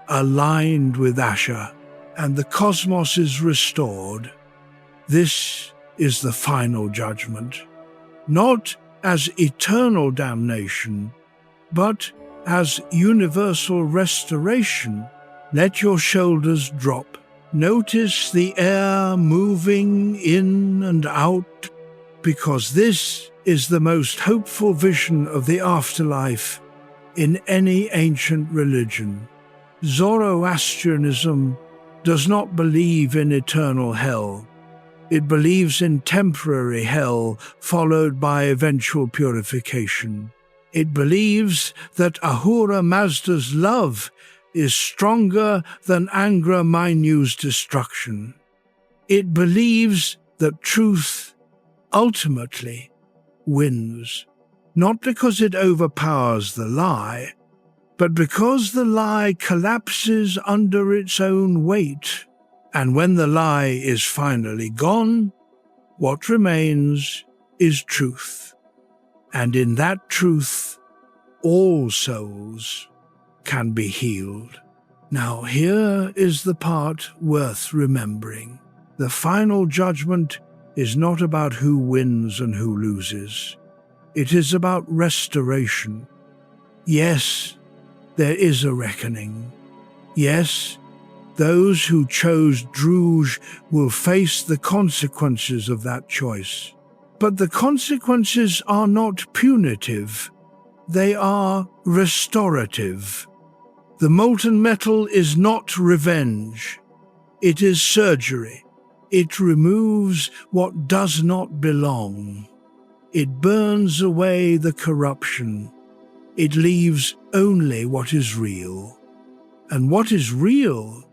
aligned with Asha, and the cosmos is restored. This is the final judgment, not as eternal damnation, but as universal restoration. Let your shoulders drop. Notice the air moving in and out, because this is the most hopeful vision of the afterlife in any ancient religion. Zoroastrianism does not believe in eternal hell. It believes in temporary hell followed by eventual purification. It believes that Ahura Mazda's love is stronger than Angra Mainyu's destruction. It believes that truth ultimately wins, not because it overpowers the lie, but because the lie collapses under its own weight. And when the lie is finally gone, what remains is truth. And in that truth, all souls can be healed. Now here is the part worth remembering. The final judgment is not about who wins and who loses. It is about restoration. Yes, there is a reckoning. Yes, Those who chose Druj will face the consequences of that choice. But the consequences are not punitive. They are restorative. The molten metal is not revenge. It is surgery. It removes what does not belong. It burns away the corruption. It leaves only what is real. And what is real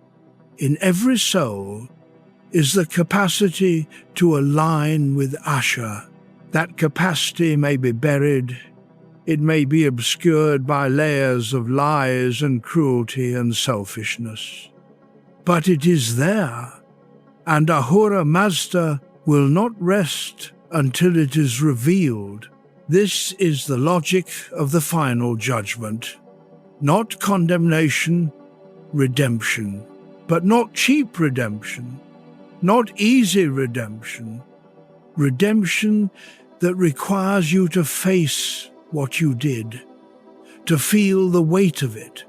in every soul is the capacity to align with Asha. That capacity may be buried. It may be obscured by layers of lies and cruelty and selfishness. But it is there, and Ahura Mazda will not rest until it is revealed. This is the logic of the final judgment. Not condemnation, redemption. But not cheap redemption, not easy redemption. Redemption that requires you to face what you did, to feel the weight of it,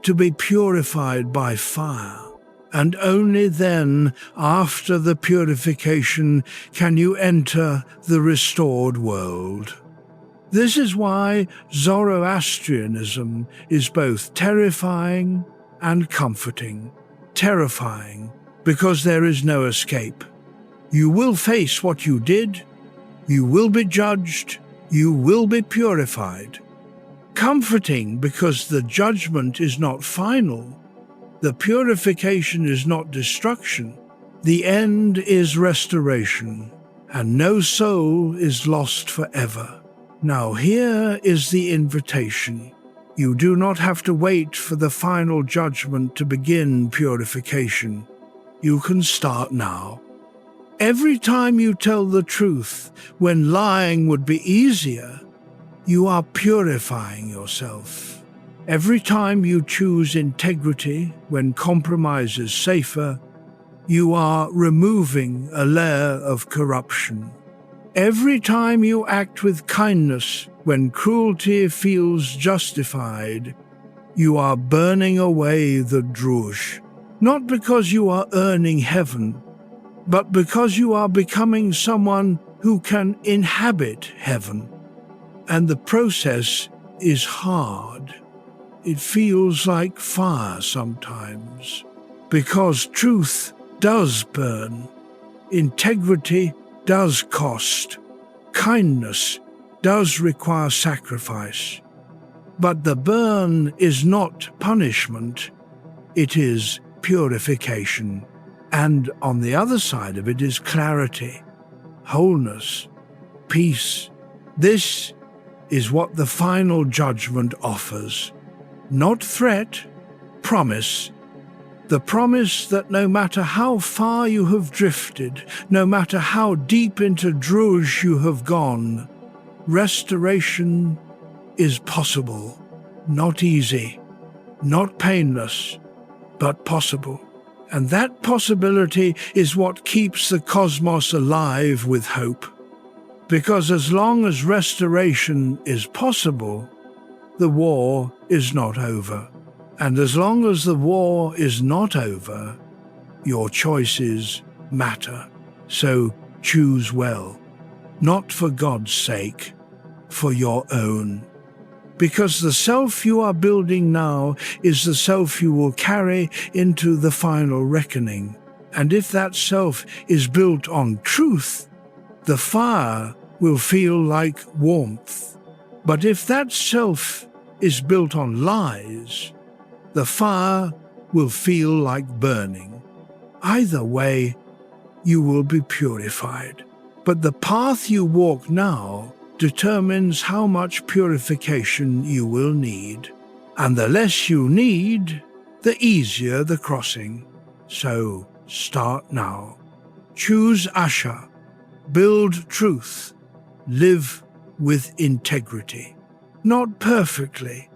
to be purified by fire. And only then, after the purification, can you enter the restored world. This is why Zoroastrianism is both terrifying and comforting. Terrifying because there is no escape. You will face what you did, you will be judged, you will be purified. Comforting because the judgment is not final, the purification is not destruction, the end is restoration, and no soul is lost forever. Now here is the invitation. You do not have to wait for the final judgment to begin purification. You can start now. Every time you tell the truth, when lying would be easier, you are purifying yourself. Every time you choose integrity, when compromise is safer, you are removing a layer of corruption. Every time you act with kindness, when cruelty feels justified, you are burning away the Druj, not because you are earning heaven, but because you are becoming someone who can inhabit heaven. And the process is hard. It feels like fire sometimes, because truth does burn, integrity does cost, kindness does require sacrifice. But the burn is not punishment, it is purification. And on the other side of it is clarity, wholeness, peace. This is what the final judgment offers. Not threat, promise. The promise that no matter how far you have drifted, no matter how deep into Druj you have gone, restoration is possible. Not easy, not painless, but possible. And that possibility is what keeps the cosmos alive with hope. Because as long as restoration is possible, the war is not over. And as long as the war is not over, your choices matter. So choose well, not for God's sake, for your own. Because the self you are building now is the self you will carry into the final reckoning. And if that self is built on truth, the fire will feel like warmth. But if that self is built on lies, the fire will feel like burning. Either way, you will be purified. But the path you walk now determines how much purification you will need. And the less you need, the easier the crossing. So start now. Choose Asha. Build truth. Live with integrity. Not perfectly,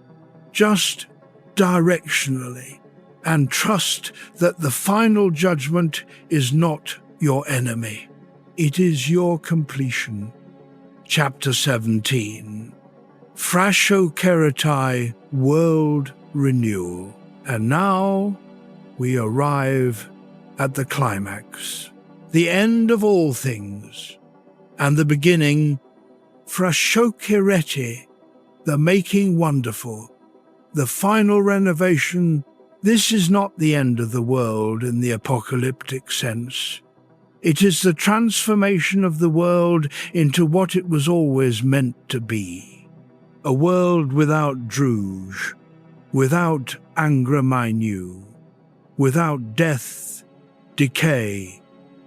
just directionally. And trust that the final judgment is not your enemy. It is your completion. Chapter 17. Frashokeratai World Renewal. And now, we arrive at the climax, the end of all things, and the beginning, Frashokereti, the making wonderful, the final renovation. This is not the end of the world in the apocalyptic sense. It is the transformation of the world into what it was always meant to be. A world without Druj, without Angra Mainyu, without death, decay,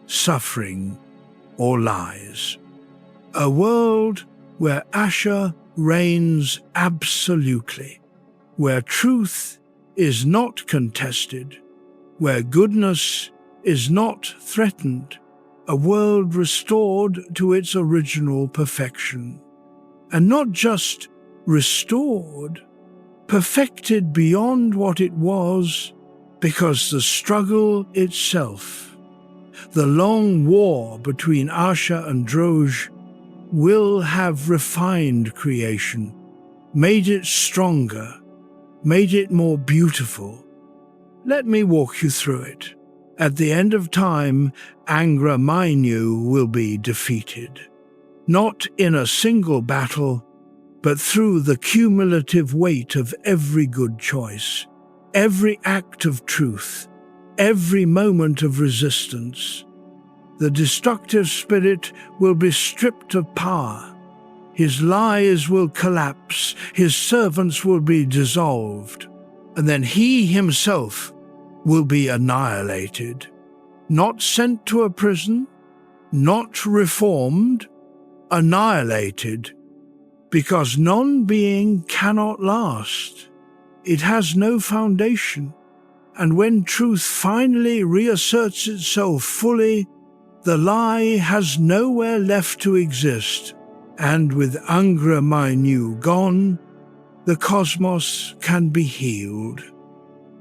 suffering, or lies. A world where Asher reigns absolutely, where truth is not contested, where goodness is not threatened, a world restored to its original perfection. And not just restored, perfected beyond what it was, because the struggle itself, the long war between Asher and Droj, will have refined creation, made it stronger, made it more beautiful. Let me walk you through it. At the end of time, Angra Mainyu will be defeated, not in a single battle, but through the cumulative weight of every good choice, every act of truth, every moment of resistance. The destructive spirit will be stripped of power. His lies will collapse, his servants will be dissolved, and then he himself will be annihilated, not sent to a prison, not reformed, annihilated, because non-being cannot last. It has no foundation, and when truth finally reasserts itself fully, the lie has nowhere left to exist, and with Angra Mainyu gone, the cosmos can be healed.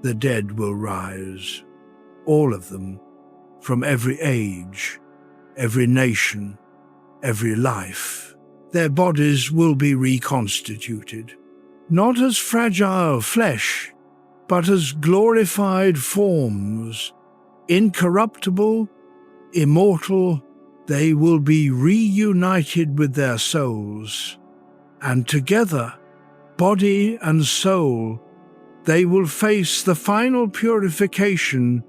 The dead will rise, all of them, from every age, every nation, every life. Their bodies will be reconstituted, not as fragile flesh, but as glorified forms, incorruptible, immortal. They will be reunited with their souls, and together, body and soul, they will face the final purification,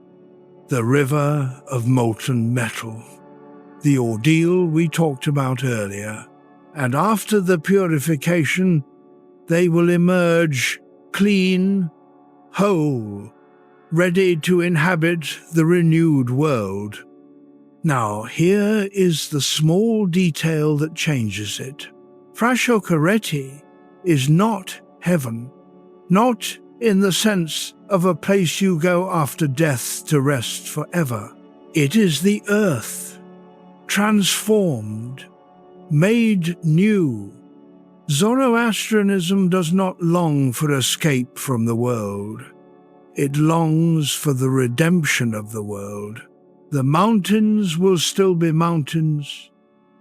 the river of molten metal, the ordeal we talked about earlier. And after the purification, they will emerge clean, whole, ready to inhabit the renewed world. Now, here is the small detail that changes it. Frashokereti is not heaven, not in the sense of a place you go after death to rest forever. It is the earth, transformed, made new. Zoroastrianism does not long for escape from the world. It longs for the redemption of the world. The mountains will still be mountains.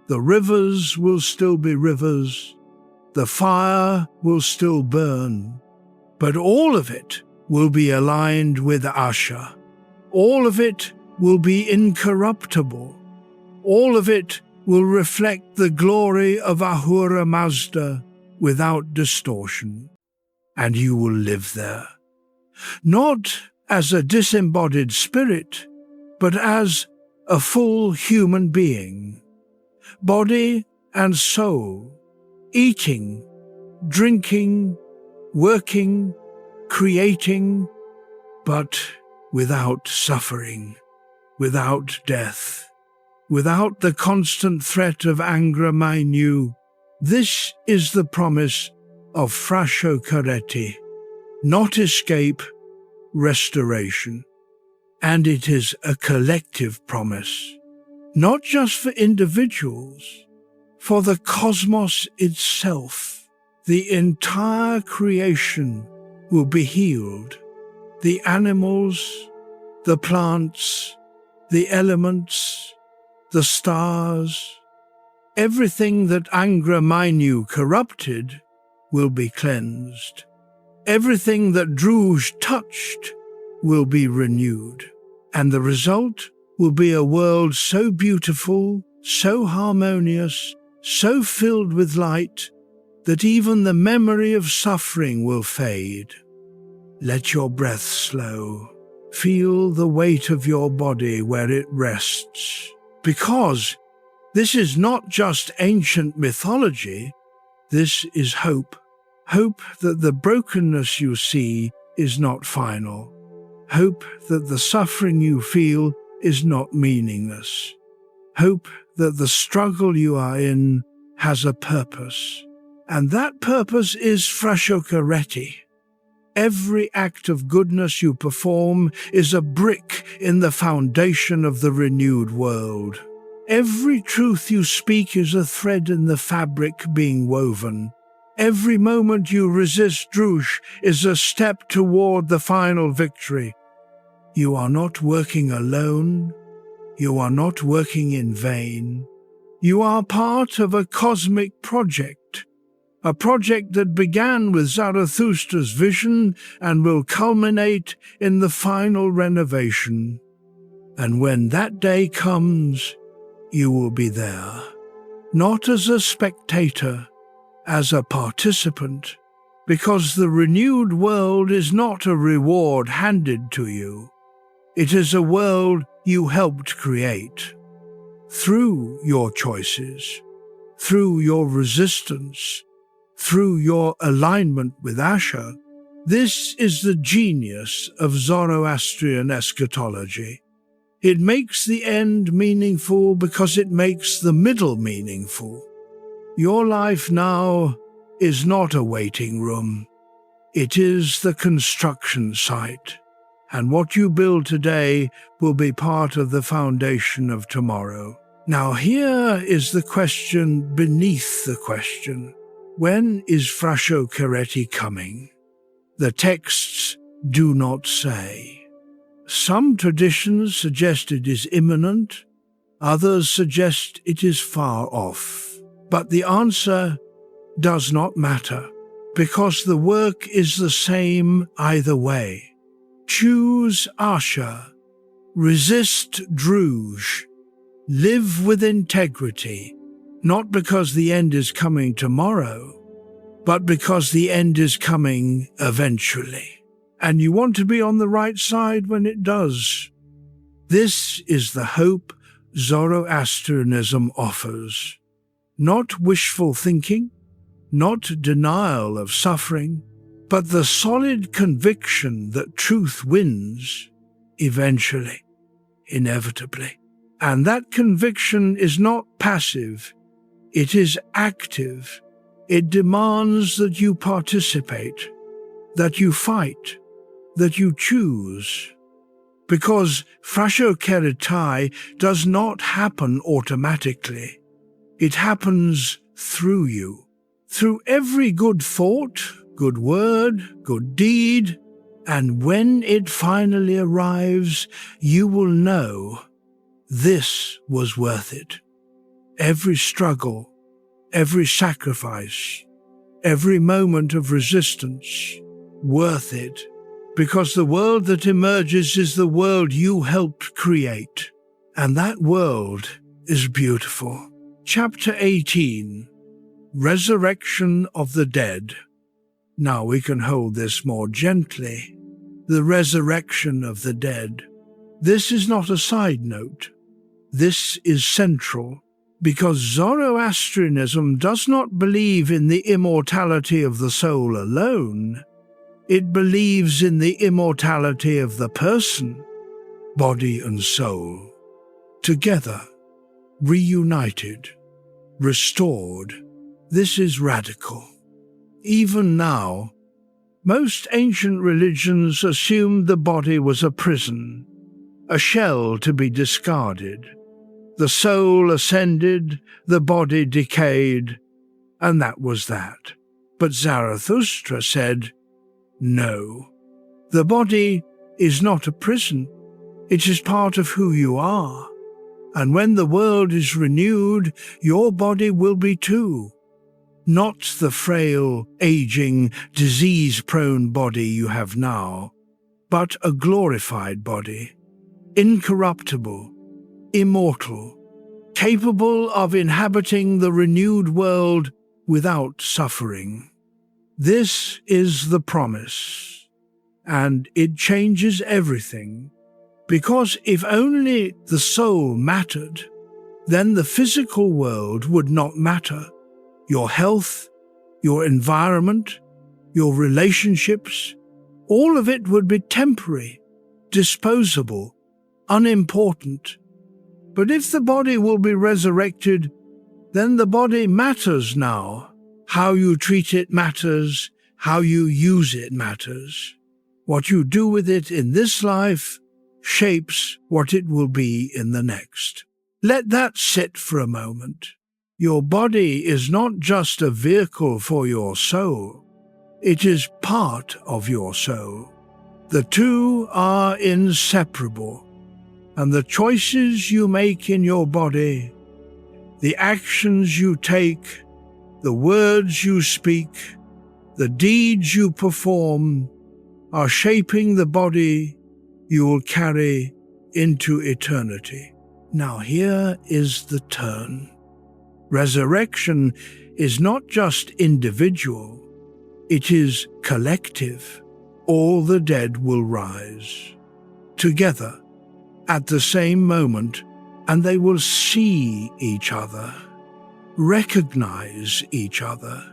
The rivers will still be rivers. The fire will still burn. But all of it will be aligned with Asher. All of it will be incorruptible. All of it will reflect the glory of Ahura Mazda without distortion. And you will live there, not as a disembodied spirit, but as a full human being, body and soul, eating, drinking, working, creating, but without suffering, without death, without the constant threat of Angra Mainyu. This is the promise of Frashokereti, not escape, restoration. And it is a collective promise, not just for individuals, for the cosmos itself. The entire creation will be healed. The animals, the plants, the elements, the stars, everything that Angra Mainyu corrupted will be cleansed. Everything that Druj touched will be renewed, and the result will be a world so beautiful, so harmonious, so filled with light, that even the memory of suffering will fade. Let your breath slow. Feel the weight of your body where it rests, because this is not just ancient mythology, this is hope. Hope that the brokenness you see is not final. Hope that the suffering you feel is not meaningless. Hope that the struggle you are in has a purpose. And that purpose is frashokareti. Every act of goodness you perform is a brick in the foundation of the renewed world. Every truth you speak is a thread in the fabric being woven. Every moment you resist drush is a step toward the final victory. You are not working alone. You are not working in vain. You are part of a cosmic project. A project that began with Zarathustra's vision and will culminate in the final renovation. And when that day comes, you will be there, not as a spectator, as a participant, because the renewed world is not a reward handed to you. It is a world you helped create, through your choices, through your resistance, through your alignment with Asher. This is the genius of Zoroastrian eschatology. It makes the end meaningful because it makes the middle meaningful. Your life now is not a waiting room. It is the construction site, and what you build today will be part of the foundation of tomorrow. Now here is the question beneath the question. When is frashokareti coming? The texts do not say. Some traditions suggest it is imminent, others suggest it is far off. But the answer does not matter, because the work is the same either way. Choose Asher, resist drush, live with integrity, not because the end is coming tomorrow, but because the end is coming eventually. And you want to be on the right side when it does. This is the hope Zoroastrianism offers. Not wishful thinking, not denial of suffering, but the solid conviction that truth wins eventually, inevitably. And that conviction is not passive, it is active. It demands that you participate, that you fight, that you choose. Because frashokareti does not happen automatically. It happens through you, through every good thought, good word, good deed, and when it finally arrives, you will know this was worth it. Every struggle, every sacrifice, every moment of resistance, worth it, because the world that emerges is the world you helped create, and that world is beautiful. Chapter 18, Resurrection of the Dead. Now we can hold this more gently. The resurrection of the dead. This is not a side note. This is central, because Zoroastrianism does not believe in the immortality of the soul alone. It believes in the immortality of the person, body and soul, together, reunited, restored. This is radical. Even now, most ancient religions assumed the body was a prison, a shell to be discarded. The soul ascended, the body decayed, and that was that. But Zarathustra said, no, the body is not a prison. It is part of who you are. And when the world is renewed, your body will be too. Not the frail, aging, disease-prone body you have now, but a glorified body, incorruptible, immortal, capable of inhabiting the renewed world without suffering. This is the promise, and it changes everything, because if only the soul mattered, then the physical world would not matter. Your health, your environment, your relationships, all of it would be temporary, disposable, unimportant. But if the body will be resurrected, then the body matters now. How you treat it matters, how you use it matters. What you do with it in this life shapes what it will be in the next. Let that sit for a moment. Your body is not just a vehicle for your soul. It is part of your soul. The two are inseparable, and the choices you make in your body, the actions you take, the words you speak, the deeds you perform, are shaping the body you will carry into eternity. Now here is the turn. Resurrection is not just individual, it is collective. All the dead will rise together at the same moment, and they will see each other, recognize each other,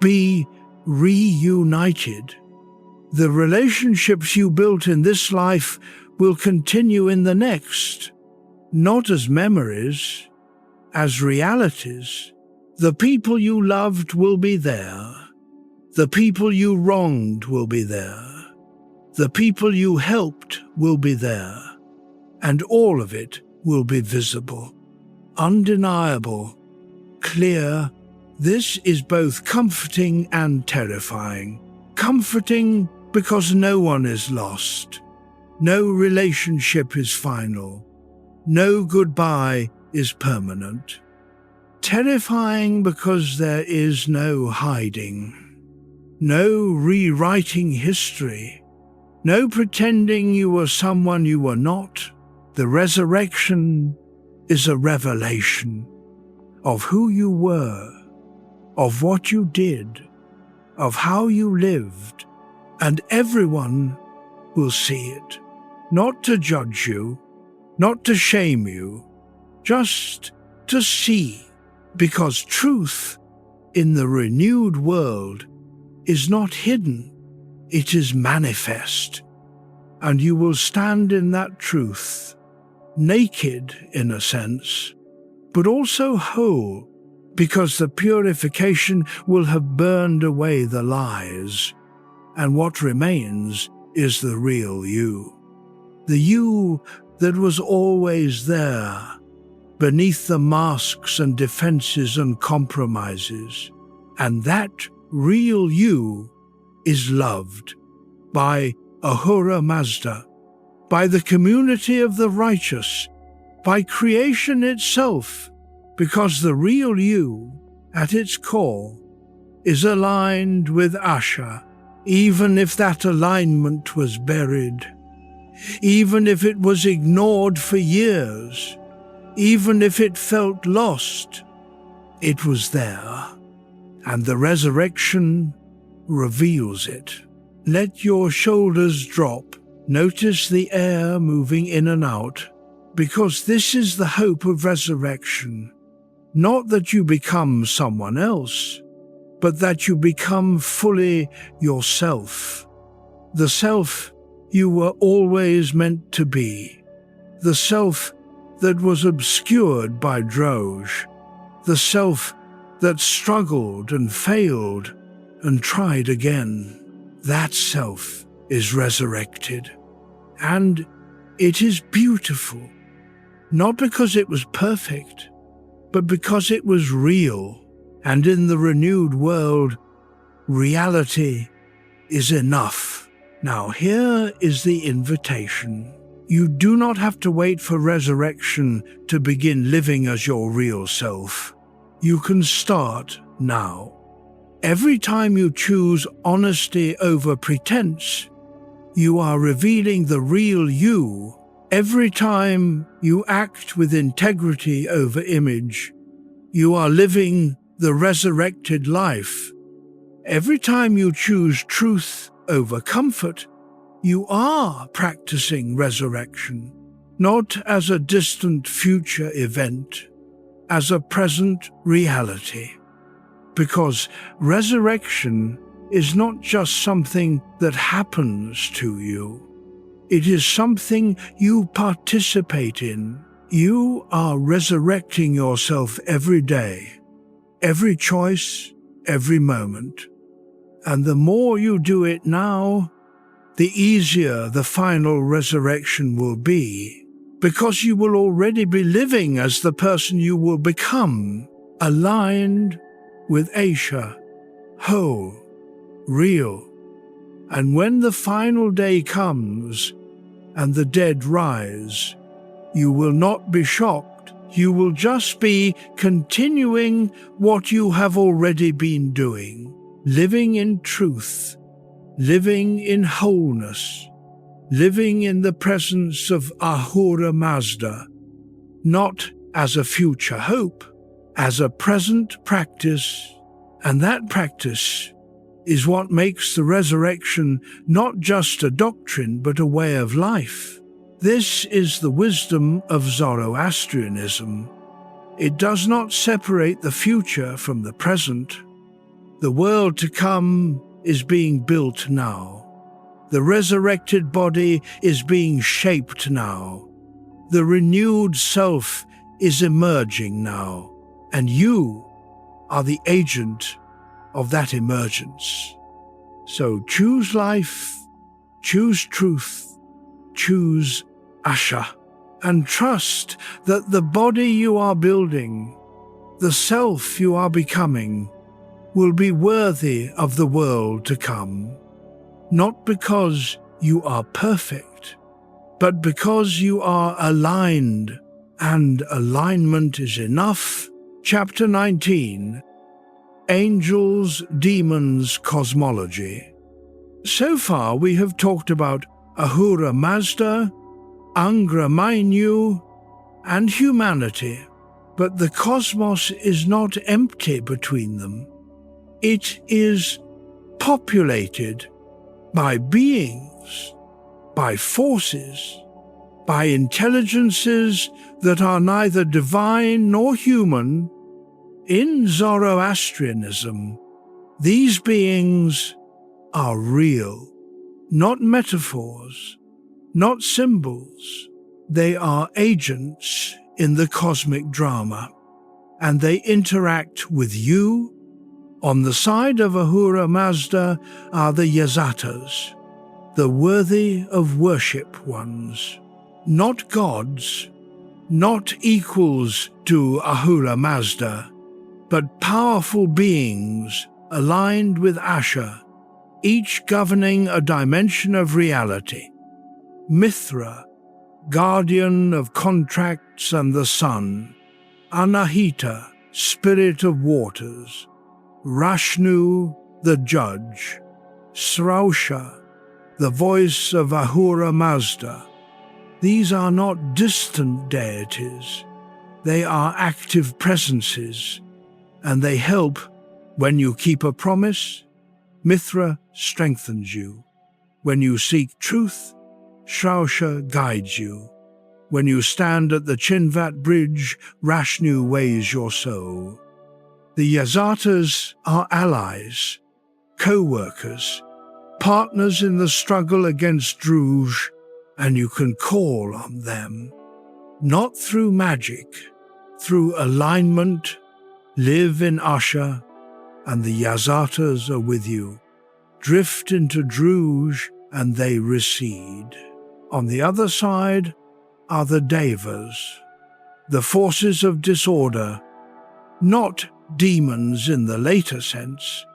be reunited. The relationships you built in this life will continue in the next, not as memories, as realities. The people you loved will be there. The people you wronged will be there. The people you helped will be there. And all of it will be visible, undeniable, clear. This is both comforting and terrifying. Comforting because no one is lost. No relationship is final. No goodbye is permanent. Terrifying because there is no hiding. No rewriting history. No pretending you were someone you were not. The resurrection is a revelation of who you were, of what you did, of how you lived, and everyone will see it. Not to judge you, not to shame you, just to see, because truth in the renewed world is not hidden, it is manifest, and you will stand in that truth, naked in a sense, but also whole, because the purification will have burned away the lies, and what remains is the real you. The you that was always there, beneath the masks and defenses and compromises. And that real you is loved by Ahura Mazda, by the community of the righteous, by creation itself, because the real you, at its core, is aligned with Asha, even if that alignment was buried, even if it was ignored for years, even if it felt lost, it was there, and the resurrection reveals it. Let your shoulders drop. Notice the air moving in and out, because this is the hope of resurrection. Not that you become someone else, but that you become fully yourself. The self you were always meant to be. The self that was obscured by Droge. The self that struggled and failed and tried again. That self is resurrected. And it is beautiful, not because it was perfect, but because it was real. And in the renewed world, reality is enough. Now here is the invitation. You do not have to wait for resurrection to begin living as your real self. You can start now. Every time you choose honesty over pretense, You are revealing the real you every time you act with integrity over image. You are living the resurrected life. Every time you choose truth over comfort, you are practicing resurrection, not as a distant future event, as a present reality. Because resurrection is not just something that happens to you. It is something you participate in. You are resurrecting yourself every day, every choice, every moment. And the more you do it now, the easier the final resurrection will be, because you will already be living as the person you will become, aligned with Aisha, whole, real. And when the final day comes and the dead rise, you will not be shocked. You will just be continuing what you have already been doing, living in truth, living in wholeness, living in the presence of Ahura Mazda, not as a future hope, as a present practice. And that practice is what makes the resurrection not just a doctrine but a way of life. This is the wisdom of Zoroastrianism. It does not separate the future from the present. The world to come is being built now. The resurrected body is being shaped now. The renewed self is emerging now, and you are the agent of that emergence. So choose life, choose truth, choose Asha, and trust that the body you are building, the self you are becoming, will be worthy of the world to come. Not because you are perfect, but because you are aligned, and alignment is enough. Chapter 19, Angels, Demons, Cosmology. So far we have talked about Ahura Mazda, Angra Mainyu, and humanity, but the cosmos is not empty between them. It is populated by beings, by forces, by intelligences that are neither divine nor human. In Zoroastrianism, these beings are real, not metaphors, not symbols. They are agents in the cosmic drama, and they interact with you. On the side of Ahura Mazda are the Yazatas, the worthy of worship ones, not gods, not equals to Ahura Mazda, but powerful beings aligned with Asha, each governing a dimension of reality. Mithra, guardian of contracts and the sun. Anahita, spirit of waters. Rashnu, the judge. Srausha, the voice of Ahura Mazda. These are not distant deities. They are active presences, and they help when you keep a promise. Mithra strengthens you. When you seek truth, Srausha guides you. When you stand at the Chinvat bridge, Rashnu weighs your soul. The Yazatas are allies, co-workers, partners in the struggle against Druj, and you can call on them. Not through magic, through alignment. Live in Asha, and the Yazatas are with you. Drift into Druj, and they recede. On the other side are the Devas, the forces of disorder, not demons in the later sense,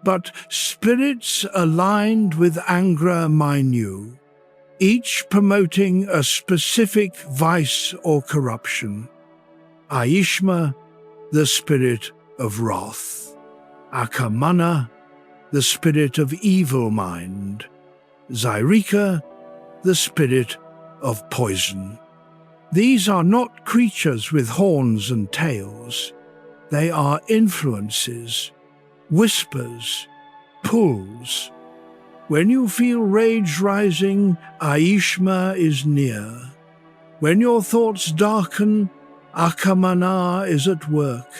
but spirits aligned with Angra Mainyu, each promoting a specific vice or corruption. Aishma, the spirit of wrath. Akamana, the spirit of evil mind. Zyrika, the spirit of poison. These are not creatures with horns and tails. They are influences, whispers, pulls. When you feel rage rising, Aishma is near. When your thoughts darken, Akamana is at work.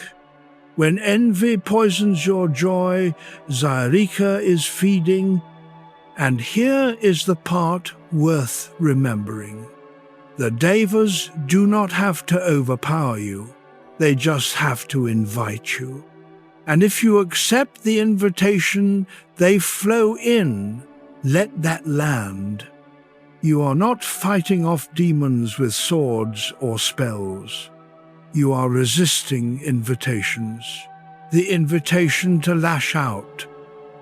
When envy poisons your joy, Zyrika is feeding. And here is the part worth remembering. The devas do not have to overpower you. They just have to invite you. And if you accept the invitation, they flow in. Let that land. You are not fighting off demons with swords or spells. You are resisting invitations. The invitation to lash out.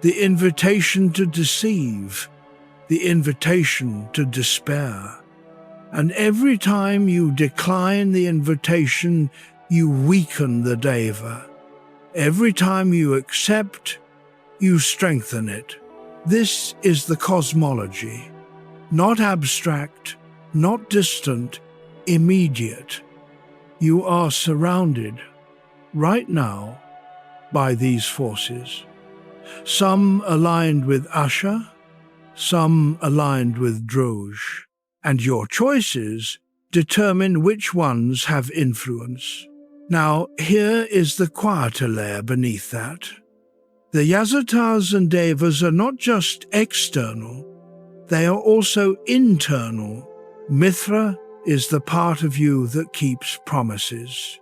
The invitation to deceive. The invitation to despair. And every time you decline the invitation, you weaken the deva. Every time you accept, you strengthen it. This is the cosmology. Not abstract, not distant, immediate. You are surrounded, right now, by these forces. Some aligned with Asha, some aligned with Droj. And your choices determine which ones have influence. Now, here is the quieter layer beneath that. The Yazatas and Devas are not just external, they are also internal. Mithra is the part of you that keeps promises.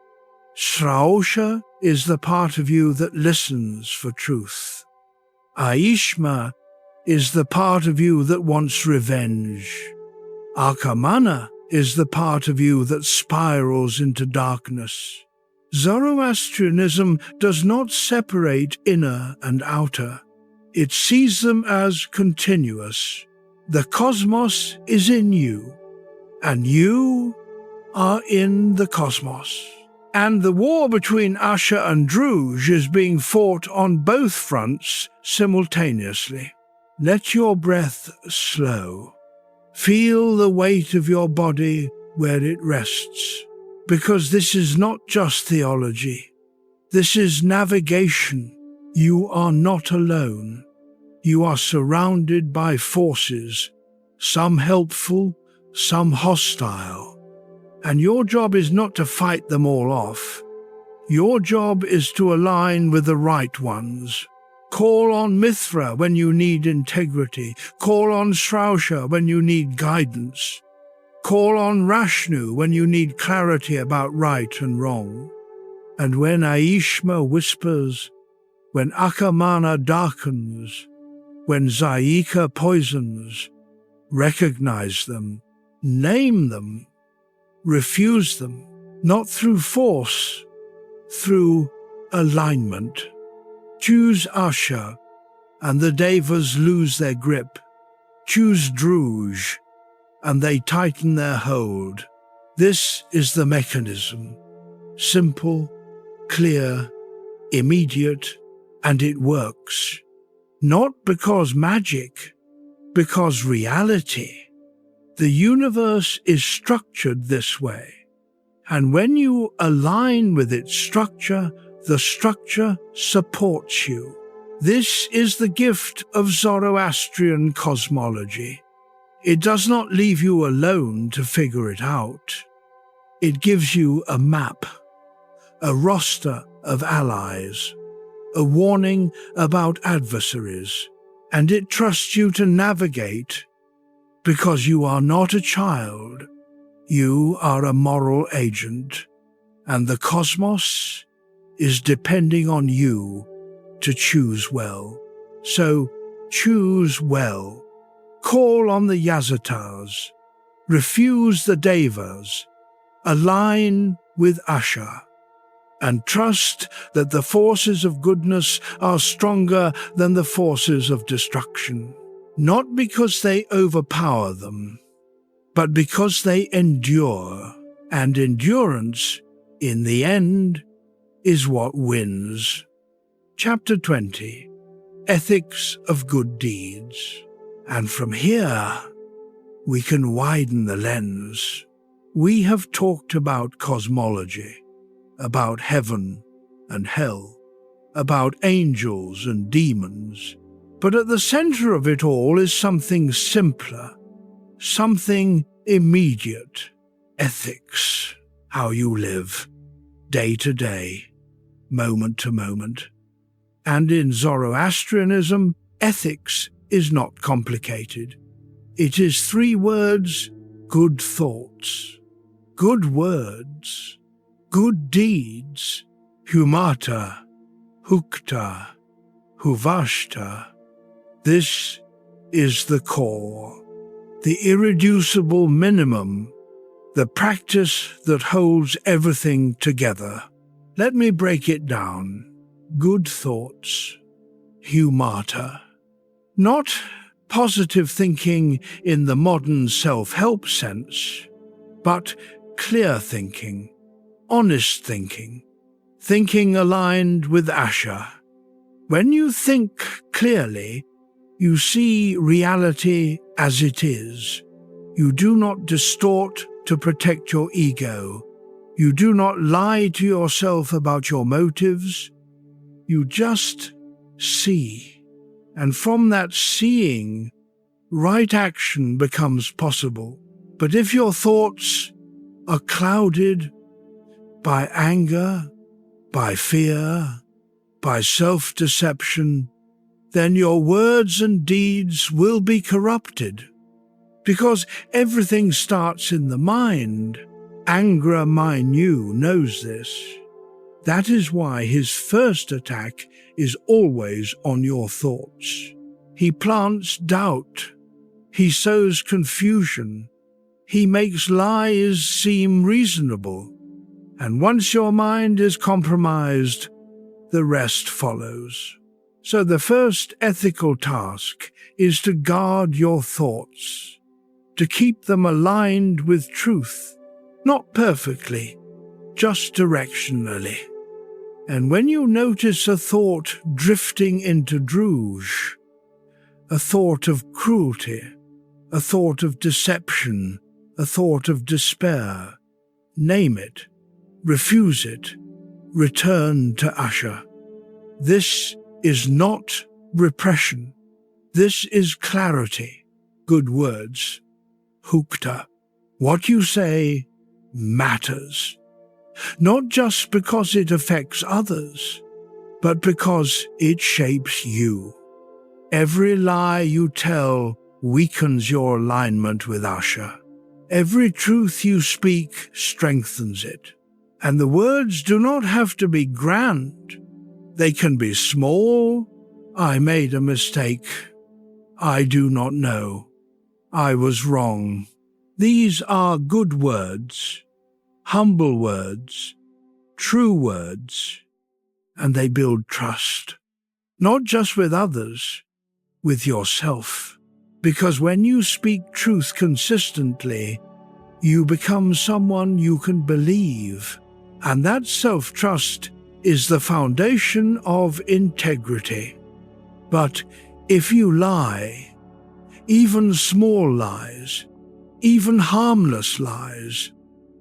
Zarathustra is the part of you that listens for truth. Aishma is the part of you that wants revenge. Akamana is the part of you that spirals into darkness. Zoroastrianism does not separate inner and outer. It sees them as continuous. The cosmos is in you, and you are in the cosmos. And the war between Asha and Droj is being fought on both fronts simultaneously. Let your breath slow. Feel the weight of your body where it rests, because this is not just theology. This is navigation. You are not alone. You are surrounded by forces, some helpful, some hostile. And your job is not to fight them all off. Your job is to align with the right ones. Call on Mithra when you need integrity. Call on Zarathustra when you need guidance. Call on Rashnu when you need clarity about right and wrong. And when Aishma whispers, when Akamana darkens, when Zayika poisons, recognize them, name them, refuse them, not through force, through alignment. Choose Asha, and the devas lose their grip. Choose Droj, and they tighten their hold. This is the mechanism. Simple, clear, immediate, and it works. Not because magic, because reality. The universe is structured this way. And when you align with its structure, the structure supports you. This is the gift of Zoroastrian cosmology. It does not leave you alone to figure it out. It gives you a map, a roster of allies, a warning about adversaries, and it trusts you to navigate because you are not a child. You are a moral agent, and the cosmos is depending on you to choose well. So choose well. Call on the Yazatas. Refuse the Devas. Align with Asha. And trust that the forces of goodness are stronger than the forces of destruction. Not because they overpower them, but because they endure. And endurance, in the end, is what wins. Chapter 20. Ethics of Good Deeds. And from here, we can widen the lens. We have talked about cosmology, about heaven and hell, about angels and demons. But at the center of it all is something simpler, something immediate: ethics, how you live, day to day, moment to moment. And in Zoroastrianism, ethics is not complicated. It is 3 words: good thoughts, good words, good deeds, humata, hukta, huvashta. This is the core, the irreducible minimum, the practice that holds everything together. Let me break it down. Good thoughts, humata. Not positive thinking in the modern self-help sense, but clear thinking, honest thinking, thinking aligned with Asha. When you think clearly, you see reality as it is. You do not distort to protect your ego. You do not lie to yourself about your motives. You just see. And from that seeing, right action becomes possible. But if your thoughts are clouded by anger, by fear, by self-deception, then your words and deeds will be corrupted. Because everything starts in the mind. Angra Mainyu knows this. That is why his first attack is always on your thoughts. He plants doubt. He sows confusion. He makes lies seem reasonable. And once your mind is compromised, the rest follows. So the first ethical task is to guard your thoughts, to keep them aligned with truth, not perfectly, just directionally. And when you notice a thought drifting into druge, a thought of cruelty, a thought of deception, a thought of despair, name it, refuse it, return to Asha. This is not repression. This is clarity. Good words. Hukta. What you say matters. Not just because it affects others, but because it shapes you. Every lie you tell weakens your alignment with Asha. Every truth you speak strengthens it. And the words do not have to be grand. They can be small. I made a mistake. I do not know. I was wrong. These are good words, humble words, true words, and they build trust, not just with others, with yourself. Because when you speak truth consistently, you become someone you can believe, and that self-trust is the foundation of integrity. But if you lie, even small lies, even harmless lies,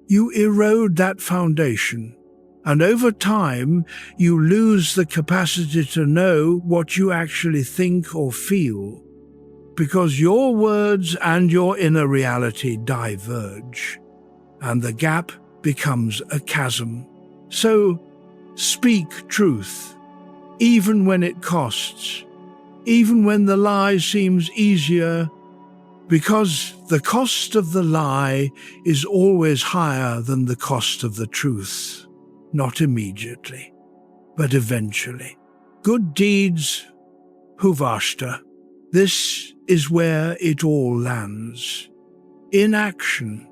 you erode that foundation, and over time you lose the capacity to know what you actually think or feel, because your words and your inner reality diverge, and the gap becomes a chasm. So speak truth, even when it costs, even when the lie seems easier, because the cost of the lie is always higher than the cost of the truth. Not immediately, but eventually. Good deeds, huvashta. This is where it all lands. In action.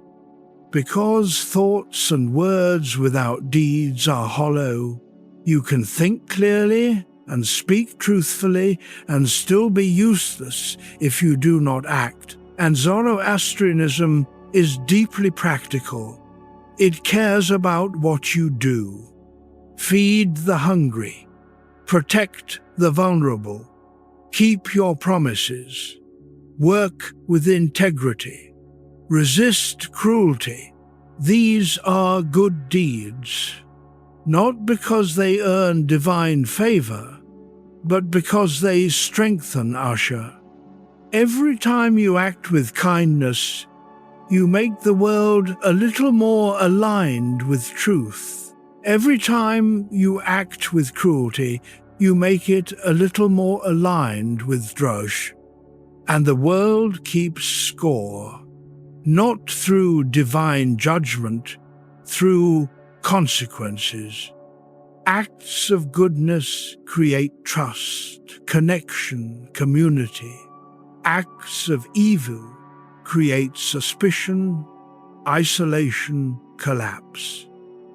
Because thoughts and words without deeds are hollow, you can think clearly and speak truthfully and still be useless if you do not act. And Zoroastrianism is deeply practical. It cares about what you do. Feed the hungry. Protect the vulnerable. Keep your promises. Work with integrity. Resist cruelty. These are good deeds, not because they earn divine favor, but because they strengthen Asha. Every time you act with kindness, you make the world a little more aligned with truth. Every time you act with cruelty, you make it a little more aligned with Drosh. And the world keeps score, not through divine judgment, through consequences. Acts of goodness create trust, connection, community. Acts of evil create suspicion, isolation, collapse.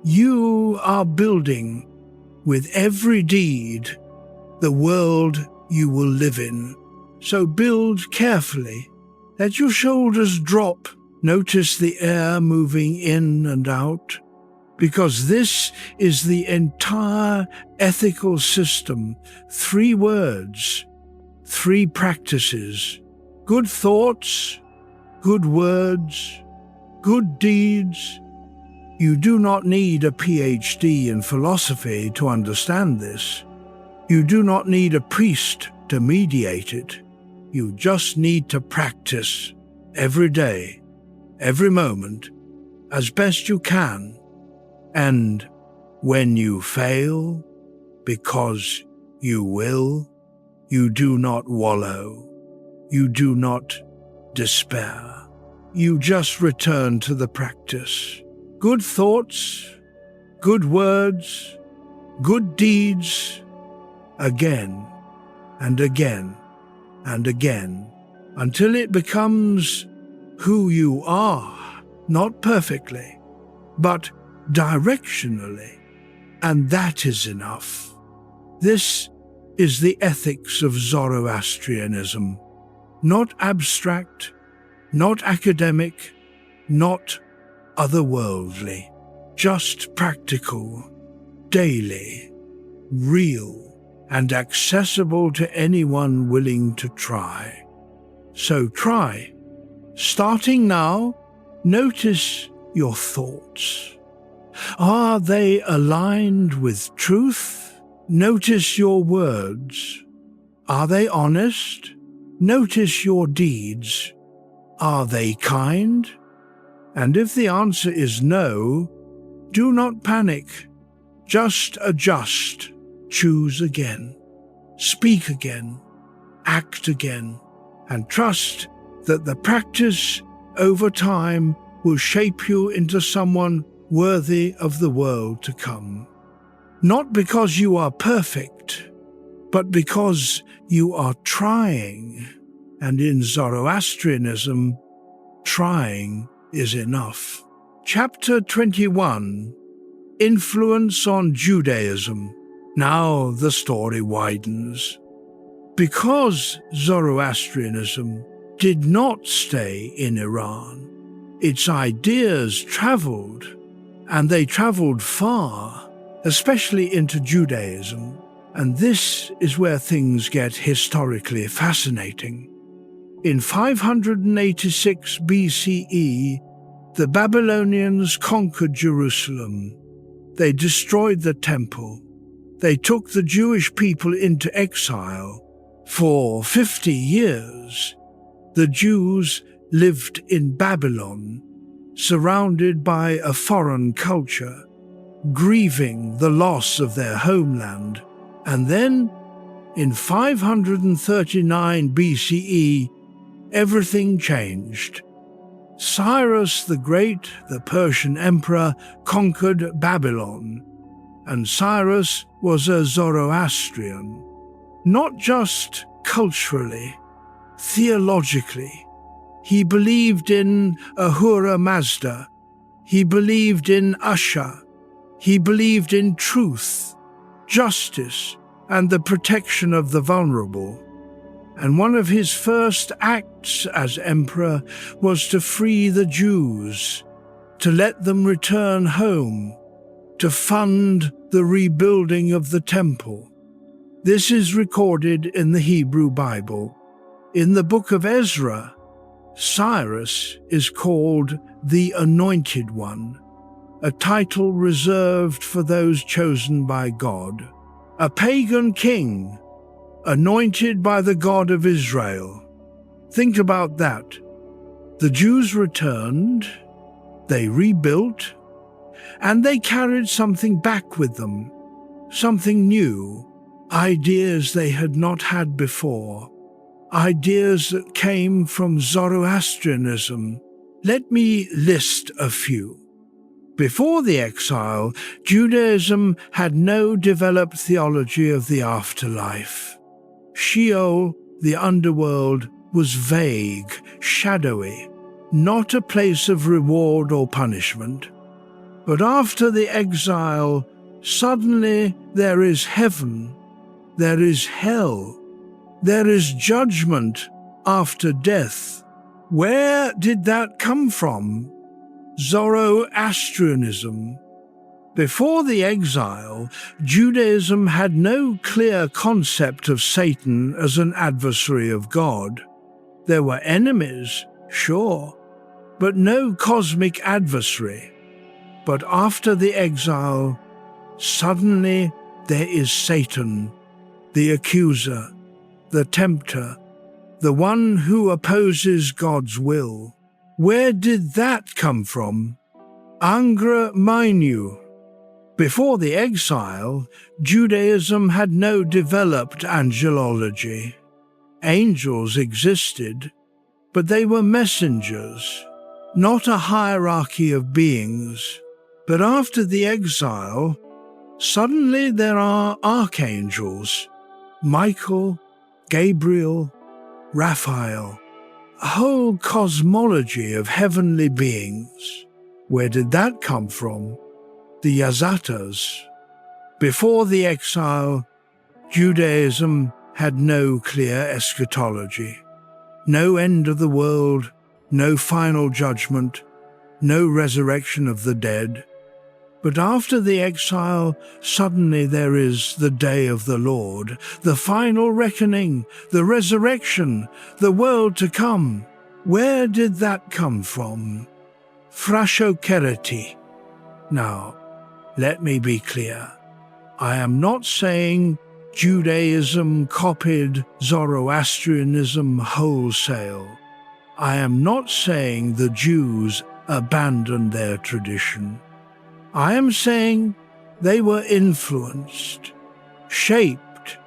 You are building, with every deed, the world you will live in. So build carefully. Let your shoulders drop. Notice the air moving in and out, because this is the entire ethical system. 3 words, 3 practices: good thoughts, good words, good deeds. You do not need a PhD in philosophy to understand this. You do not need a priest to mediate it. You just need to practice every day, every moment, as best you can. And when you fail, because you will, you do not wallow. You do not despair. You just return to the practice. Good thoughts, good words, good deeds, again and again and again, until it becomes who you are, not perfectly, but directionally, and that is enough. This is the ethics of Zoroastrianism, not abstract, not academic, not otherworldly, just practical, daily, real, and accessible to anyone willing to try. So try. Starting now, notice your thoughts. Are they aligned with truth? Notice your words. Are they honest? Notice your deeds. Are they kind? And if the answer is no, do not panic. Just adjust. Choose again. Speak again. Act again. And trust that the practice over time will shape you into someone worthy of the world to come. Not because you are perfect, but because you are trying. And in Zoroastrianism, trying is enough. Chapter 21. Influence on Judaism. Now the story widens. Because Zoroastrianism did not stay in Iran, its ideas traveled, and they traveled far, especially into Judaism. And this is where things get historically fascinating. In 586 BCE, the Babylonians conquered Jerusalem. They destroyed the temple. They took the Jewish people into exile. For 50 years, the Jews lived in Babylon, surrounded by a foreign culture, grieving the loss of their homeland. And then, in 539 BCE, everything changed. Cyrus the Great, the Persian emperor, conquered Babylon, and Cyrus was a Zoroastrian, not just culturally, theologically. He believed in Ahura Mazda. He believed in Asha. He believed in truth, justice, and the protection of the vulnerable. And one of his first acts as emperor was to free the Jews, to let them return home, to fund the rebuilding of the temple. This is recorded in the Hebrew Bible. In the book of Ezra, Cyrus is called the Anointed One, a title reserved for those chosen by God, a pagan king anointed by the God of Israel. Think about that. The Jews returned, they rebuilt, and they carried something back with them, something new, ideas they had not had before, ideas that came from Zoroastrianism. Let me list a few. Before the exile, Judaism had no developed theology of the afterlife. Sheol, the underworld, was vague, shadowy, not a place of reward or punishment. But after the exile, suddenly there is heaven, there is hell, there is judgment after death. Where did that come from? Zoroastrianism. Before the exile, Judaism had no clear concept of Satan as an adversary of God. There were enemies, sure, but no cosmic adversary. But after the exile, suddenly there is Satan, the accuser, the tempter, the one who opposes God's will. Where did that come from? Angra Mainyu. Before the exile, Judaism had no developed angelology. Angels existed, but they were messengers, not a hierarchy of beings. But after the exile, suddenly there are archangels, Michael, Gabriel, Raphael, a whole cosmology of heavenly beings. Where did that come from? The Yazatas. Before the exile, Judaism had no clear eschatology, no end of the world, no final judgment, no resurrection of the dead. But after the exile, suddenly there is the day of the Lord, the final reckoning, the resurrection, the world to come. Where did that come from? Frashokereti. Now, let me be clear. I am not saying Judaism copied Zoroastrianism wholesale. I am not saying the Jews abandoned their tradition. I am saying they were influenced, shaped,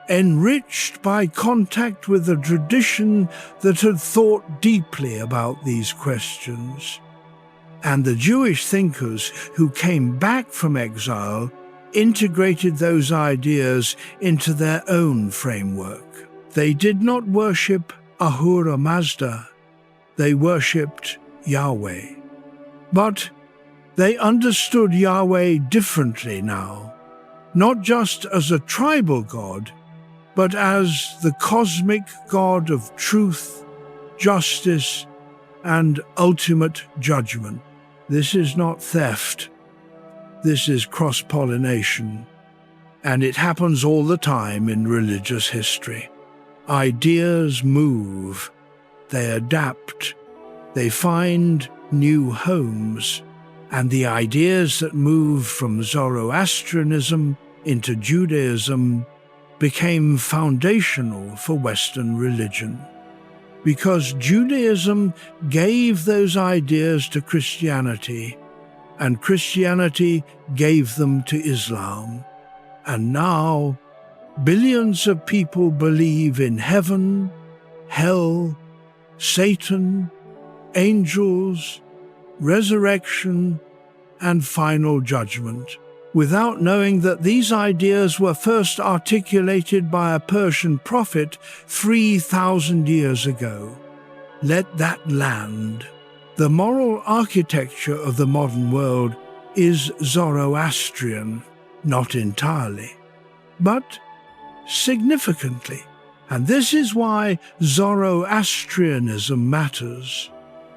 enriched by contact with a tradition that had thought deeply about these questions. And the Jewish thinkers who came back from exile integrated those ideas into their own framework. They did not worship Ahura Mazda, they worshipped Yahweh. But they understood Yahweh differently now, not just as a tribal god, but as the cosmic God of truth, justice, and ultimate judgment. This is not theft. This is cross-pollination, and it happens all the time in religious history. Ideas move, they adapt, they find new homes, and the ideas that moved from Zoroastrianism into Judaism became foundational for Western religion. Because Judaism gave those ideas to Christianity, and Christianity gave them to Islam. And now, billions of people believe in heaven, hell, Satan, angels, resurrection, and final judgment, without knowing that these ideas were first articulated by a Persian prophet 3,000 years ago. Let that land. The moral architecture of the modern world is Zoroastrian, not entirely, but significantly. And this is why Zoroastrianism matters,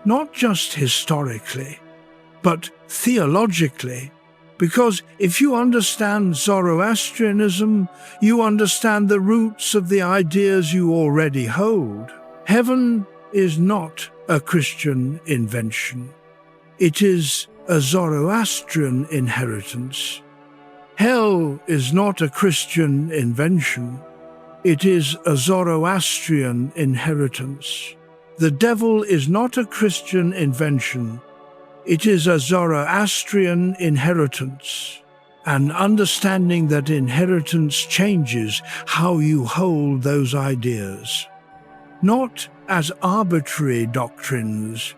not just historically, but theologically. Because if you understand Zoroastrianism, you understand the roots of the ideas you already hold. Heaven is not a Christian invention. It is a Zoroastrian inheritance. Hell is not a Christian invention. It is a Zoroastrian inheritance. The devil is not a Christian invention. It is a Zoroastrian inheritance. And understanding that inheritance changes how you hold those ideas, not as arbitrary doctrines,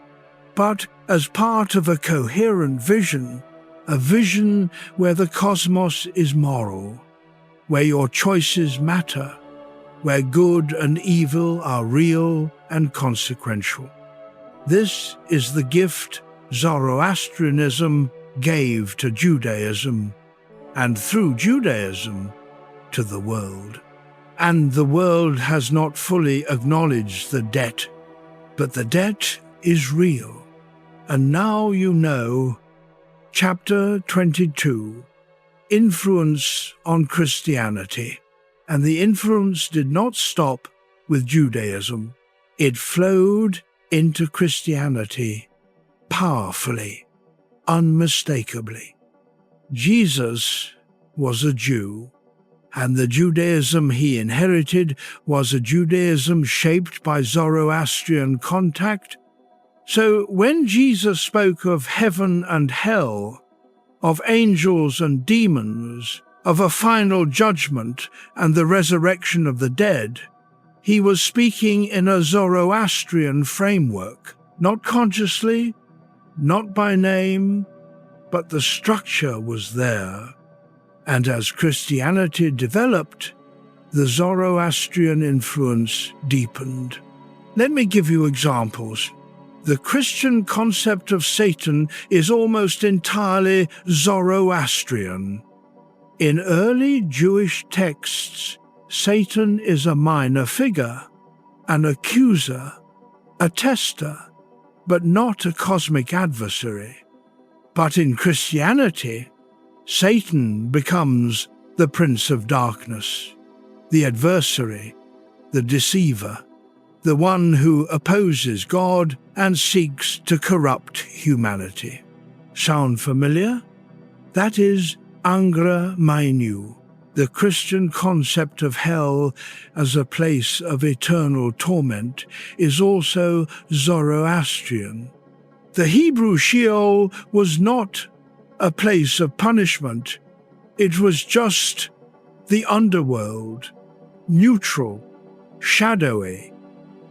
but as part of a coherent vision, a vision where the cosmos is moral, where your choices matter, where good and evil are real and consequential. This is the gift Zoroastrianism gave to Judaism, and through Judaism to the world. And the world has not fully acknowledged the debt, but the debt is real. And now you know. Chapter 22, Influence on Christianity. And the influence did not stop with Judaism. It flowed into Christianity powerfully, unmistakably. Jesus was a Jew, and the Judaism he inherited was a Judaism shaped by Zoroastrian contact. So when Jesus spoke of heaven and hell, of angels and demons, of a final judgment and the resurrection of the dead, he was speaking in a Zoroastrian framework, not consciously, not by name, but the structure was there. And as Christianity developed, the Zoroastrian influence deepened. Let me give you examples. The Christian concept of Satan is almost entirely Zoroastrian. In early Jewish texts, Satan is a minor figure, an accuser, a tester, but not a cosmic adversary. But in Christianity, Satan becomes the prince of darkness, the adversary, the deceiver, the one who opposes God and seeks to corrupt humanity. Sound familiar? That is Angra Mainyu, the Christian concept of hell as a place of eternal torment, is also Zoroastrian. The Hebrew Sheol was not a place of punishment. It was just the underworld, neutral, shadowy.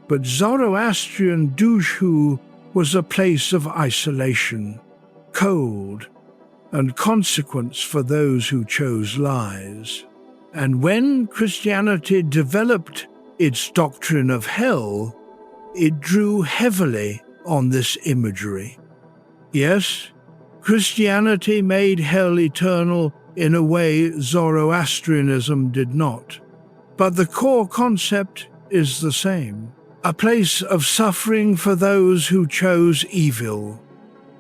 But Zoroastrian Dushu was a place of isolation, cold, and consequence for those who chose lies. And when Christianity developed its doctrine of hell, it drew heavily on this imagery. Yes, Christianity made hell eternal in a way Zoroastrianism did not. But the core concept is the same. A place of suffering for those who chose evil,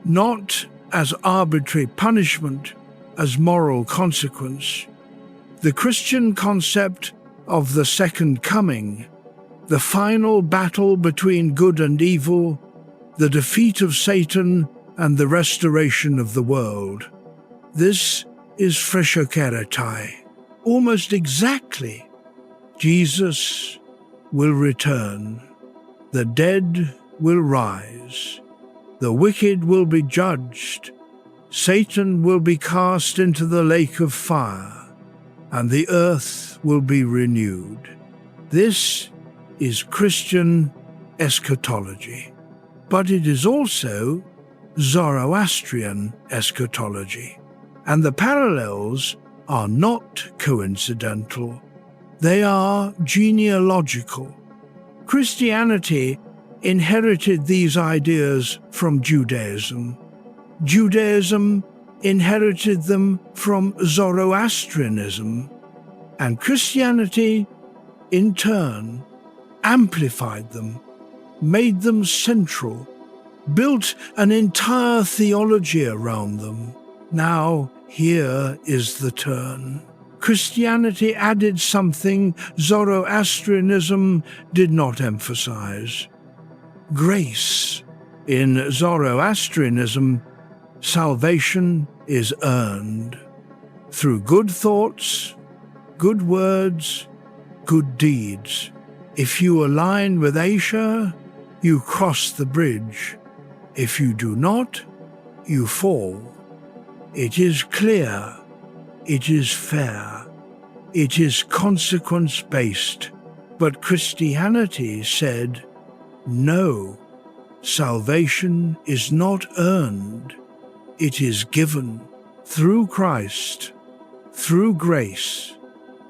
not as arbitrary punishment, as moral consequence. The Christian concept of the second coming, the final battle between good and evil, the defeat of Satan and the restoration of the world. This is Freshokeratai. Almost exactly. Jesus will return. The dead will rise. The wicked will be judged. Satan will be cast into the lake of fire, and the earth will be renewed. This is Christian eschatology. But it is also Zoroastrian eschatology. And the parallels are not coincidental. They are genealogical. Christianity inherited these ideas from Judaism. Judaism inherited them from Zoroastrianism. And Christianity, in turn, amplified them, made them central, built an entire theology around them. Now, here is the turn. Christianity added something Zoroastrianism did not emphasize: grace. In Zoroastrianism, salvation is earned through good thoughts, good words, good deeds. If you align with Asia, you cross the bridge. If you do not, you fall. It is clear. It is fair. It is consequence-based. But Christianity said, no, salvation is not earned. It is given through Christ, through grace,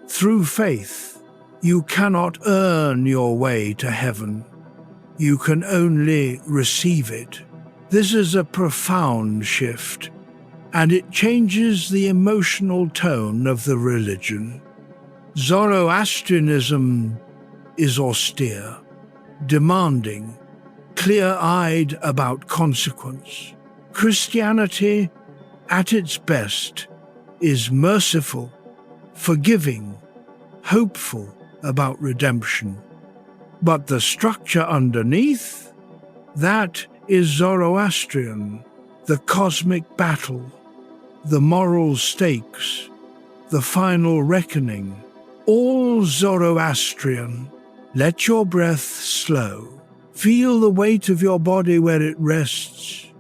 through faith. You cannot earn your way to heaven. You can only receive it. This is a profound shift, and it changes the emotional tone of the religion. Zoroastrianism is austere, demanding, clear-eyed about consequence. Christianity, at its best, is merciful, forgiving, hopeful about redemption. But the structure underneath, that is Zoroastrian, the cosmic battle, the moral stakes, the final reckoning, all Zoroastrian. Let your breath slow. Feel the weight of your body where it rests,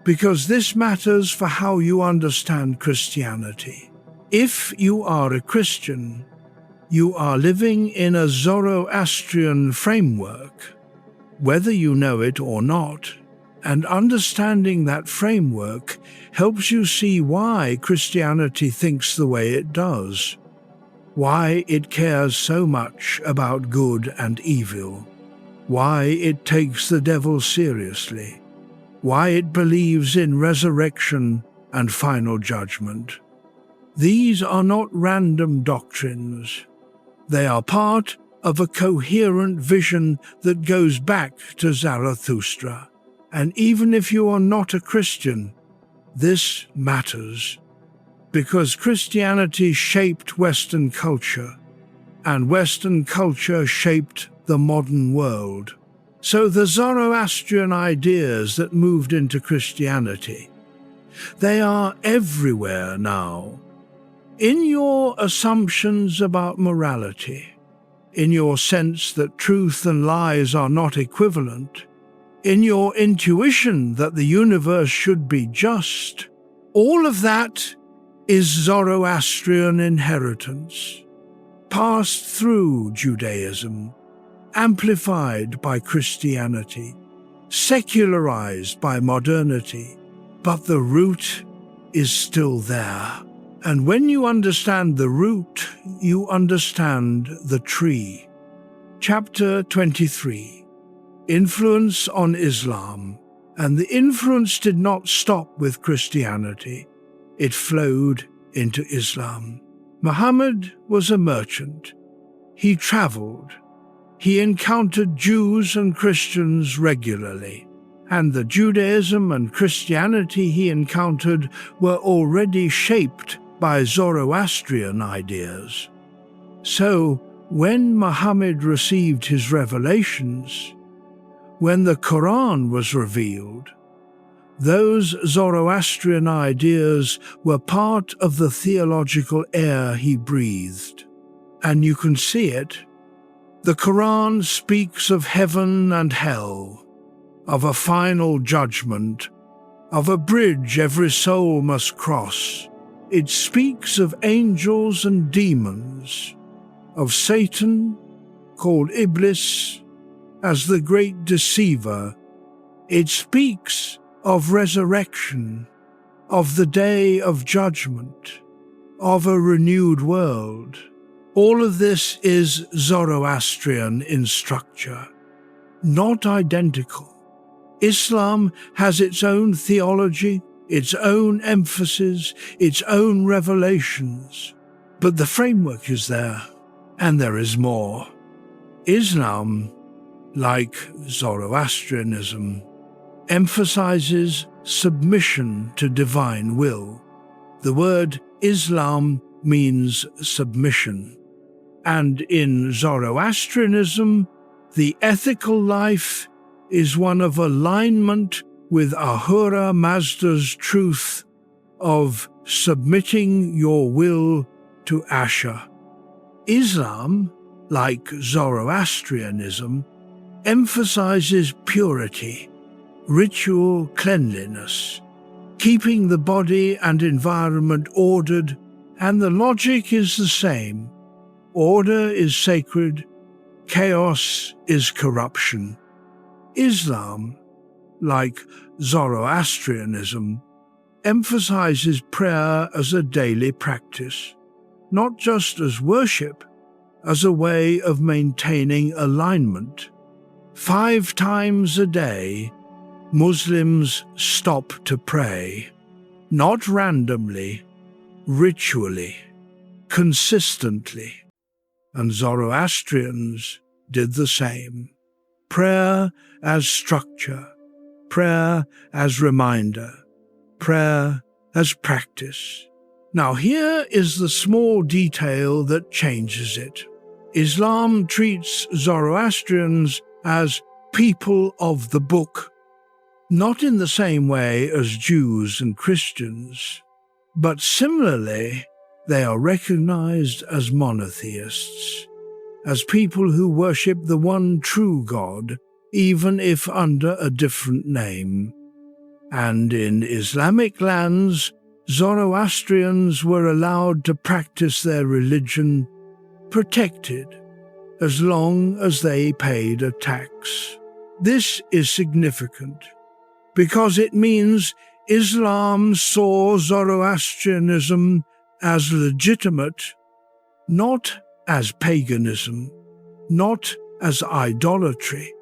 because this matters for how you understand Christianity. If you are a Christian, you are living in a Zoroastrian framework, whether you know it or not, and understanding that framework helps you see why Christianity thinks the way it does, why it cares so much about good and evil, why it takes the devil seriously, why it believes in resurrection and final judgment. These are not random doctrines. They are part of a coherent vision that goes back to Zarathustra. And even if you are not a Christian, this matters, because Christianity shaped Western culture, and Western culture shaped the modern world. So the Zoroastrian ideas that moved into Christianity, they are everywhere now. In your assumptions about morality, in your sense that truth and lies are not equivalent, in your intuition that the universe should be just, all of that is Zoroastrian inheritance, passed through Judaism, amplified by Christianity, secularized by modernity, but the root is still there. And when you understand the root, you understand the tree. Chapter 23. Influence on Islam. And the influence did not stop with Christianity. It flowed into Islam. Muhammad was a merchant. He traveled. He encountered Jews and Christians regularly. And the Judaism and Christianity he encountered were already shaped by Zoroastrian ideas. So, when Muhammad received his revelations, when the Quran was revealed, those Zoroastrian ideas were part of the theological air he breathed. And you can see it. The Quran speaks of heaven and hell, of a final judgment, of a bridge every soul must cross. It speaks of angels and demons, of Satan, called Iblis, as the great deceiver. It speaks of resurrection, of the day of judgment, of a renewed world. All of this is Zoroastrian in structure, not identical. Islam has its own theology, its own emphasis, its own revelations. But the framework is there, and there is more. Islam, like Zoroastrianism, emphasizes submission to divine will. The word Islam means submission. And in Zoroastrianism, the ethical life is one of alignment with Ahura Mazda's truth of submitting your will to Asher. Islam, like Zoroastrianism, emphasizes purity, ritual cleanliness, keeping the body and environment ordered, and the logic is the same. Order is sacred, chaos is corruption. Islam, like Zoroastrianism, emphasizes prayer as a daily practice, not just as worship, as a way of maintaining alignment. 5 times a day, Muslims stop to pray, not randomly, ritually, consistently. And Zoroastrians did the same. Prayer as structure, prayer as reminder, prayer as practice. Now here is the small detail that changes it. Islam treats Zoroastrians as people of the book, not in the same way as Jews and Christians, but similarly they are recognized as monotheists, as people who worship the one true God, even if under a different name. And in Islamic lands, Zoroastrians were allowed to practice their religion, protected, as long as they paid a tax. This is significant, because it means Islam saw Zoroastrianism as legitimate, not as paganism, not as idolatry,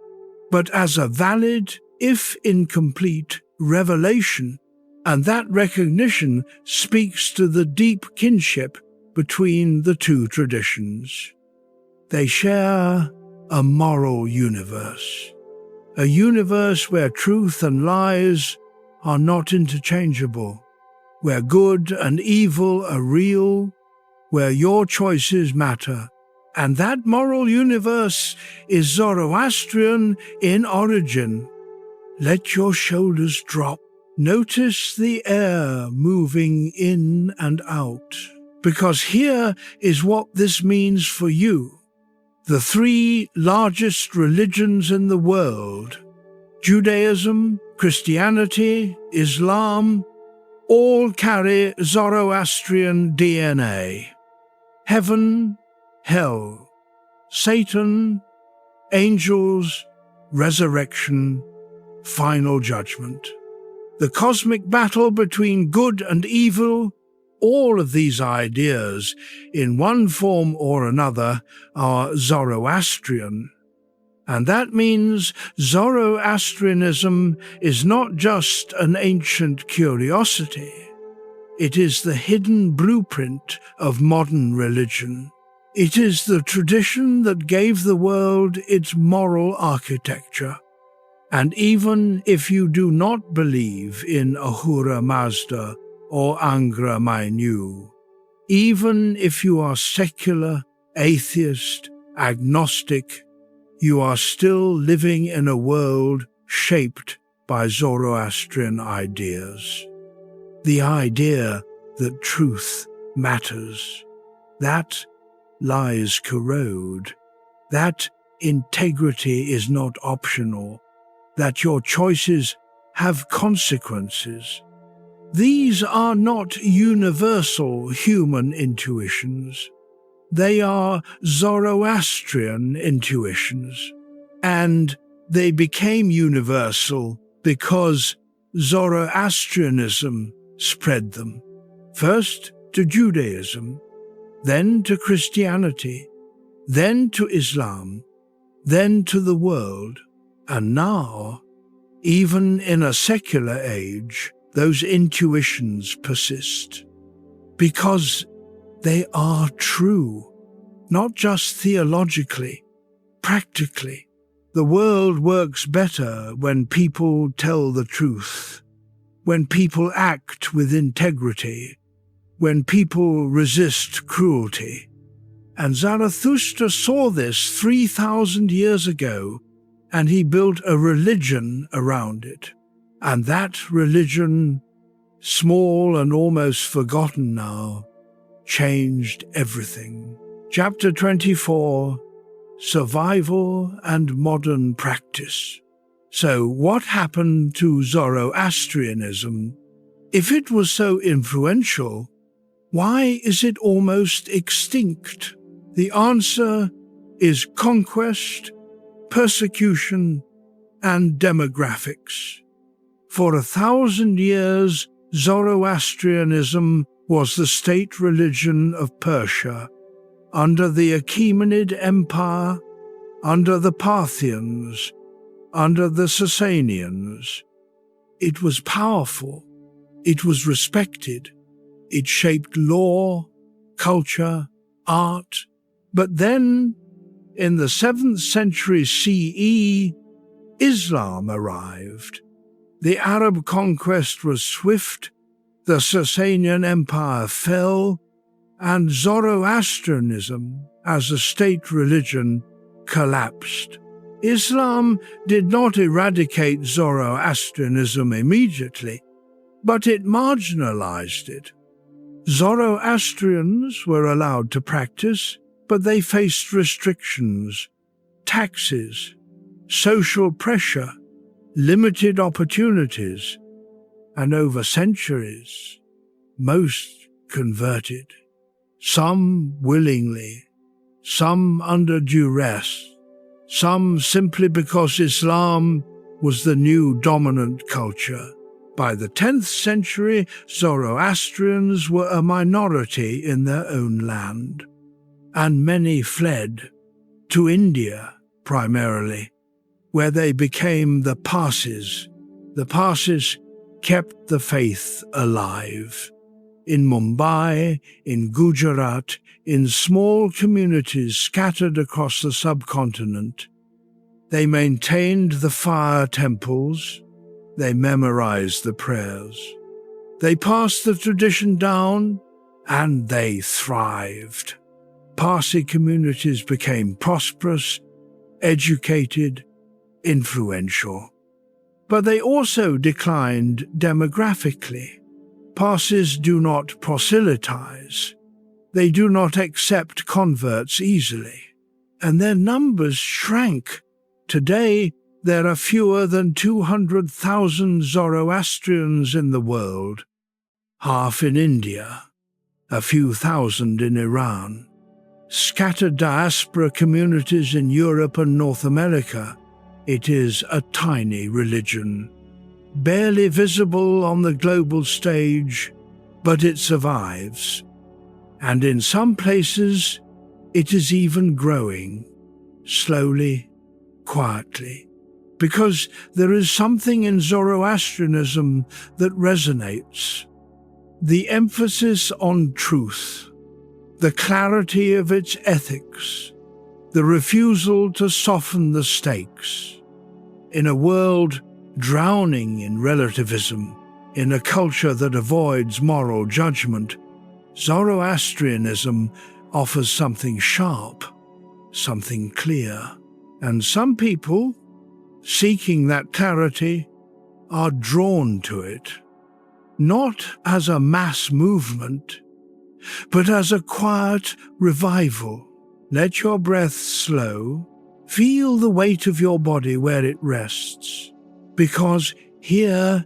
but as a valid, if incomplete, revelation, and that recognition speaks to the deep kinship between the two traditions. They share a moral universe, a universe where truth and lies are not interchangeable, where good and evil are real, where your choices matter. And that moral universe is Zoroastrian in origin. Let your shoulders drop. Notice the air moving in and out, because here is what this means for you. The 3 largest religions in the world, Judaism, Christianity, Islam, all carry Zoroastrian DNA. Heaven, hell, Satan, angels, resurrection, final judgment. The cosmic battle between good and evil, all of these ideas, in one form or another, are Zoroastrian. And that means Zoroastrianism is not just an ancient curiosity. It is the hidden blueprint of modern religion. It is the tradition that gave the world its moral architecture. And even if you do not believe in Ahura Mazda or Angra Mainyu, even if you are secular, atheist, agnostic, you are still living in a world shaped by Zoroastrian ideas. The idea that truth matters, that lies corrode, that integrity is not optional, that your choices have consequences. These are not universal human intuitions. They are Zoroastrian intuitions, and they became universal because Zoroastrianism spread them, first to Judaism, then to Christianity, then to Islam, then to the world, and now, even in a secular age, those intuitions persist, because they are true, not just theologically, practically. The world works better when people tell the truth, when people act with integrity, when people resist cruelty. And Zarathustra saw this 3,000 years ago, and he built a religion around it. And that religion, small and almost forgotten now, changed everything. Chapter 24, Survival and Modern Practice. So what happened to Zoroastrianism? If it was so influential, why is it almost extinct? The answer is conquest, persecution, and demographics. For 1,000 years, Zoroastrianism was the state religion of Persia, under the Achaemenid Empire, under the Parthians, under the Sasanians. It was powerful, it was respected, it shaped law, culture, art. But then, in the 7th century CE, Islam arrived. The Arab conquest was swift, the Sasanian Empire fell, and Zoroastrianism, as a state religion, collapsed. Islam did not eradicate Zoroastrianism immediately, but it marginalized it. Zoroastrians were allowed to practice, but they faced restrictions, taxes, social pressure, limited opportunities, and over centuries, most converted. Some willingly, some under duress, some simply because Islam was the new dominant culture. By the 10th century, Zoroastrians were a minority in their own land, and many fled to India primarily, where they became the Parsis. The Parsis kept the faith alive. In Mumbai, in Gujarat, in small communities scattered across the subcontinent, they maintained the fire temples, they memorized the prayers, they passed the tradition down, and they thrived. Parsi communities became prosperous, educated, influential. But they also declined demographically. Parsis do not proselytize. They do not accept converts easily, and their numbers shrank. Today, there are fewer than 200,000 Zoroastrians in the world, half in India, a few thousand in Iran. Scattered diaspora communities in Europe and North America. It is a tiny religion, barely visible on the global stage, but it survives. And in some places, it is even growing, slowly, quietly, because there is something in Zoroastrianism that resonates. The emphasis on truth, the clarity of its ethics, the refusal to soften the stakes. In a world drowning in relativism, in a culture that avoids moral judgment, Zoroastrianism offers something sharp, something clear. And some people, seeking that clarity, are drawn to it, not as a mass movement, but as a quiet revival. Let your breath slow. Feel the weight of your body where it rests, because here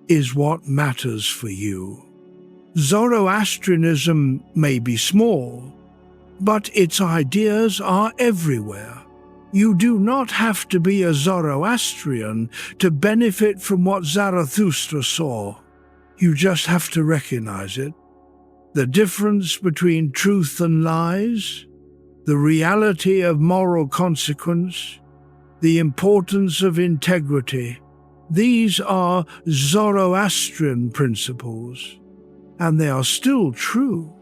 is what matters for you. Zoroastrianism may be small, but its ideas are everywhere. You do not have to be a Zoroastrian to benefit from what Zarathustra saw. You just have to recognize it. The difference between truth and lies, the reality of moral consequence, the importance of integrity. These are Zoroastrian principles, and they are still true.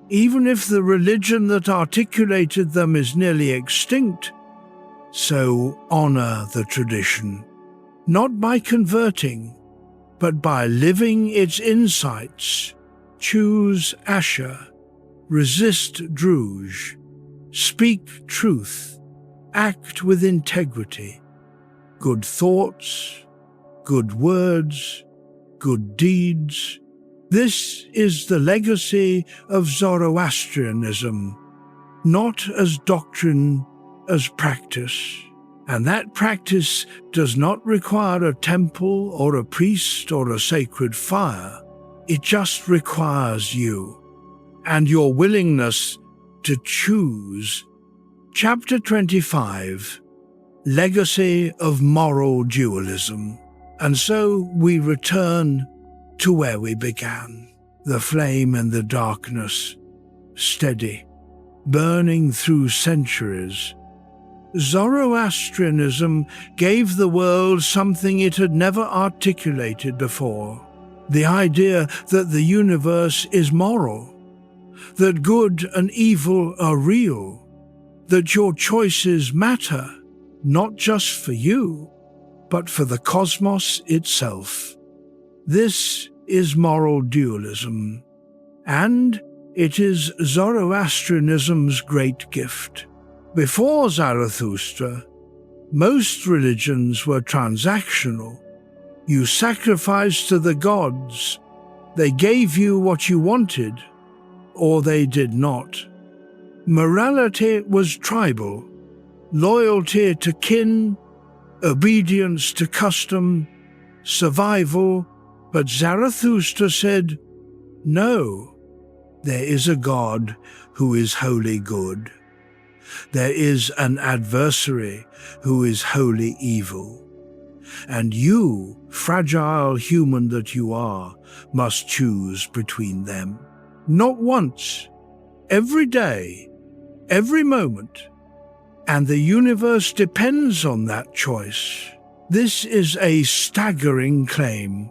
Even if the religion that articulated them is nearly extinct, so honor the tradition, not by converting, but by living its insights, Choose Asher, resist Druj, speak truth, act with integrity, good thoughts, good words, good deeds. This is the legacy of Zoroastrianism, not as doctrine, as practice. And that practice does not require a temple or a priest or a sacred fire. It just requires you and your willingness to choose. Chapter 25, Legacy of Moral Dualism. And so we return to where we began. The flame in the darkness, steady, burning through centuries. Zoroastrianism gave the world something it had never articulated before. The idea that the universe is moral, that good and evil are real, that your choices matter, not just for you, but for the cosmos itself. This is moral dualism, and it is Zoroastrianism's great gift. Before Zarathustra, most religions were transactional. You sacrificed to the gods. They gave you what you wanted, or they did not. Morality was tribal, loyalty to kin, obedience to custom, survival. But Zarathustra said, no, there is a God who is wholly good. There is an adversary who is wholly evil. And you, fragile human that you are, must choose between them. Not once, every day, every moment. And the universe depends on that choice. This is a staggering claim,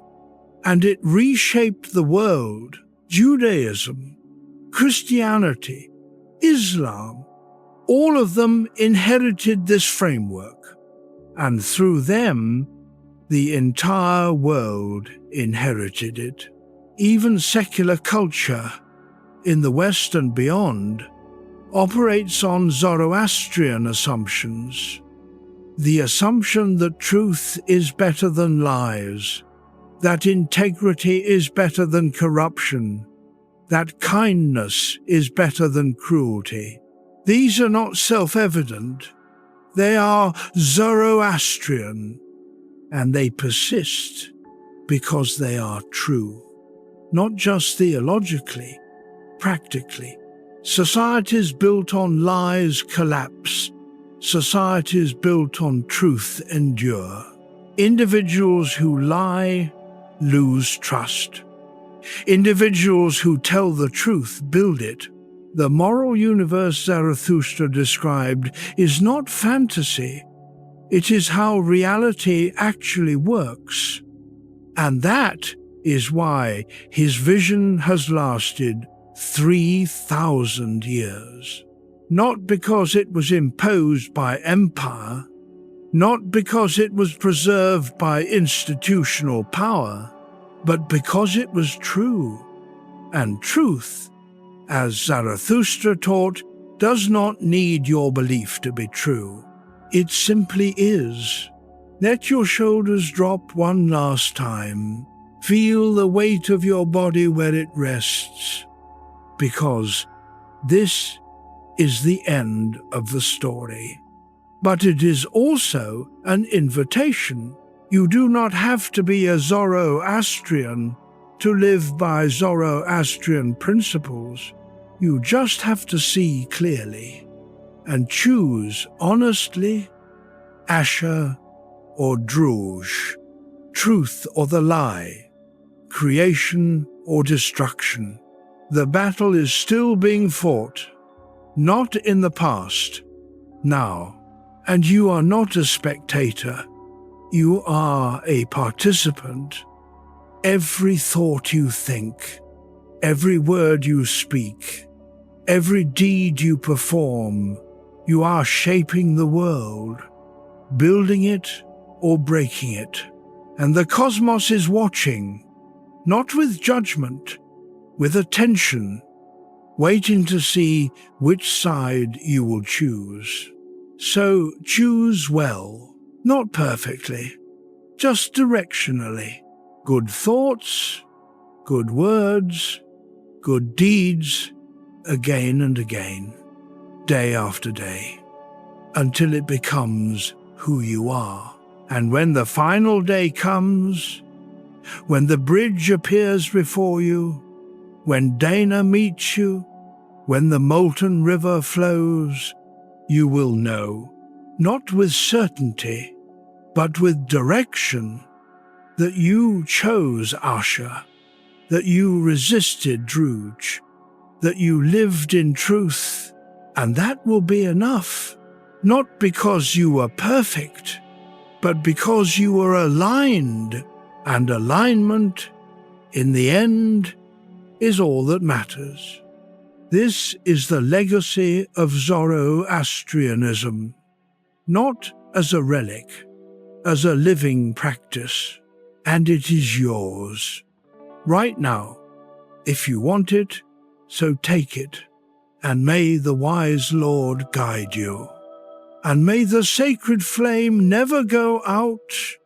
and it reshaped the world. Judaism, Christianity, Islam, all of them inherited this framework, and through them, the entire world inherited it. Even secular culture, in the West and beyond, operates on Zoroastrian assumptions. The assumption that truth is better than lies, that integrity is better than corruption, that kindness is better than cruelty. These are not self-evident. They are Zoroastrian, and they persist because they are true. Not just theologically, practically. Societies built on lies collapse. Societies built on truth endure. Individuals who lie lose trust. Individuals who tell the truth build it. The moral universe Zarathustra described is not fantasy. It is how reality actually works. And that is why his vision has lasted 3,000 years. Not because it was imposed by empire, not because it was preserved by institutional power, but because it was true. And truth, as Zarathustra taught, does not need your belief to be true. It simply is. Let your shoulders drop one last time. Feel the weight of your body where it rests, because this is the end of the story. But it is also an invitation. You do not have to be a Zoroastrian to live by Zoroastrian principles. You just have to see clearly and choose honestly, Asher or Druj, truth or the lie, creation or destruction. The battle is still being fought, not in the past, now. And you are not a spectator. You are a participant. Every thought you think, every word you speak, every deed you perform, you are shaping the world, building it or breaking it. And the cosmos is watching, not with judgment, with attention, waiting to see which side you will choose. So choose well, not perfectly, just directionally. Good thoughts, good words, good deeds, again and again, day after day, until it becomes who you are. And when the final day comes, when the bridge appears before you, when Dana meets you, when the molten river flows, you will know, not with certainty, but with direction, that you chose Asha, that you resisted Druj, that you lived in truth, and that will be enough, not because you were perfect, but because you were aligned, and alignment, in the end, is all that matters. This is the legacy of Zoroastrianism, not as a relic, as a living practice, and it is yours, right now, if you want it, so take it, and may the wise Lord guide you, and may the sacred flame never go out